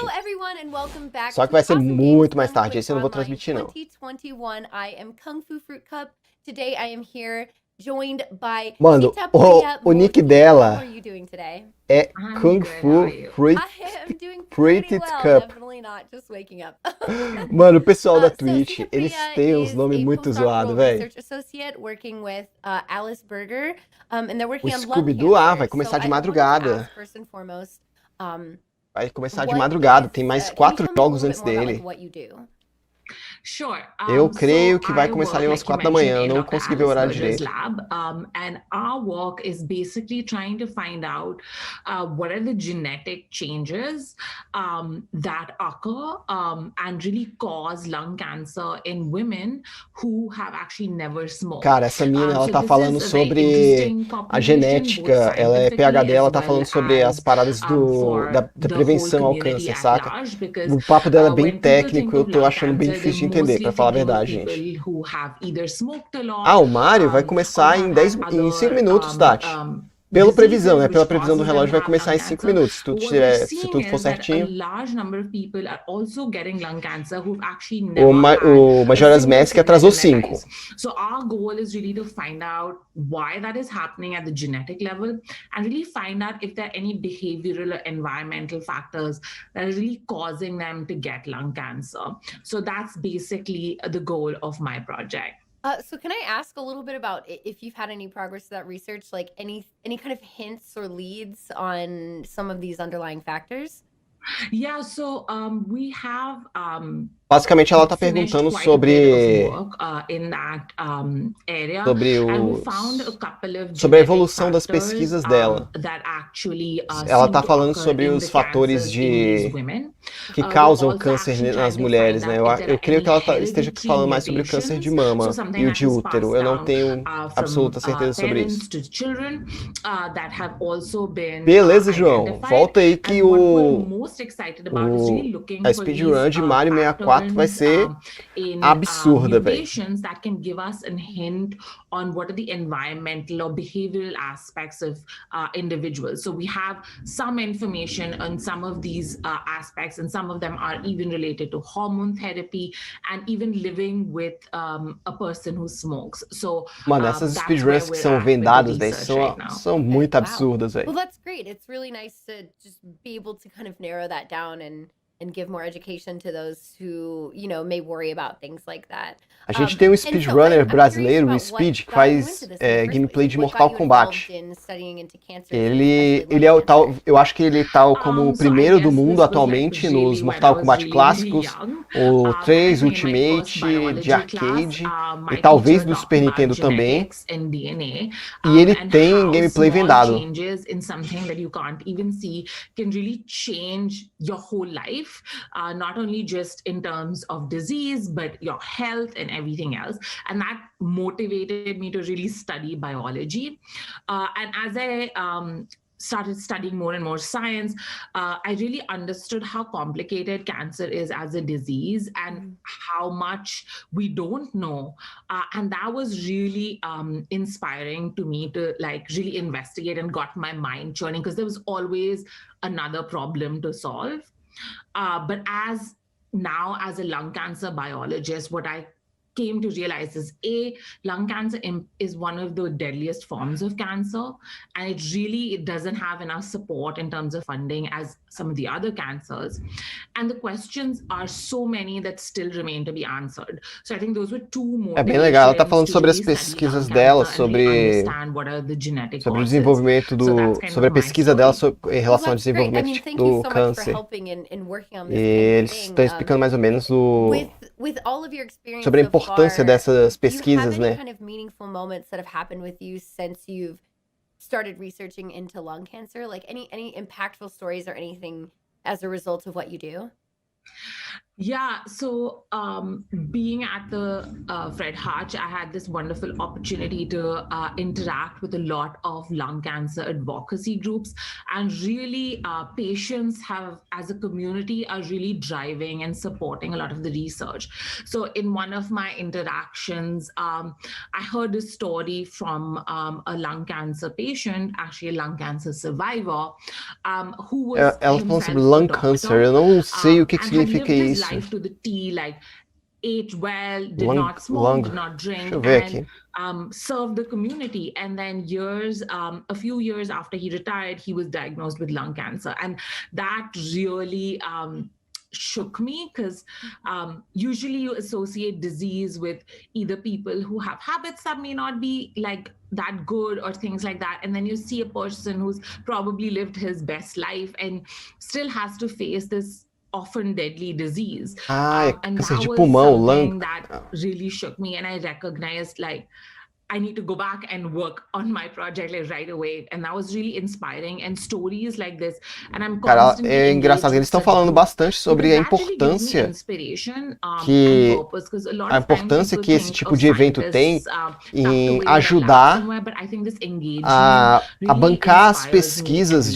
Só que vai ser muito mais tarde, esse eu não vou transmitir não. 2021, I am Kung Fu Fruit Cup. Today I am here joined by Mano, o nick dela é Kung Fu Fruit Cup. Mano, o pessoal da Twitch, eles têm uns nomes muito zoados, velho. O Scooby-Doo, vai começar de madrugada. Vai começar de madrugada, tem mais 4 jogos antes dele. Eu creio que vai começar ali umas 4 da manhã, eu não consegui ver o horário direito. And our work is basically trying to find out what are the genetic changes that occur and really cause lung cancer in women who have actually never smoked. Cara, essa mina, ela tá falando sobre a genética, ela é PhD, ela tá falando sobre as paradas da prevenção ao câncer, saca? O papo dela é bem técnico, eu tô achando bem difícil de entender, pra falar a verdade, gente. O Mario vai começar em 5 minutos, Tati. Pela previsão, né? Pela previsão do relógio vai começar em 5 minutos, se tudo for certinho. O Majora's Mask atrasou 5. So our goal is really to find out why that is happening at the genetic level and really find out if there are any behavioral or environmental factors that are really causing them to get lung cancer. So that's basically the goal of my project. So can I ask a little bit about if you've had any progress to that research, like any kind of hints or leads on some of these underlying factors? Yeah, so we have basicamente ela tá perguntando sobre a evolução das pesquisas dela. Ela tá falando sobre os fatores que causam câncer nas mulheres, né? Eu creio que ela esteja falando mais sobre o câncer de mama e o de útero. Eu não tenho absoluta certeza sobre isso. Beleza, João. Volta aí que a speedrun de Mario 64 vai ser absurda, velho. That can give us a hint on what are the environmental or behavioral aspects of individuals. So we have some information on some of these aspects, and some of them are even related to hormone therapy and even living with a person who smokes. So, mano, essas speedruns que são vendadas, velho, são muito absurdas, velho. Well, that's great. It's really nice to just be able to kind of narrow that down and give more education to those who, may worry about things like that. A gente tem um speedrunner brasileiro, o Speed, que faz gameplay de Mortal Kombat. Ele é o tal, eu acho que ele tá como o primeiro do mundo atualmente nos Mortal Kombat clássicos, o 3 Ultimate de arcade e talvez do Super Nintendo também. E ele tem gameplay vendado. life, not only just in terms of disease, but your health and everything else. And that motivated me to really study biology. And as I started studying more and more science, I really understood how complicated cancer is as a disease and how much we don't know. And that was really inspiring to me to like really investigate and got my mind churning because there was always another problem to solve. But as a lung cancer biologist, what I came to realize is lung cancer is one of the deadliest forms of cancer, and it doesn't have enough support in terms of funding as some of the other cancers. And the questions are so many that still remain to be answered. So I think those were two motivations. É bem legal, ela tá falando sobre as pesquisas dela, sobre o desenvolvimento sobre a pesquisa dela em relação ao desenvolvimento do câncer. E eles estão explicando mais ou menos sobre a importância dessas pesquisas, né? Kind of meaningful moments that have happened with you since you've started researching into lung cancer? Like any impactful stories or anything as a result of what you do? Yeah, so being at the Fred Hutch, I had this wonderful opportunity to interact with a lot of lung cancer advocacy groups, and really patients as a community are really driving and supporting a lot of the research. So in one of my interactions, I heard a story from a lung cancer patient, actually a lung cancer survivor, who was ela falando sobre lung cancer, eu não sei o que significa isso. Life to the T, like ate well, did not smoke, did not drink, and served the community. And then a few years after he retired, he was diagnosed with lung cancer. And that really shook me because usually you associate disease with either people who have habits that may not be like that good or things like that. And then you see a person who's probably lived his best life and still has to face this often deadly disease. And that was something that really shook me, and I recognized like I need to go back and work on my project like right away, and that was really inspiring. And stories like this, and I'm constantly é engraçado, eles estão falando bastante sobre a importância que esse tipo de evento tem em ajudar a bancar as pesquisas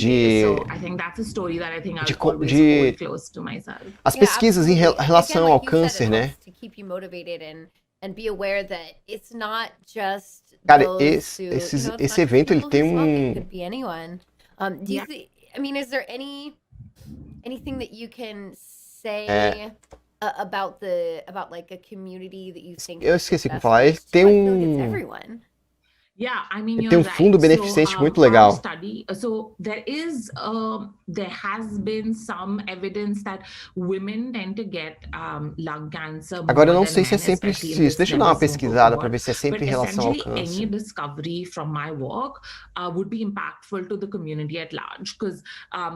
as pesquisas em relação ao câncer, né? And be aware that it's not just Cara, esse evento ele tem could be anyone. Do you I mean, is there anything that you can say about like a community that you think Eu esqueci como falar, ele tem everyone? Yeah, I mean, tem fundo beneficente muito legal. Study, so there has been some evidence that women tend to get lung cancer. Agora eu não sei se é sempre isso. Deixa eu dar uma pesquisada para ver se é sempre em relação ao câncer. Any discovery from my work would be impactful to the community at large, because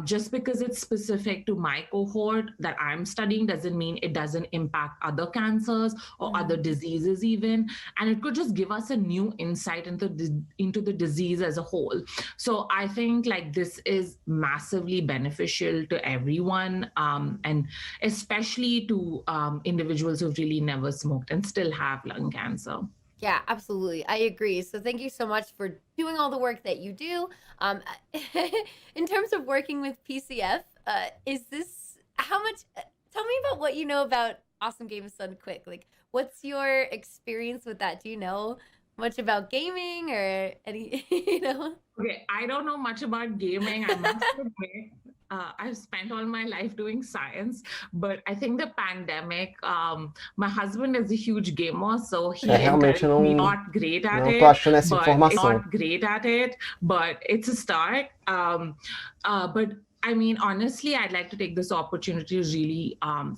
just because it's specific to my cohort that I'm studying doesn't mean it doesn't impact other cancers or other diseases even, and it could just give us a new insight into the disease as a whole. So I think like this is massively beneficial to everyone, and especially to individuals who've really never smoked and still have lung cancer. Yeah, absolutely. I agree. So thank you so much for doing all the work that you do. In terms of working with PCF, tell me about what you know about Awesome GamesDoneQuick. Like, what's your experience with that? Do you know much about gaming or any, Okay, I don't know much about gaming. I must admit, I've spent all my life doing science, but I think the pandemic, my husband is a huge gamer, so he not great at it, but it's a start. But I mean, honestly, I'd like to take this opportunity to really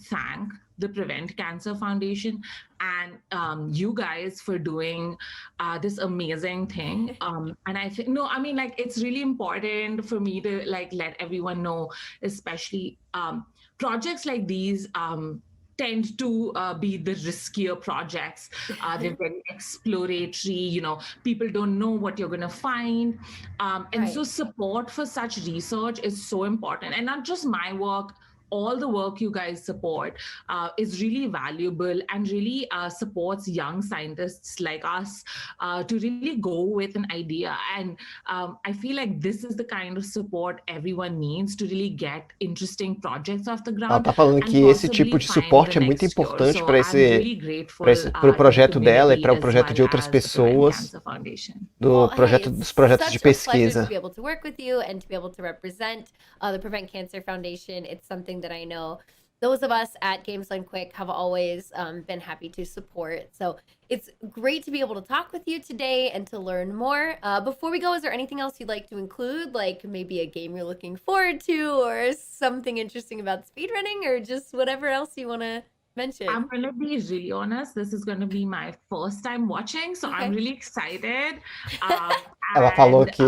thank the Prevent Cancer Foundation and you guys for doing this amazing thing. And I think, it's really important for me to like let everyone know, especially projects like these tend to be the riskier projects. They're very exploratory, people don't know what you're going to find. So support for such research is so important. And not just my work, all the work you guys support is really valuable and really supports young scientists like us to really go with an idea. And I feel like this is the kind of support everyone needs to really get interesting projects off the ground. Ela tá falando que esse tipo de suporte é muito importante para pro projeto dela e para o projeto de outras pessoas, dos projetos de pesquisa. To be able to work with you and to be able to represent the Prevent Cancer Foundation. It's something that I know those of us at GamesDoneQuick have always been happy to support. So it's great to be able to talk with you today and to learn more. Before we go, is there anything else you'd like to include? Like maybe a game you're looking forward to or something interesting about speedrunning or just whatever else you want to mention? I'm going to be really honest. This is going to be my first time watching, so I'm really excited. Ela falou que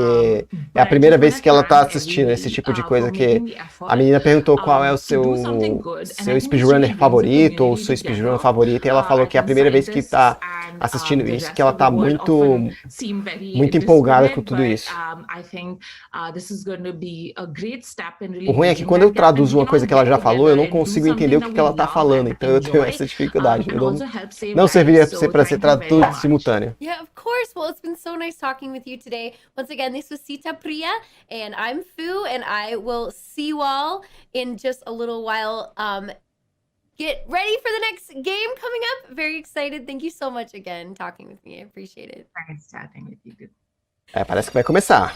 é a primeira vez que ela tá assistindo esse tipo de coisa, que a menina perguntou qual é o seu speedrunner favorito ou seu speedrunner favorito, e ela falou que é a primeira vez que tá assistindo isso, que ela tá muito empolgada com tudo isso. O ruim é que quando eu traduzo uma coisa que ela já falou, eu não consigo entender o que ela tá falando, então eu tenho essa dificuldade. Não serviria para ser tradutor simultâneo. Yeah, of course. Well, it's been so nice talking with you today. Once again, this was Sita Priya, and I'm Fu, and I will see you all in just a little while. Get ready for the next game coming up. Very excited. Thank you so much again talking with me. I appreciate it. Thanks chatting with you. Parece que vai começar.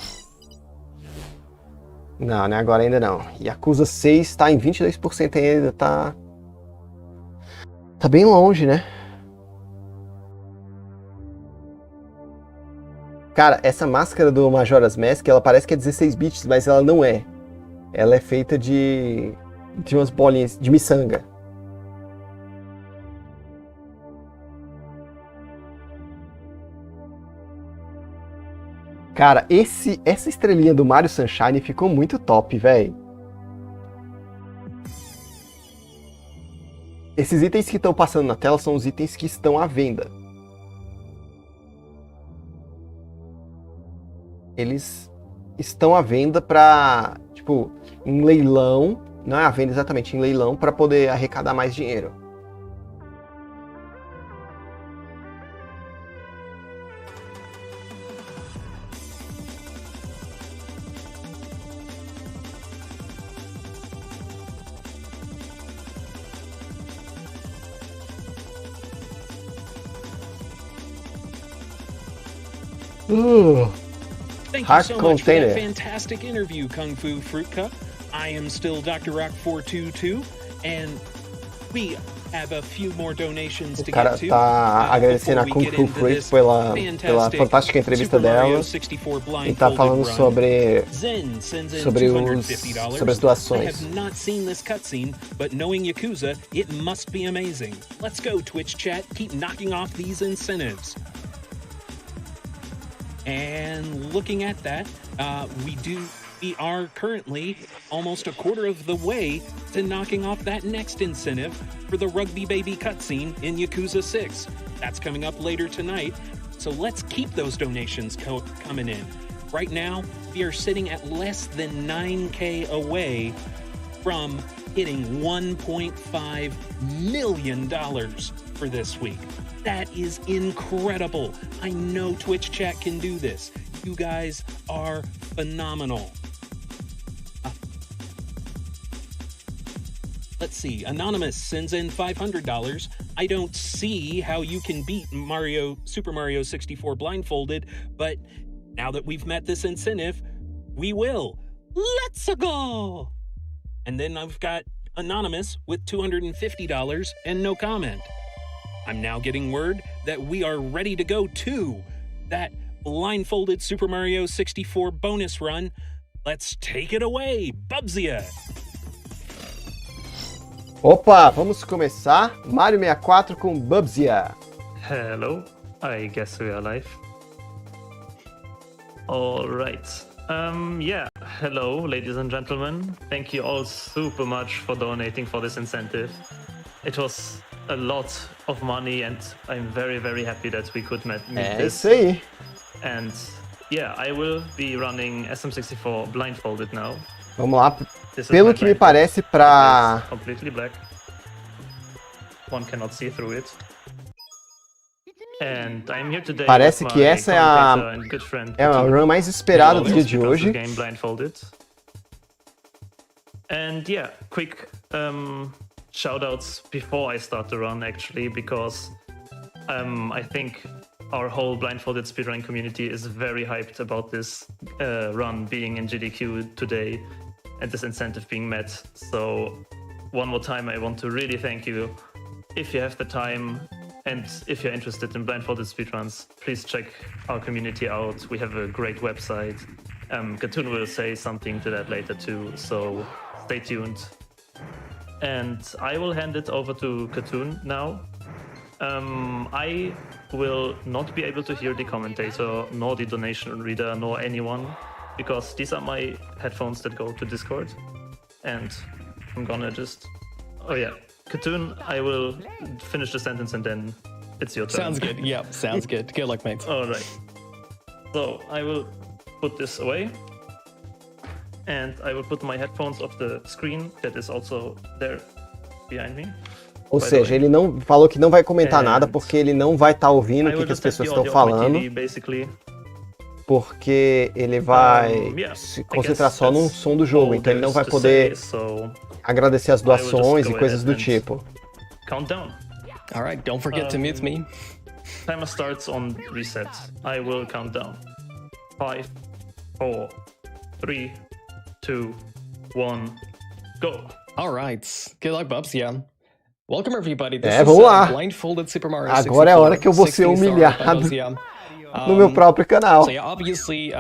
Não, né? Agora ainda não. Yakuza 6 tá em 22% ainda, tá bem longe, né? Cara, essa máscara do Majora's Mask, ela parece que é 16 bits, mas ela não é. Ela é feita de umas bolinhas de miçanga. Cara, essa estrelinha do Mario Sunshine ficou muito top, velho. Esses itens que estão passando na tela são os itens que estão à venda. Eles estão à venda para, tipo, em leilão, não é à venda exatamente, em leilão, para poder arrecadar mais dinheiro. Thank you so much for that fantastic interview, Kung Fu Fruit Cup. I am still Dr. Rock 422, and we have a few more donations to get to. O cara tá agradecendo a Kung Fu Fruit pela fantástica entrevista dela e tá falando sobre as doações. I have not seen this cutscene, but knowing Yakuza, it must be amazing. Let's go, Twitch chat. Keep knocking off these incentives. And looking at that, we are currently almost a quarter of the way to knocking off that next incentive for the Rugby Baby cutscene in Yakuza 6. That's coming up later tonight, so let's keep those donations coming in. Right now, we are sitting at less than 9K away from hitting $1.5 million for this week. That is incredible. I know Twitch chat can do this. You guys are phenomenal. Let's see. Anonymous sends in $500. I don't see how you can beat Super Mario 64 Blindfolded, but now that we've met this incentive, we will. Let's go! And then I've got Anonymous with $250 and no comment. I'm now getting word that we are ready to go to that Blindfolded Super Mario 64 bonus run. Let's take it away, Bubzia! Opa, vamos começar Mario 64 com Bubzia. Hello, I guess we are live. All right. Hello, ladies and gentlemen. Thank you all super much for donating for this incentive. It was a lot of money, and I'm very, very happy that we could meet this. Isso aí. And I will be running SM64 Blindfolded now. Vamos lá. Pelo que me parece, pra... completely black. One cannot see through it. And I'm here today Parece with que my essa é a run mais esperada do dia de hoje. Game Blindfolded. And yeah, quick shoutouts before I start the run actually, because I think our whole Blindfolded speedrun community is very hyped about this run being in GDQ today and this incentive being met. So one more time, I want to really thank you. If you have the time and if you're interested in blindfolded speedruns, please check our community out. We have a great website. Katoon will say something to that later too, so stay tuned. And I will hand it over to Katoon now. I will not be able to hear the commentator, nor the donation reader, nor anyone, because these are my headphones that go to Discord. And I'm gonna just... Oh yeah. Katoon, I will finish the sentence and then it's your turn. Sounds good. Yep, sounds good. Good luck, mate. All right. So I will put this away. And I will put my headphones off the screen that is also there behind me. Ou seja, ele não falou que não vai comentar nada porque ele não vai estar ouvindo o que as pessoas estão falando. Porque ele vai se concentrar só no som do jogo, então ele não vai poder agradecer as doações e coisas do tipo. Countdown. All right, don't forget to mute me. Timer starts on reset. I will count down. 5, 4, 3, 2, 1, go. All right. Good luck, Bubs. Yeah. Welcome everybody. Vamos lá. Blindfolded Super Mario Agora é a hora que eu vou ser humilhado no meu próprio canal. So yeah, obviously,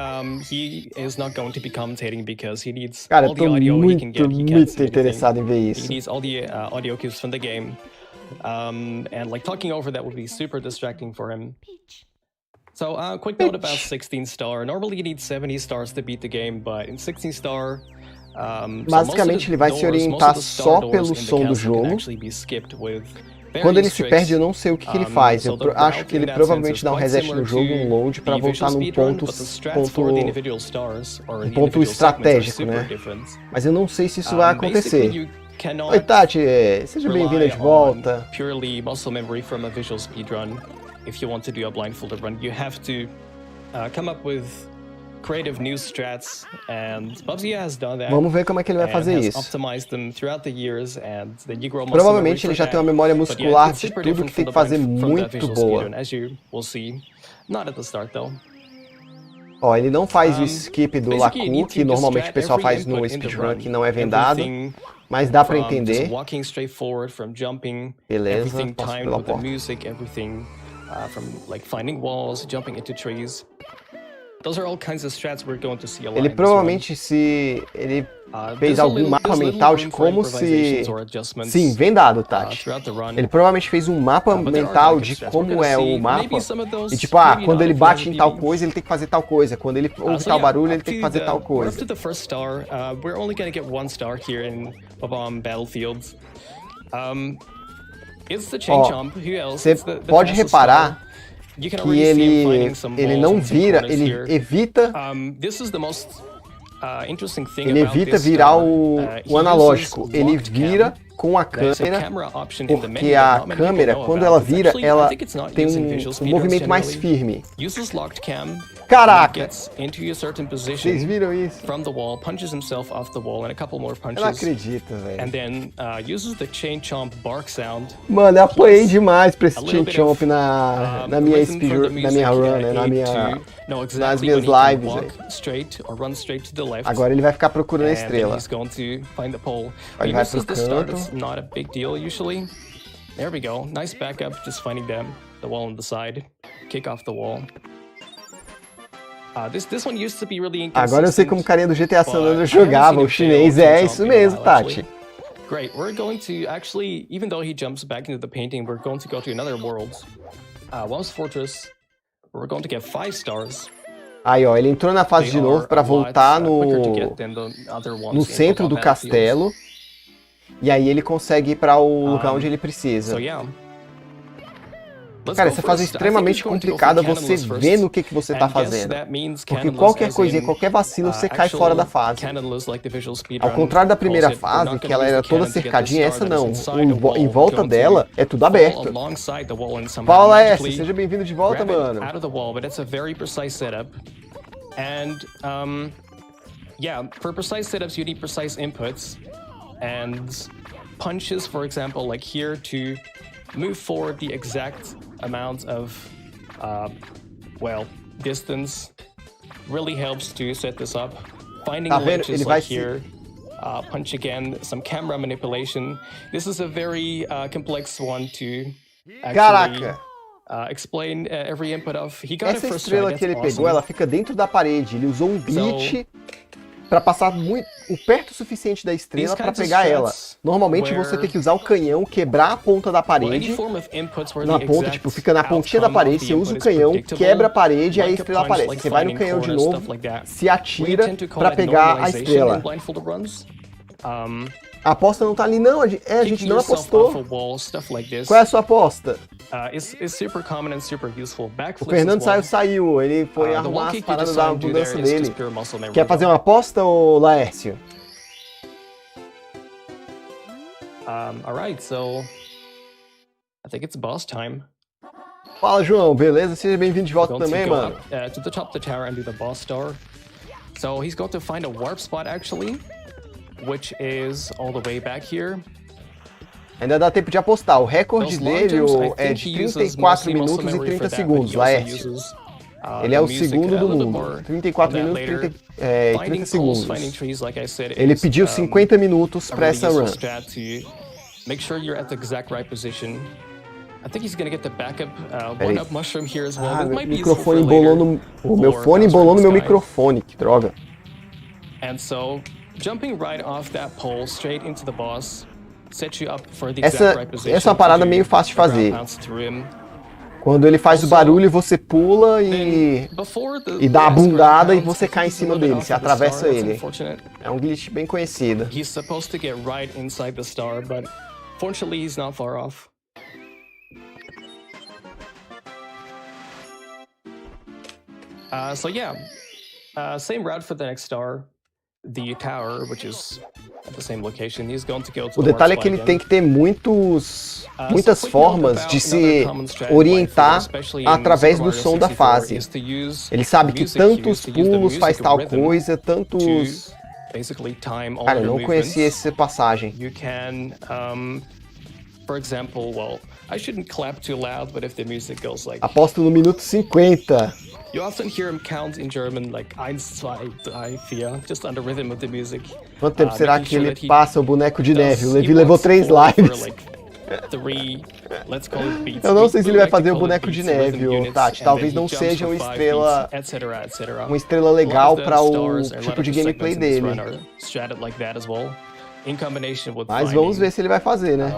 he is not going to be commentating because he needs Cara, all the audio he can get. Muito interessado em ver isso. He needs all the audio cues from the game, and like talking over that would be super distracting for him. So, quick note about 16 star. Normally you need 70 stars to beat the game, but in 16 star. Basicamente ele vai se orientar só pelo som do jogo. Quando ele se perde, eu não sei o que ele faz. Eu acho que ele provavelmente dá um reset no jogo, um load, para voltar num ponto estratégico, né? Mas eu não sei se isso vai acontecer. Oi, Tati, seja bem-vinda de volta. Purely muscle memory from a visual speedrun. If you want to do a blindfolded run, you have to come up with creative new strats, and Bubsy has done that. Vamos ver como é que ele vai fazer isso. Optimized them throughout the years, and then you grow provavelmente ele já tem uma memória muscular de tudo que tem que fazer muito boa. As you will see, not at the start though. Ó, ele não faz o skip do Laku, que normalmente o pessoal faz no speedrun, que não é vendado, mas dá pra entender. Beleza, posso ir pela porta. From like finding walls, jumping into trees. Those are all kinds of strats we're going to see a lot. Ele provavelmente se ele fez algum mapa mental de como se... Sim, vendado, Tati. Ele provavelmente fez um mapa mental de como é o mapa. E tipo, quando ele bate em tal coisa, ele tem que fazer tal coisa. Quando ele ouve tal barulho, ele tem que fazer tal coisa. Up to the first star, we're only going to get 1 star here in Battlefield. It's the chain jump. Who else? Você pode reparar que ele não vira, ele evita. Ele evita virar o analógico. Ele vira com a câmera, porque a câmera, quando ela vira, ela tem um movimento mais firme. Caraca! Vocês viram isso? Eu não acredito, velho. Mano, eu apoiei demais pra esse chain chomp na minha run, né? Nas minhas lives, velho. Agora ele vai ficar procurando a estrela. Ele vai pro canto. Not a big deal usually. There we go. Nice backup, just finding the wall on the side. Kick off the wall. This one used to be really inconsistent. Agora eu sei como o carinha do GTA San Andreas jogava, o chinês. É isso mesmo, Tati. Great. We're going to actually, even though he jumps back into the painting, we're going to go to another world. Well's Fortress. We're going to get 5 stars. Aí, ó, ele entrou na fase de novo para voltar no centro do castelo. E aí ele consegue ir para o lugar onde ele precisa. Cara, essa fase é extremamente complicada você ver no que você tá fazendo. Porque qualquer coisinha, qualquer vacilo, você cai fora da fase. Ao contrário da primeira fase, que ela era toda cercadinha, essa não. Em volta dela é tudo aberto. Paula S, seja bem-vindo de volta, mano. Yeah, for precise setups, you need precise inputs. And punches, for example, like here, to move forward the exact amount of, distance really helps to set this up. Finding glitches like here, punch again, some camera manipulation. This is a very complex one to actually explain every input of. He got Essa estrela que ele pegou, ela fica dentro da parede. Ele usou um glitch para passar o perto o suficiente da estrela para pegar ela. Normalmente você tem que usar o canhão, quebrar a ponta da parede, na ponta, tipo, fica na pontinha da parede, você usa o canhão, quebra a parede e aí a estrela aparece. Você vai no canhão de novo, se atira para pegar a estrela. A aposta não tá ali não, a gente não apostou. Qual é a sua aposta? O Fernando saiu, ele foi arrumar as paradas da mudança dele. Quer fazer uma aposta, ô Laércio? Alright, so I think it's boss time. Fala, João, beleza? Seja bem-vindo de volta também, mano. To the top of the tower and do the boss star. So he's going to find a warp spot actually, which is all the way back here. Ainda dá tempo de apostar. O recorde dele é de 34 minutos e 30 segundos, Laércio. Ele é o segundo do mundo. 34 minutos e 30 segundos. Ele pediu 50 minutos para essa run. Make sure you're at the exact right position. I think he's gonna get the backup one-up mushroom here as well. Meu microfone embolou no... O meu fone embolou no meu microfone, que droga. And so, jumping right off that pole straight into the boss set you up for the exact right position. Essa é uma parada meio fácil de fazer. Quando ele faz o barulho, você pula e dá a bundada e você cai em cima dele, você atravessa ele. É um glitch bem conhecido. He's supposed to get right inside the star, but fortunately he's not far off. So yeah, same route for the next star. The tower, which is at the same location, he's going to go to o detalhe é que ele tem que ter muitas formas de se orientar através do som da fase. Ele sabe que tantos pulos faz tal coisa, tantos... Cara, eu não conhecia essa passagem. You can, for example, well, I shouldn't clap too loud, but if the music goes like... Aposto no minuto 50. You often hear him count in German, like 1, 2, 3, 4, just on the rhythm of the music. Quanto tempo será que ele passa o boneco de neve? O Levi levou 3 lives. Eu não sei se ele vai fazer o boneco de neve, Tati. Talvez não seja uma estrela legal para o tipo de gameplay dele. Mas vamos ver se ele vai fazer, né?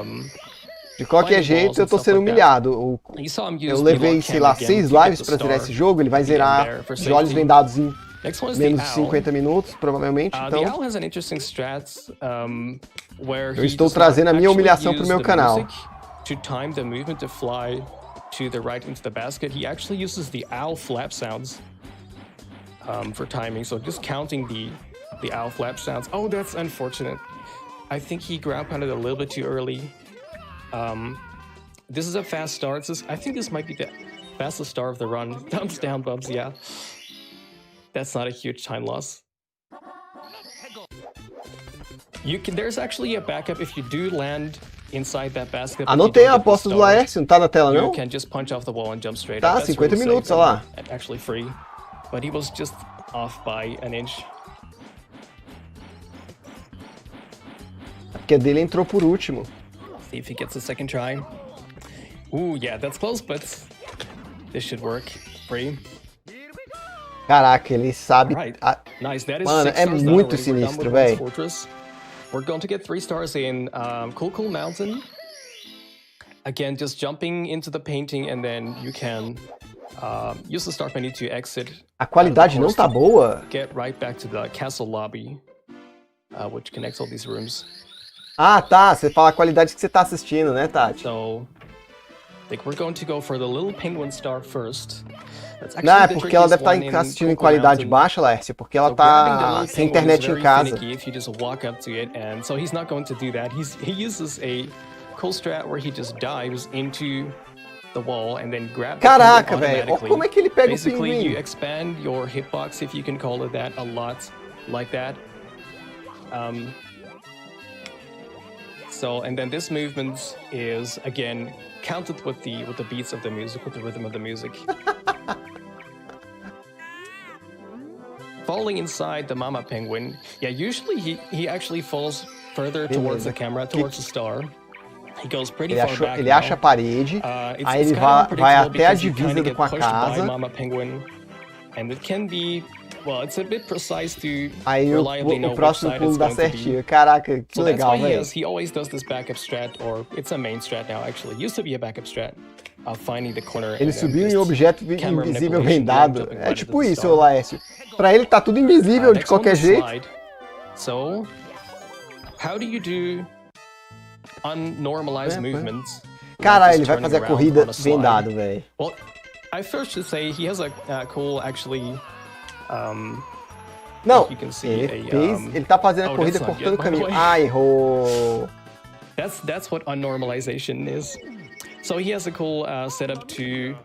De qualquer jeito, eu tô sendo humilhado. Eu levei, sei lá, 6 lives pra zerar esse jogo. Ele vai zerar de olhos vendados em menos de 50 minutos, provavelmente. Então, eu estou trazendo a minha humilhação pro meu canal. To time the movement to fly to the right into the basket, he actually uses the owl flap sounds for timing. So just counting the owl flap sounds. Oh, that's unfortunate. I think he ground pounded a little bit too early. This is a fast start. I think this might be the fastest star of the run. Thumbs down, Bubs, yeah. That's not a huge time loss. There's actually a backup if you do land inside that basket. Anotei a aposta do Laércio, não tá na tela não? You can just punch off the wall and jump straight up. Tá, 50 minutos, olha lá. Actually free, but he was just off by an inch. Porque a dele entrou por último. See if he gets a second try. Ooh, yeah, that's close, but this should work. Free. Caraca, ele sabe. Right. Nice. That is Mano, é muito sinistro, velho. We're going to get 3 stars in Cool Mountain. Again, just jumping into the painting, and then you can use the start menu to exit. A qualidade não tá boa. Get right back to the castle lobby, which connects all these rooms. Ah, tá. Você fala a qualidade que você tá assistindo, né, Tati? So Like, we're going to go for the little penguin star first. Não, é porque ela deve estar assistindo em qualidade baixa, Lércio, porque ela tá sem internet em casa. If you just walk up to it, and so he's not going to do that. He uses a cool strat where he just dives into the wall and then grabs. Caraca, velho, olha como é que ele pega o pinguim. Basically, you expand your hitbox, if you can call it that, a lot like that. So, and then this movement is again counted with the beats of the music, with the rhythm of the music. Falling inside the mama penguin, yeah, usually he actually falls further towards the camera, towards the star. He goes pretty far back. Ele acha a parede, aí ele vai até a divisa com a casa. Mama penguin, and it can be, well, it's a bit precise to aí reliably know o próximo pulo dá certinho. Caraca, que legal, velho. He always does this backup strat, or it's a main strat now actually. It used to be a backup strat of finding the corner. Ele subiu em objeto invisível vendado. É tipo isso, Laércio. Pra ele tá tudo invisível de qualquer jeito. So, how do you do unnormalized movements? Caralho, ele vai fazer a corrida vendado, velho. Well, I first should say he has a cool actually. Não, ele tá fazendo a corrida cortando o caminho. Ah, errou. That's what unnormalization is. So he has a cool setup to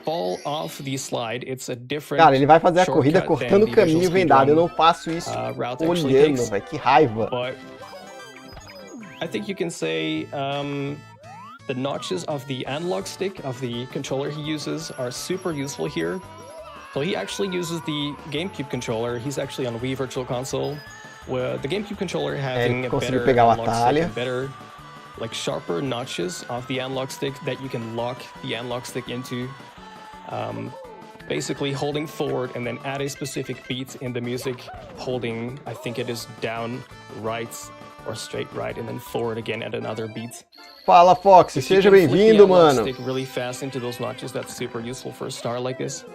fall off the slide. It's a different. Cara, ele vai fazer a corrida cortando o caminho vendado. Eu não faço isso olhando, velho. Que raiva. But I think you can say the notches of the analog stick of the controller he uses are super useful here. So he actually uses the GameCube controller. He's actually on Wii Virtual Console, where the GameCube controller having a better analog stick, and better, like sharper notches of the analog stick that you can lock the analog stick into. Basically holding forward and then add a specific beat in the music, holding, I think it is down, right, or straight right, and then forward again at another beat. Fala, Fox, seja bem-vindo, mano. Stick really fast into those notches. That's super useful for a star like this.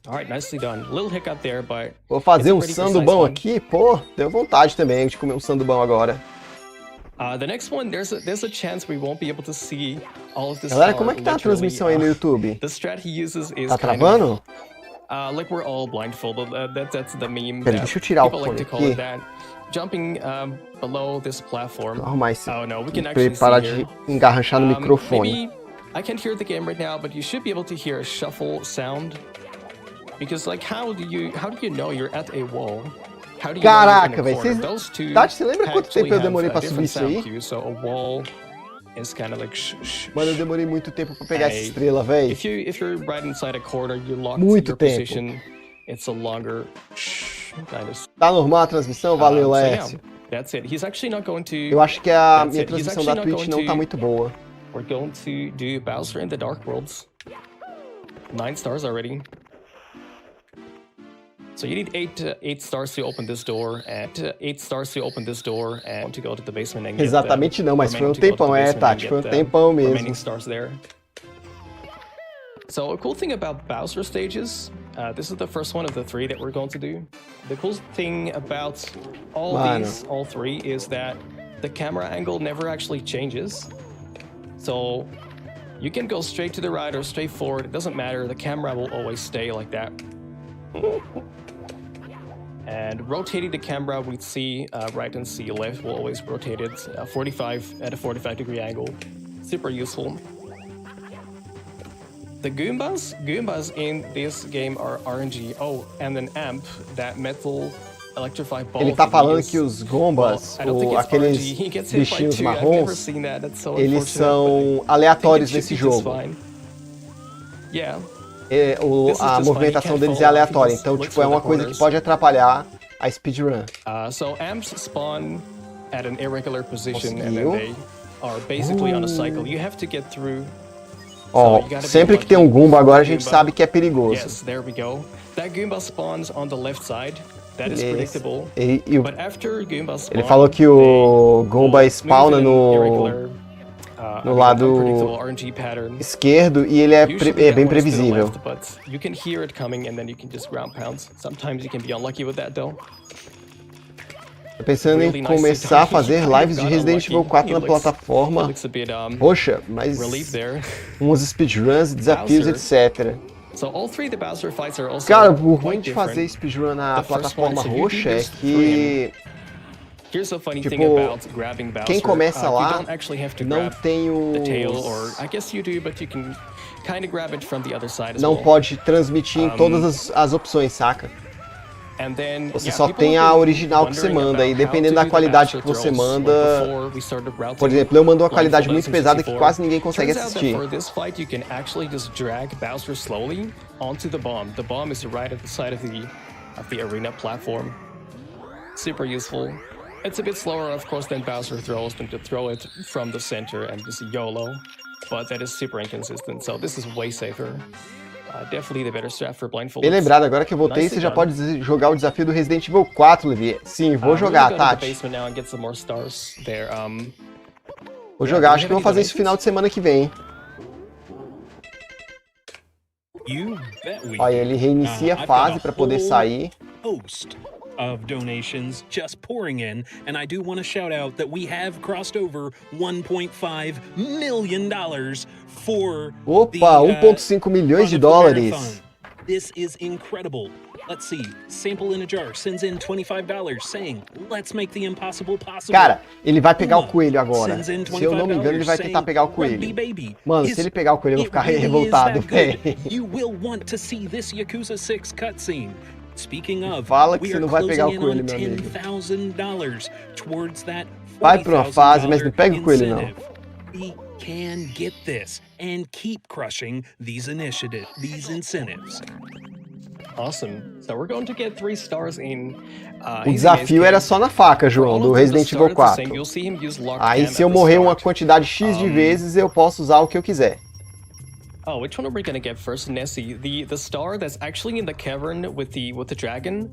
All right, nicely done. Little hiccup there, but vou fazer um sandubão aqui, pô. Deu vontade também de comer um sandubão agora. The next one, there's a chance we won't be able to see all of this. Galera, como é que tá a transmissão aí no YouTube? The strat he uses is tá travando? Like we're all blindfolded. That's the meme. Pera, deixa eu tirar o fone aqui. Jumping below this platform. Arrumar esse. Oh no, we can actually parar de engarranchar no microfone. Maybe I can't hear the game right now, but you should be able to hear a shuffle sound. Because like how do you know you're at a wall? How do you Caraca, velho, você lembra quanto tempo eu demorei pra subir isso aí? So a wall is kind of like Mano, eu demorei muito tempo pra pegar essa estrela, velho. If you're right inside a corner, you lock your position. It's a longer kind of. Tá normal a transmissão? Valeu, Lécio. That's it. He's actually not going to. Eu acho que a minha transmissão da Twitch não tá muito boa. We're going to do Bowser in the Dark Worlds. 9 stars already. So you need 8 stars to open this door, and 8 stars to open this door, and to go to the basement and get exatamente não, mas foi um tempão, Tati, foi um tempão mesmo. Remaining stars there. So a cool thing about Bowser stages, this is the first one of the 3 that we're going to do. The cool thing about all 3, is that the camera angle never actually changes. So you can go straight to the right or straight forward, it doesn't matter, the camera will always stay like that. And rotating the camera, we'd see right and see left. We'll always rotate it at a 45-degree angle. Super useful. The Goombas in this game are RNG. Oh, and an amp, that metal electrified ball. Ele tá falando que os Goombas, aqueles bichinhos marrons, eles são aleatórios nesse jogo. Yeah. A movimentação deles é aleatória, então tipo, é uma coisa que pode atrapalhar a speedrun. So amps spawn at an irregular position and then they are basically on a cycle. You have to get through. Ó, sempre que tem um Goomba agora a gente sabe que é perigoso. Yes, there we go. That Goomba spawns on the left side. That is predictable. But after Goomba spawn, ele falou que o Goomba spawna no lado esquerdo e ele é bem previsível. You can hear it coming and then you can just ground pounds. Sometimes you can be unlucky with that though. Tô pensando em começar a fazer lives de Resident Evil 4 na plataforma roxa, mas uns speedruns, desafios, etc. Cara, o ruim de fazer speedrun na plataforma roxa é que, tipo, quem começa lá não tem não pode transmitir em todas as opções, saca? Você só tem a original que você manda, e dependendo da qualidade que você manda... Por exemplo, eu mando uma qualidade muito pesada que quase ninguém consegue assistir. Super useful. It's a bit slower, of course, than Bowser throws than to throw it from the center and just YOLO, but that is super inconsistent, so this is way safer. Definitely the better strat for Blindfolded. Bem lembrado, agora que eu voltei, você já pode jogar o desafio do Resident Evil 4, Levi. Sim, vou jogar, Tati. Vou jogar, acho que eu vou fazer isso no final de semana que vem. Olha, ele reinicia a fase para poder sair. Of donations just pouring in, and I do want to shout out that we have crossed over $1.5 million for Opa, 1.5 milhões de dólares. This is incredible. Let's see. Sample in a Jar sends in $25 saying, "Let's make the impossible possible." Cara, ele vai pegar o coelho agora. Se eu não me engano, ele vai tentar pegar o coelho. Mano, se ele pegar o coelho, eu vou ficar revoltado, velho. You will want to see this Yakuza 6 cutscene. Speaking of, fala que você não vai pegar o coelho, meu amigo. Vai pra uma fase, mas não pega o coelho, não. We can get this and keep crushing these incentives. Awesome. So we're going to get 3 stars in. O desafio era só na faca, João, do Resident Evil 4. Aí se eu morrer uma quantidade X de vezes, eu posso usar o que eu quiser. Oh, which one are we gonna get first, Nessie? The star that's actually in the cavern with the dragon.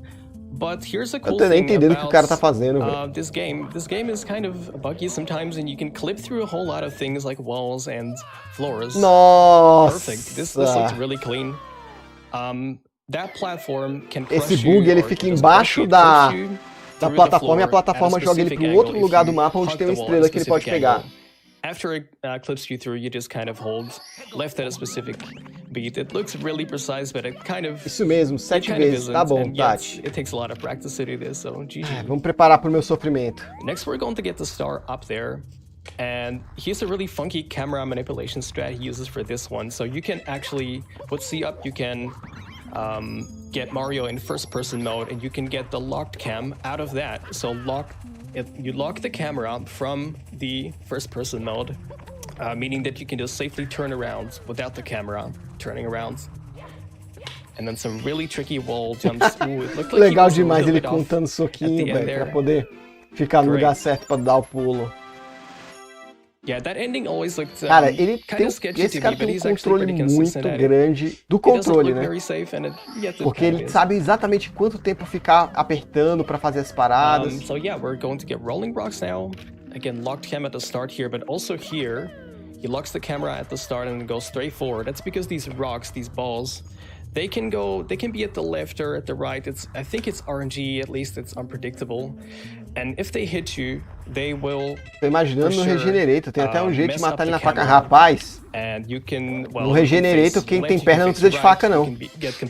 But here's a cool thing about o que o cara tá fazendo, this game. This game is kind of buggy sometimes, and you can clip through a whole lot of things like walls and floors. Nossa! Perfect. This looks really clean. That platform can crush Esse bug ele fica embaixo da plataforma, e a plataforma joga ele para outro lugar do mapa onde tem uma estrela que ele pode pegar. After it clips you through, you just kind of hold left at a specific beat. It looks really precise, but it kind of... Isso mesmo, 7 vezes, tá bom, Tati. It takes a lot of practice to do this, so GG. Vamos preparar pro meu sofrimento. Next, we're going to get the star up there. And here's a really funky camera manipulation strat he uses for this one. So you can actually, with C up, you can get Mario in first-person mode, and you can get the locked cam out of that. So you lock the camera from the first-person mode, meaning that you can just safely turn around without the camera turning around. And then some really tricky wall jumps. Ooh, it looked like legal demais ele contando soquinho, velho, pra poder ficar no lugar certo pra dar o pulo. Yeah, that ending always looked cara, ele tem, esse cara tem um controle muito grande do controle, né? Porque ele sabe exatamente quanto tempo ficar apertando para fazer as paradas. So yeah, we're going to get rolling rocks now. Again, locked cam at the start here, but also here, he locks the camera at the start and goes straight forward. That's because these rocks, these balls, they can be at the left or at the right. I think it's RNG, at least it's unpredictable. And if they hit you, they will. Tô imaginando no Regenerator, tem até um jeito de matar ele na faca. Rapaz, no Regenerator quem tem perna não precisa de faca, não.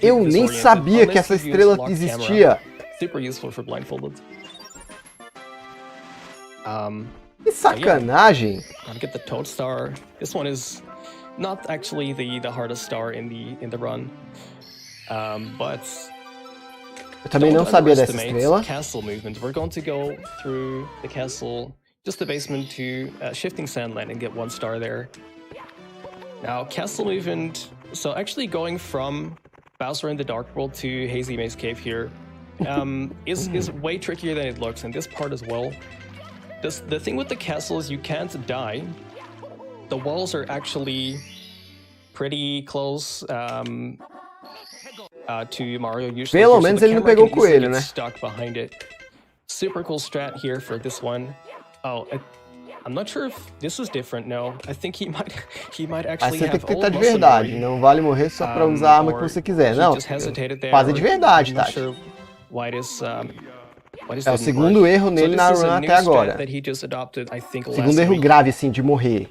Eu nem sabia que essa estrela existia. Super useful for Blindfolded. Que sacanagem. I'll get the Toad Star. This one is not actually the hardest star in the run. But eu também não sabia dessa estrela. Castle movement. We're going to go through the castle, just the basement to Shifting Sandland and get 1 star there. Now, castle movement. So actually going from Bowser in the Dark World to Hazy Maze Cave here is way trickier than it looks, and this part as well. The thing with the castle is you can't die. The walls are actually pretty close to Mario usually. Pelo menos ele não pegou o coelho, né? Stuck behind it. Super cool strat here for this one. Oh, I'm not sure if this is different. No, I think he might actually have. Aí você tem que tentar de verdade. Não vale morrer só pra usar a arma que você quiser. Não, fazer de verdade, tá? Why this É o segundo erro nele na run até agora. Segundo erro grave, assim, de morrer.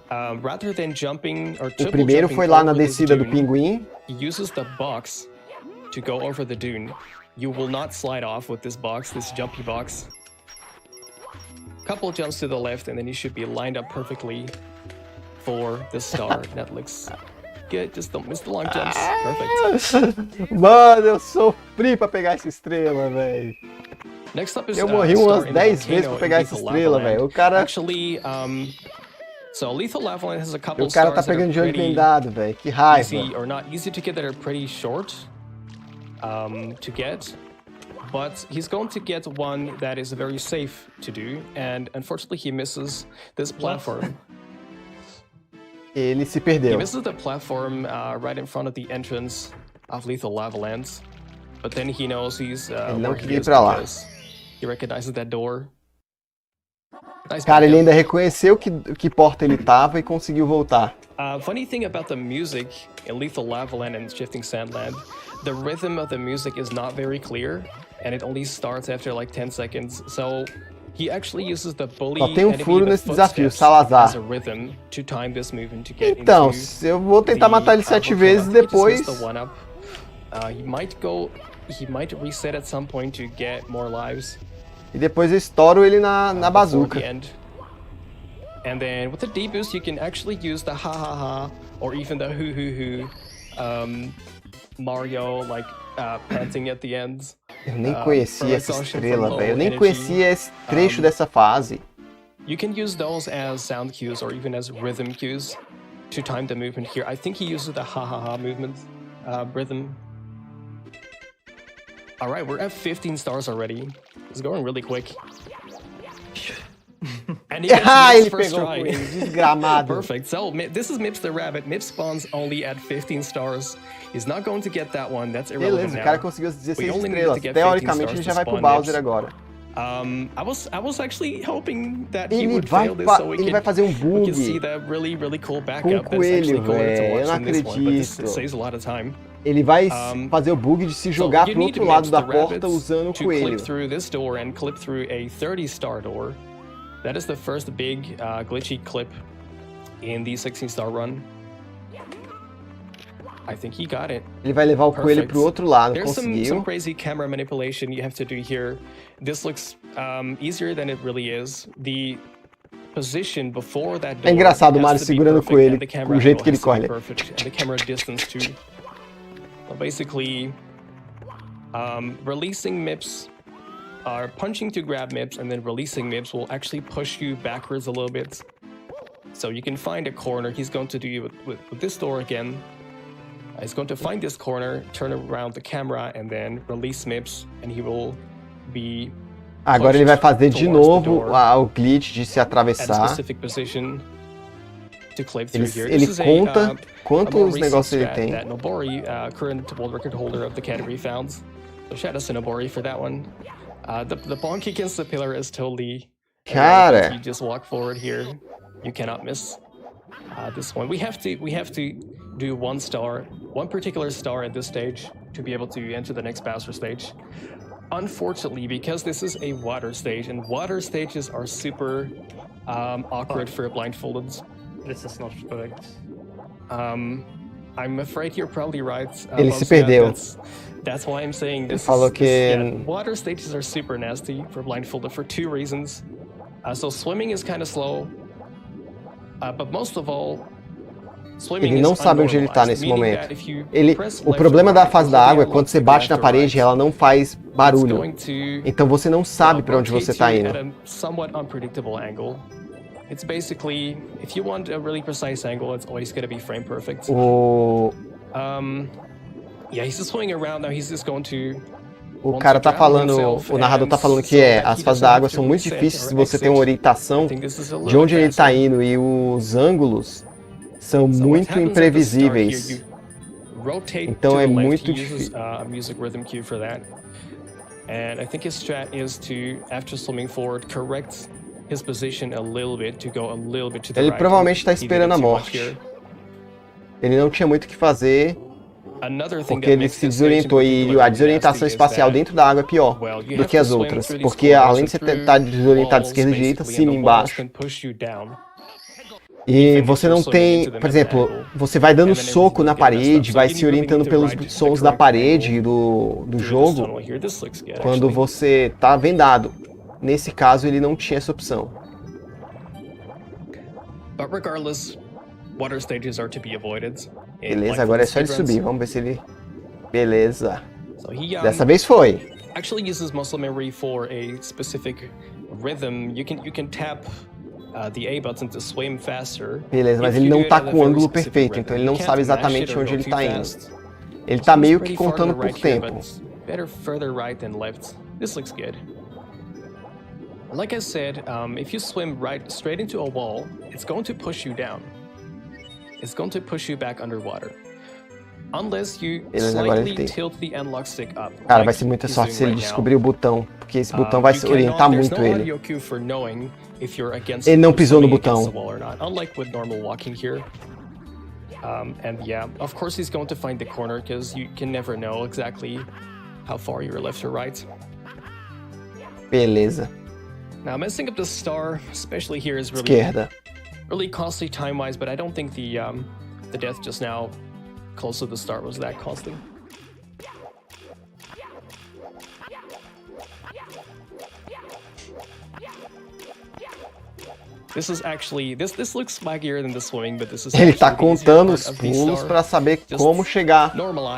O primeiro foi lá na descida do pinguim. To go over the dune. You will not slide off with this box, this jumpy box. Couple jumps to the left, and then you should be lined up perfectly for the star. That looks good. Just don't miss the long jumps. Perfect. Mano, eu sofri pra pegar essa estrela, velho. Eu morri umas 10 vezes pra pegar essa estrela, velho. O cara... Actually, so Lethal Lavaland has a couple o cara tá pegando de olho vendado, velho. Que raiva. Easy or not easy to get that are pretty short. To get, but he's going to get one that is very safe to do, and unfortunately he misses this platform. Ele se perdeu. He misses the platform right in front of the entrance of Lethal Lavaland, but then he knows he's ele não queria ir pra lá. He recognizes that door. Nice. Cara, ele ainda reconheceu que porta ele tava e conseguiu voltar. Funny thing about the music in Lethal Lavaland and Shifting Sandland, the rhythm of the music is not very clear, and it only starts after like 10 seconds. So he actually uses the bully Só tem um furo nesse desafio, Salazar. as a rhythm to time this movement to get então, eu vou tentar matar ele 7 vezes e depois. He might reset at some point to get more lives. E depois eu estouro ele na bazuca. And then with the D boost, you can actually use the ha ha ha or even the hoo hoo hoo. Mario like panting at the end. Eu nem conhecia essa estrela, velho. Eu nem conhecia esse trecho dessa fase. You can use those as sound cues or even as rhythm cues to time the movement here. I think he uses the ha ha ha movement rhythm. All right, we're at 15 stars already. It's going really quick. And he gets ele pegou com ele, desgramado. Perfect. So this is Mips the Rabbit. Mips spawns only at 15 stars. He's not going to get that one. That's irrelevant. Beleza, o cara conseguiu as 16 estrelas. Teoricamente ele já vai pro Bowser agora. I was actually hoping that he would fail this so ele vai fazer um bug. We can see that really cool backup. Com o coelho, velho. Eu não acredito. Saves a lot of time. Ele vai fazer o bug de se jogar pro outro lado da porta usando o coelho. Clip through this door and clip through a 30-star door. That is the first big glitchy clip in the 16-star run. I think he got it. Ele vai levar o coelho pro outro lado, conseguiu. There's some crazy camera manipulation you have to do here. This looks easier than it really is. The position before that door é engraçado o Mario segurando o coelho, o jeito que ele corre. Perfect, and the camera distance too. So basically, releasing MIPS, punching to grab MIPS, and then releasing MIPS will actually push you backwards a little bit. So you can find a corner. He's going to do with this door again. He's going to find this corner, turn around the camera, and then release MIPS, and he will be. Agora ele vai fazer de novo o glitch de se atravessar. Ele conta quantos negócios ele tem. Nobori, current world record holder of the category found. So shout out to Nobori for that one. The bonk against the pillar is totally. Cara. You just walk forward here. You cannot miss this one. We have to do one particular star at this stage to be able to enter the next Bowser stage. Unfortunately, because this is a water stage, and water stages are super awkward for blindfolded. This is not correct. I'm afraid you're probably right. Ele se perdeu. That's why I'm saying this. Falou que water stages are super nasty for blindfolded for two reasons. So swimming is kind of slow, but most of all, ele não sabe onde ele está nesse momento. O problema da fase da água é quando você bate na parede e ela não faz barulho. Então você não sabe para onde você está indo. It's basically, if you want a really precise angle, it's always going to be frame perfect. Yeah, he's just swimming around now. He's just going to. O cara tá falando, o narrador tá falando que as fases da água são muito difíceis se você tem uma orientação de onde ele tá indo, e os ângulos são muito imprevisíveis. Então é muito difícil. And I think his strat is to, after swimming forward, correct his position a little bit to go a little bit to the right. Ele provavelmente está esperando a morte. Ele não tinha muito o que fazer Porque ele se desorientou e a desorientação espacial dentro da água é pior do que as outras. Porque além de você estar desorientado de esquerda e direita, cima e embaixo. E você não tem, por exemplo, você vai dando soco na parede, vai se orientando pelos sons da parede do jogo quando você tá vendado. Nesse caso, ele não tinha essa opção. Beleza, agora é só ele subir. Vamos ver se ele... Beleza. Dessa vez foi. Actually uses muscle memory for a specific rhythm. You can tap the A button to swim faster. Beleza, mas ele não tá com o ângulo perfeito, então ele não sabe exatamente onde ele tá indo. Ele tá meio que contando por tempo. Better further right than left. This looks good. Like I said, if you swim straight into a wall, it's going to push you down. It's going to push you back underwater. Unless you slightly tilt the analog stick up. Cara, vai ser muita sorte se ele descobrir o botão, porque esse botão vai orientar muito ele. Ele não pisou no botão. Unlike with normal walking here. And yeah, of course he's going to find the corner because you can never know exactly how far you're left or right. Beleza. Now messing up the star, especially here, is really costly time-wise, but I don't think the death just now close to the start was that costly. This is actually this looks swaggier than the swimming, but this is. Ele tá contando os pulos para saber como chegar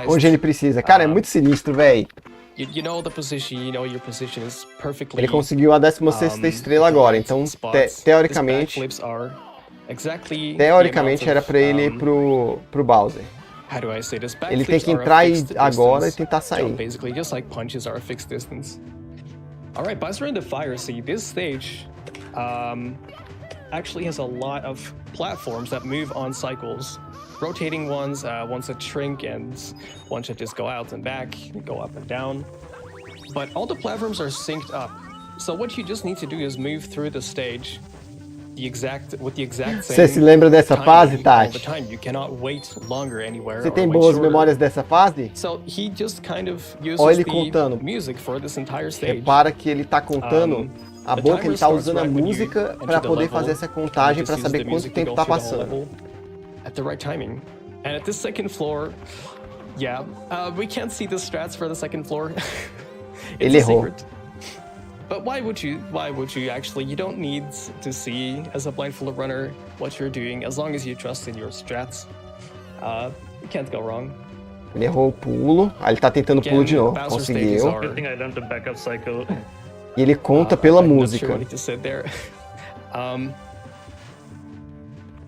onde ele precisa. Cara, é muito sinistro, velho. You know the position, you know your position is perfectly. Ele conseguiu a 16ª estrela agora, então teoricamente era para ele ir pro Bowser. Ele tem que entrar agora e tentar sair. Basically, just like punches are a fixed distance. All right, Bowser in the Fire Sea. This stage actually has a lot of platforms that move on cycles. Rotating ones that shrink and ones that just go out and back, go up and down. But all the platforms are synced up. So what you just need to do is move through the stage with the exact same. Você se lembra dessa fase, Tati? You cannot wait longer anywhere. Você tem boas memórias dessa fase? So he just kind of uses Olha ele contando. Music for this entire stage. Repara que ele tá contando a boca, ele tá usando a música para poder fazer essa contagem para saber quanto tempo tá passando. At the right timing. And at the second floor, yeah, we can't see the strats for the second floor. Ele errou. But why would you actually? You don't need to see as a blindfolded runner what you're doing as long as you trust in your strats. You can't go wrong. Ele errou o pulo, aí ele tá tentando pulo de novo, conseguiu. E ele conta pela música.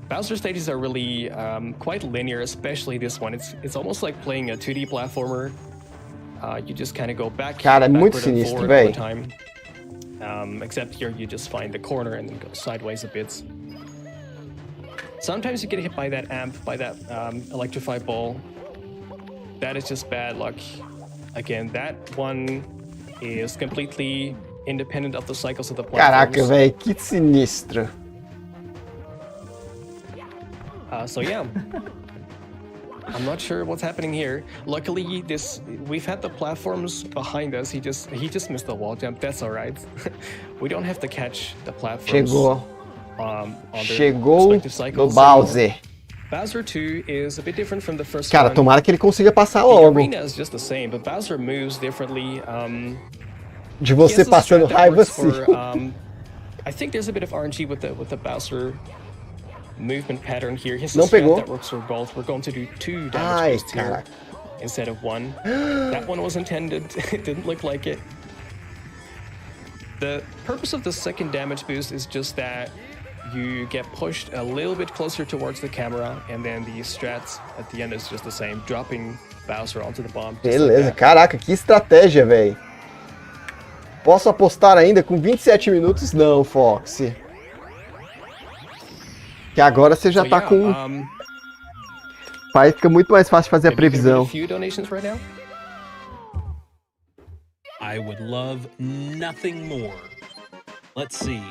Bowser stages are really quite linear, especially this one. It's almost like playing a 2D platformer. You just kind of go back. Cara, é muito sinistro, velho. Except here you just find the corner and then go sideways a bit. Sometimes you get hit by that amp, by that electrified ball. That is just bad luck. Again, that one is completely independent of the cycles of the platforms. Caraca, velho, que sinistro. So yeah, I'm not sure what's happening here. Luckily, we've had the platforms behind us. He just missed the wall jump. That's all right. We don't have to catch the platforms. Chegou no Bowser. Bowser 2 is a bit different from the first Cara, one. tomara que ele consiga passar logo. The arena is just the same, but Bowser moves differently. De você passando raiva assim. I think there's a bit of RNG with the Bowser movement pattern here. Não pegou. That works for both. We're going to do 2 damage boosts here instead of 1. That one was intended. It didn't look like it. The purpose of the second damage boost is just that you get pushed a little bit closer towards the camera, and then the strats at the end is just the same, dropping Bowser onto the bomb. Beleza, like caraca, que estratégia, velho. Posso apostar ainda com 27 minutos? Não, Foxy. Que agora você já tá com... Pai, fica muito mais fácil fazer a previsão. I would love nothing more. Let's see.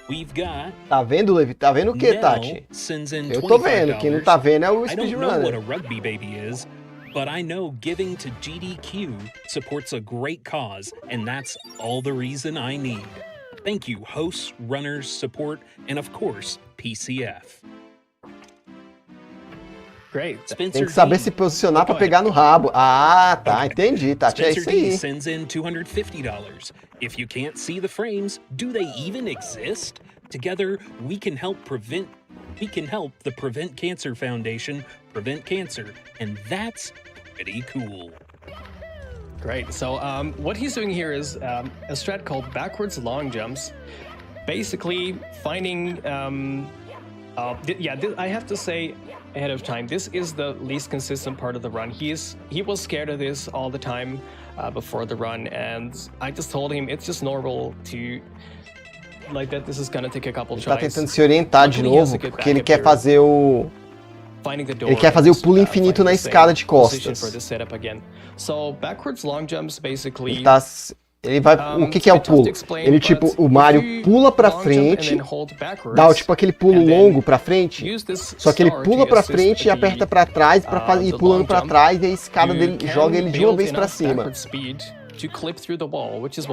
We've got... Tá vendo, Levi? Tá vendo o que, Tati? Eu tô vendo. Quem não tá vendo é o speedrunner. I don't know what a rugby baby is, but I know giving to GDQ supports a great cause, and that's all the reason I need. Thank you, hosts, runners, support, and of course, PCF. Great. Tem que saber se posicionar para pegar no rabo. Ah, tá, entendi, Tati, é isso aí. Sends in $250. If you can't see the frames, do they even exist? Together, we can help the Prevent Cancer Foundation prevent cancer, and that's pretty cool. Great. So what he's doing here is a strat called backwards long jumps. Basically, finding. I have to say ahead of time, this is the least consistent part of the run. He was scared of this all the time before the run, and I just told him it's just normal to. Like that, this is gonna take a couple tries. Ele tá tentando se orientar de novo, porque ele quer fazer o pulo infinito na escada de costas. Ele vai, o que é o pulo? Ele tipo, o Mario pula pra frente, dá tipo aquele pulo longo pra frente, só que ele pula pra frente e aperta pra trás pra ir pulando pra trás e a escada dele joga ele de uma vez pra cima.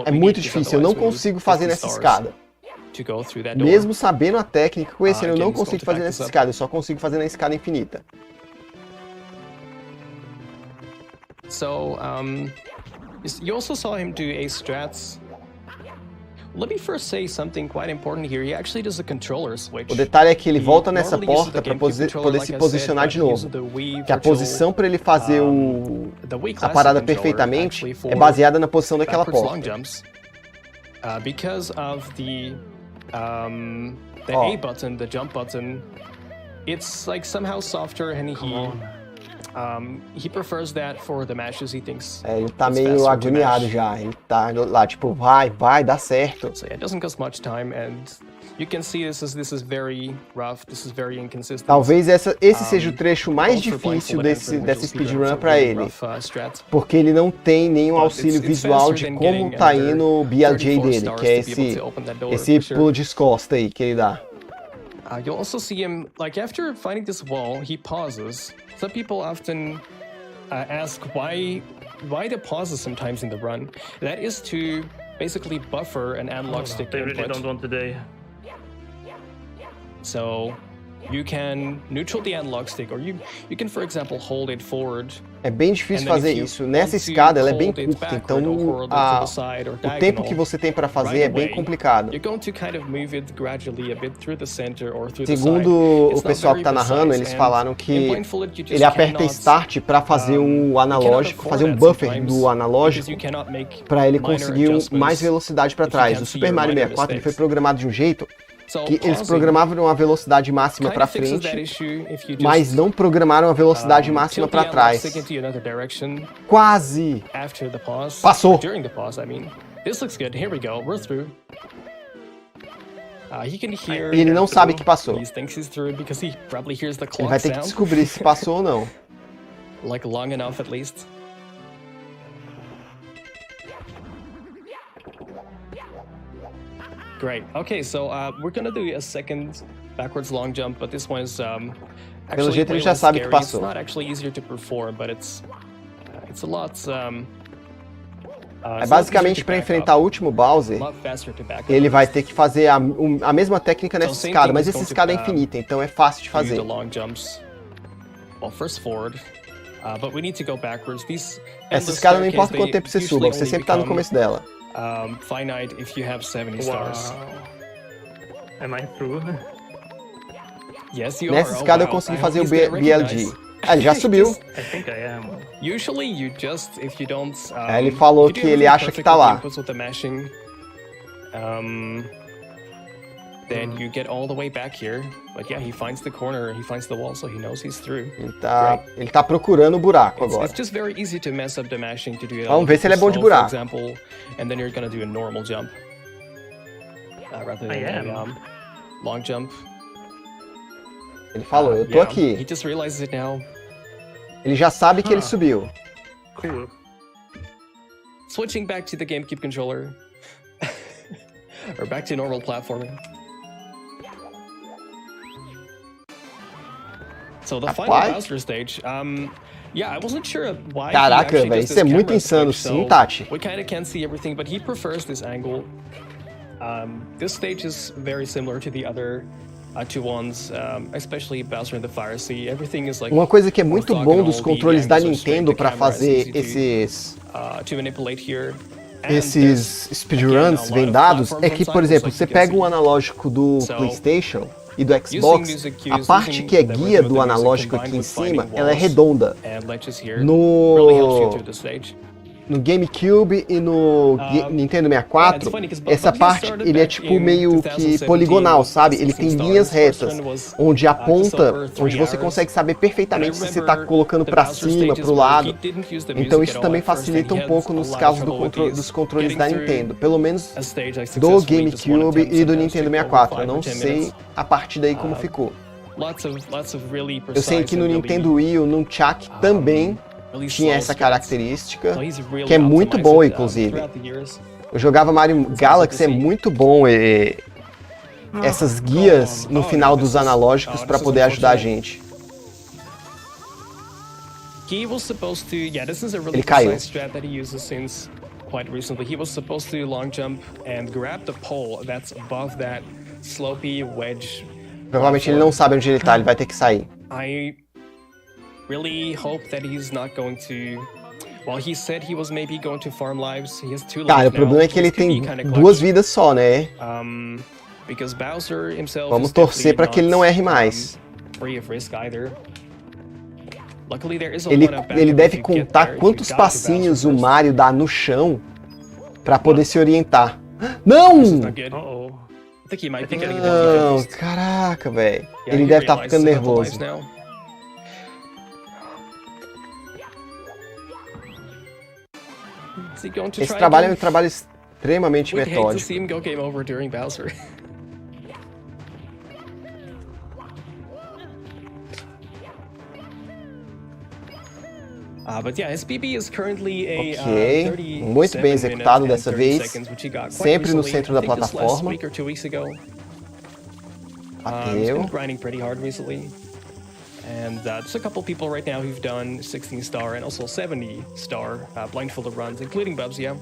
É muito difícil, eu não consigo fazer nessa escada. Mesmo sabendo a técnica, conhecendo, eu não consigo fazer nessa escada, eu só consigo fazer na escada infinita. So, you also saw him do ace strats. Let me first say something quite important here. He actually does a controller switch. O detalhe é que ele volta nessa porta para poder se posicionar de novo. Que a posição para ele fazer a parada perfeitamente é baseada na posição daquela porta. Because of the A button, the jump button, it's like somehow softer, and he prefers that for the matches. He thinks. Ele tá meio agoniado já. Ele tá lá tipo, vai, dá certo. So yeah, it doesn't cost much time, and you can see this is very rough. This is very inconsistent. Talvez esse seja o trecho mais difícil dessa speedrun para ele, porque ele não tem nenhum auxílio visual de como tá indo o BLJ dele, que é esse pulo de costa aí que ele dá. You'll also see him, like, after finding this wall, he pauses. Some people often ask why the pauses sometimes in the run. That is to basically buffer an analog stick they input. Really don't want today. So you can neutral the analog stick, or you can, for example, hold it forward. É bem difícil fazer isso. Nessa escada ela é bem curta, então o tempo que você tem para fazer é bem complicado. Segundo o pessoal que está narrando, eles falaram que ele aperta Start para fazer o analógico, fazer um buffer do analógico, para ele conseguir mais velocidade para trás. O Super Mario 64 ele foi programado de um jeito que eles programavam uma velocidade máxima para frente, mas não programaram a velocidade máxima para trás. Quase! Passou! Ele não sabe que passou. Ele vai ter que descobrir se passou ou não. Great. Okay, so we're gonna do a second backwards long jump, but this one is pelo jeito ele já sabe que passou. It's not actually easier to perform, but it's a lot. É basicamente para enfrentar o último Bowser, ele vai ter que fazer a mesma técnica nessa escada, mas essa escada é infinita, então é fácil de fazer. Essa escada não importa quanto tempo você suba, você sempre está no começo dela. Finite if you have 70 stars. Am I through? Yes, you Nessa escada eu consegui fazer o BLG. Ele já subiu. I think I am. Usually you just, if you don't, ele falou que ele acha que tá lá. Then you get all the way back here. But yeah, he finds the corner, he finds the wall, so he knows he's through. Ele tá procurando o buraco agora. It's just very easy to mess up the mashing to do it. Vamos ver se ele é bom de buraco. For example, and then you're gonna do a normal jump rather than a long jump. Ele falou, eu tô aqui. He just realizes it now. Ele já sabe que ele subiu. Cool. Switching back to the GameCube controller. Or back to normal platforming. So the final Bowser stage, yeah, I wasn't sure why. Caraca, velho, isso é muito insano, sim, Tati. We kind of can't see everything, but he prefers this angle. This stage is very similar to the other two ones, especially Bowser in the Fire Sea. Everything is like. Uma coisa que é muito bom dos controles da Nintendo para fazer esses speedruns vendados é que, por exemplo, você pega o analógico do PlayStation e do Xbox, a parte que é guia do analógico aqui em cima, ela é redonda. No GameCube e no Nintendo 64, essa parte ele é tipo meio que poligonal, sabe? Ele tem linhas retas, onde aponta, onde você consegue saber perfeitamente se você está colocando para cima, para o lado. Então isso também facilita um pouco nos casos dos controles da Nintendo, pelo menos do GameCube e do Nintendo 64. Eu não sei a partir daí como ficou. Eu sei que no Nintendo Wii e no Nunchuck também tinha essa característica, que é muito bom, inclusive. Eu jogava Mario Galaxy, é muito bom essas guias no final dos analógicos para poder ajudar a gente. Ele caiu. Provavelmente ele não sabe onde ele tá, ele vai ter que sair. Really hope that he's not going to. Well, he said he was maybe going to farm lives. He has 2 lives. Cara, o problema é que ele tem 2 vidas só, né? Because Bowser himself. Vamos torcer para que ele não erre mais. Free of risk either. Luckily, there is a ele deve contar quantos passinhos o Mario dá no chão para poder se orientar. Não! Não, caraca, velho. Ele deve estar ficando nervoso. Esse trabalho é um trabalho extremamente metódico. Ok, muito bem executado dessa vez, sempre no centro da plataforma. Bateu. And just a couple people right now who've done 16-star and also 70-star blindfolded runs, including Bubs, yeah.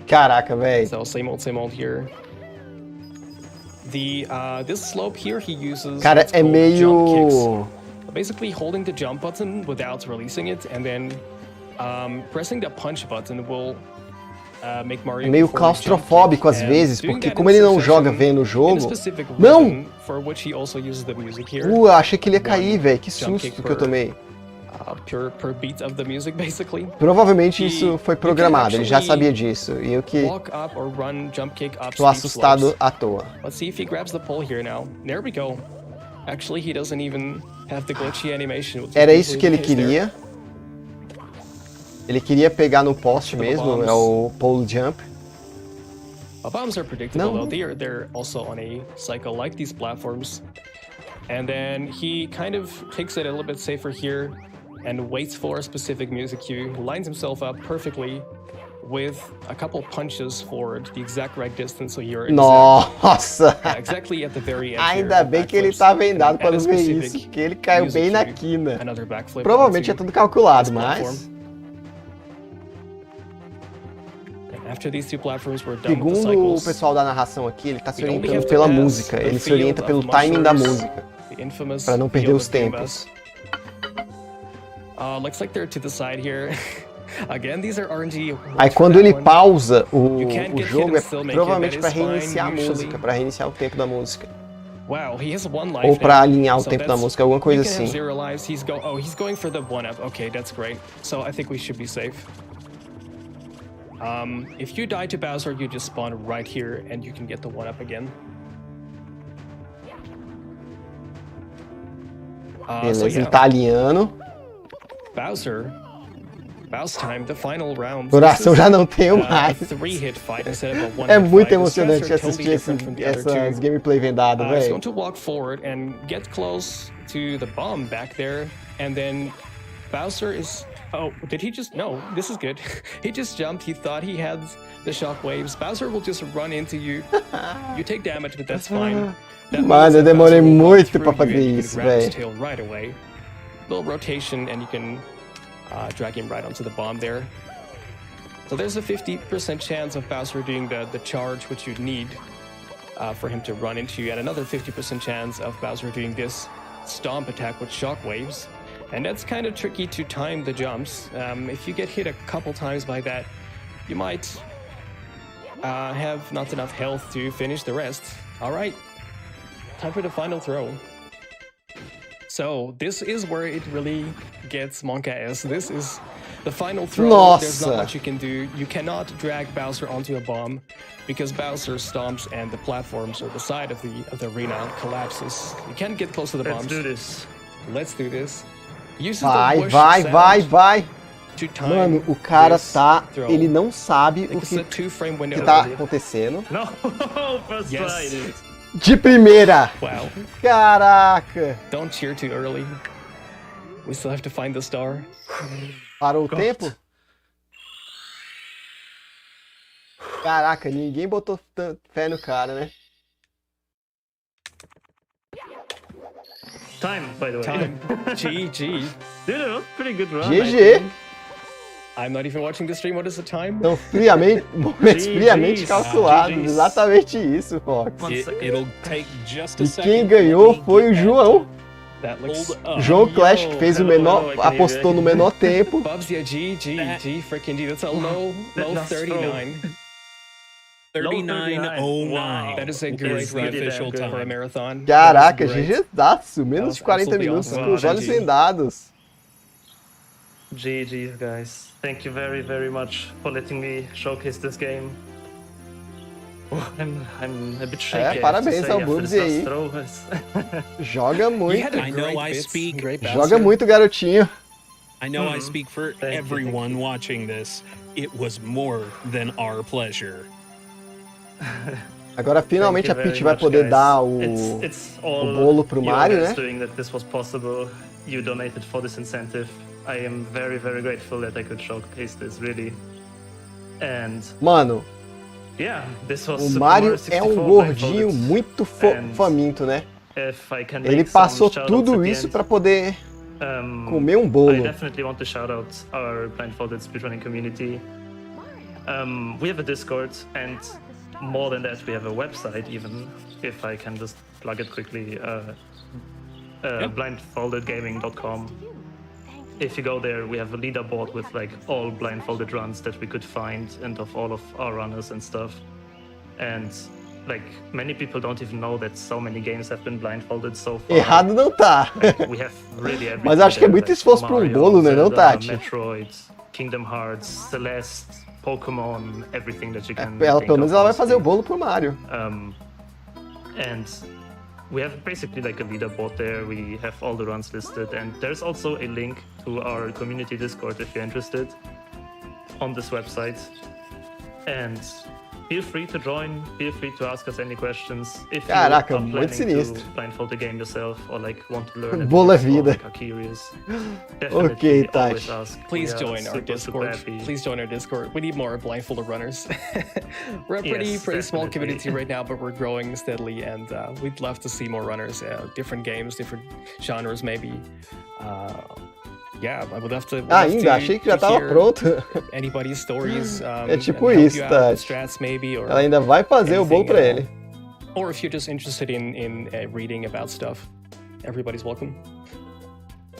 Caraca, velho. So same old here. This slope here he uses. Cara, é meio. Basically holding the jump button without releasing it, and then pressing the punch button will. É meio claustrofóbico às vezes, porque como ele não joga vendo o jogo... Não! Achei que ele ia cair, velho. Que susto que eu tomei. Provavelmente isso foi programado, ele já sabia disso. E eu que tô assustado à toa. Era isso que ele queria. Ele queria pegar no poste mesmo, é o pole jump. Bombs are predictable though. They're also on a cycle like these platforms. And then he kind of takes it a little bit safer here and waits for a specific music cue, lines himself up perfectly with a couple punches forward, the exact right distance, so you're exactly at the very edge. Ainda bem que ele tá vendado para não ver isso, porque ele caiu bem na quina. Provavelmente é tudo calculado, mas... Segundo o pessoal da narração aqui, ele tá se orientando pela música, ele se orienta pelo timing da música, para não perder os tempos. Aí quando ele pausa o jogo, é provavelmente para reiniciar a música, para reiniciar o tempo da música. Ou para alinhar o tempo da música, alguma coisa assim. If you die to Bowser, you just spawn right here and you can get the 1-up again. Beleza, ele tá alinhando. Bowser time, the final round. Coração já não tenho mais. É muito emocionante assistir essas gameplay vendadas, velho. He's going to walk forward and get close to the bomb back there, and then Bowser is Oh, did he just... No, this is good. He just jumped. He thought he had the shockwaves. Bowser will just run into you. You take damage, but that's fine. Mano, eu demorei muito pra fazer isso, velho. Right away. Little rotation, and you can drag him right onto the bomb there. So there's a 50% chance of Bowser doing the charge, which you'd need for him to run into you, and another 50% chance of Bowser doing this stomp attack with shockwaves. And that's kind of tricky to time the jumps. If you get hit a couple times by that, you might have not enough health to finish the rest. All right, time for the final throw. So this is where it really gets Monka-ass. This is the final throw. Nossa. There's not much you can do. You cannot drag Bowser onto a bomb because Bowser stomps and the platforms or the side of the arena collapses. You can't get close to the bombs. Let's do this. Let's do this. Vai. Mano, o cara tá... Ele não sabe o que tá acontecendo. No, first try. De primeira! Wow. Caraca! Don't cheer too early. We still have to find the star. Parou o tempo? Caraca, ninguém botou fé no cara, né? Time, by the way. Time. GG. Dude, pretty good run. GG. I'm not even watching the stream. What is the time? Então, friamente calculado. Exatamente isso, Fox. It'll take just a e second. quem ganhou foi o João. João João Clash, que fez o menor, apostou no menor tempo. Bob's yeah, G, freaking G. That's a low 39. 39:09. That is a great run official time for a marathon. Caraca, GGzaço. Menos de 40 minutos com os olhos vendados. GG, guys. Thank you very, very much for letting me showcase this game. I'm a bit shaky. Parabéns ao Boobsy aí. Joga muito. Joga muito, garotinho. I know I speak for everyone watching this. It was more than our pleasure. Agora finalmente a Peach vai poder dar o bolo pro Mario, né? That this was possible. You donated for this incentive. I am very, very grateful that I could showcase this, really. And mano, yeah, this was o Mario é um gordinho muito faminto, né? Ele passou tudo isso para poder comer um bolo. I definitely want to shout out our Blindfolded speedrunning community. We have a Discord, and more than that, we have a website, even, if I can just plug it quickly, blindfoldedgaming.com. If you go there, we have a leaderboard with like all blindfolded runs that we could find and of all of our runners and stuff. And like many people don't even know that so many games have been blindfolded so far. Errado não tá. Like, we have really everything. Mas acho que é muito esforço para um bolo, né, não, Tati? Metroid, Kingdom Hearts, Celeste, Pokémon, everything that you can. Ela pelo menos ela vai fazer o bolo pro Mario. And we have basically like a leaderboard there. We have all the runs listed, and there's also a link to our community Discord if you're interested on this website. And feel free to join. Feel free to ask us any questions. If you are planning to blindfold the game yourself or like want to learn Bola vida. Like, are curious, definitely always ask. Please join our Discord. Please join our Discord. We need more blindfolded runners. We're a pretty small community right now, but we're growing steadily, and we'd love to see more runners. Different games, different genres, maybe. Yeah, I would love to. Ainda, achei que já tava pronto. Anybody's stories. É tipo isso, Tati. Strats, maybe, or ela ainda vai fazer o bolo pra ele. Or if you're just interested in reading about stuff, everybody's welcome.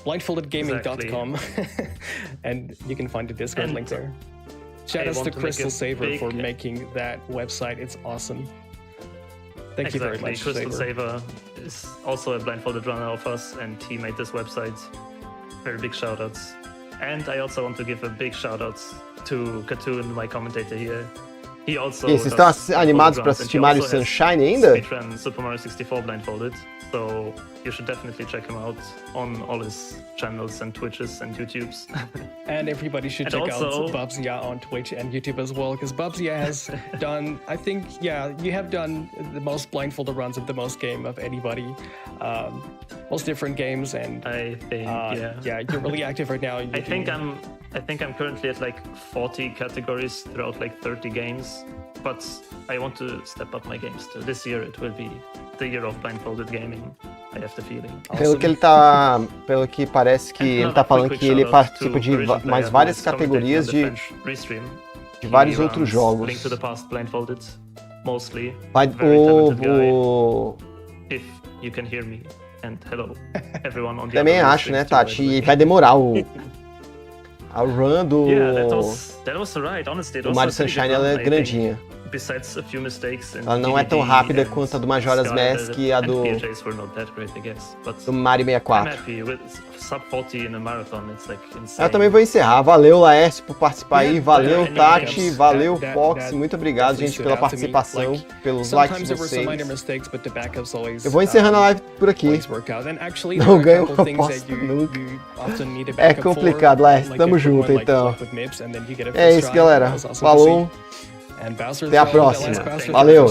Blindfoldedgaming.com, and you can find the Discord link there. Shout out to Crystal Saver for making that website. It's awesome. Thank you very much, Crystal Saver is also a blindfolded runner of us, and he made this website. Very big shoutouts. And I also want to give a big shoutouts to Cartoon, my commentator here. He also. E vocês estão animados para assistir Mario Sunshine ainda? Speedrun Super Mario 64 blindfolded. So you should definitely check him out on all his channels and Twitches and YouTubes. And everybody should check out Bubzia on Twitch and YouTube as well, because Bubzia has done, I think, you have done the most blindfolded runs of the most game of anybody. Most different games, and I think you're really active right now. I think I'm currently at like 40 categories throughout like 30 games, but I want to step up my games too. This year it will be the year of blindfolded gaming. I have the feeling. Pelo que parece que ele tá falando que ele participa de mais várias categorias de vários outros jogos. Link to the Past Blindfolded, mostly. If you can hear me, and hello everyone on the Também acho, né, Tati? E vai demorar a run do that was right. Honestly, o Mario Sunshine, ela é grandinha. Besides a few mistakes ela não é tão rápida quanto a do Majora's Mask e a do Mario 64. Eu também vou encerrar. Valeu, Laércio, por participar aí. Valeu, Tati. Valeu, Fox. Muito obrigado, gente, pela participação, pelos likes de vocês. Eu vou encerrando a live por aqui. Não ganho uma aposta nunca. É complicado, Laércio. Tamo junto, então. É isso, galera. Falou. Até a próxima. Valeu.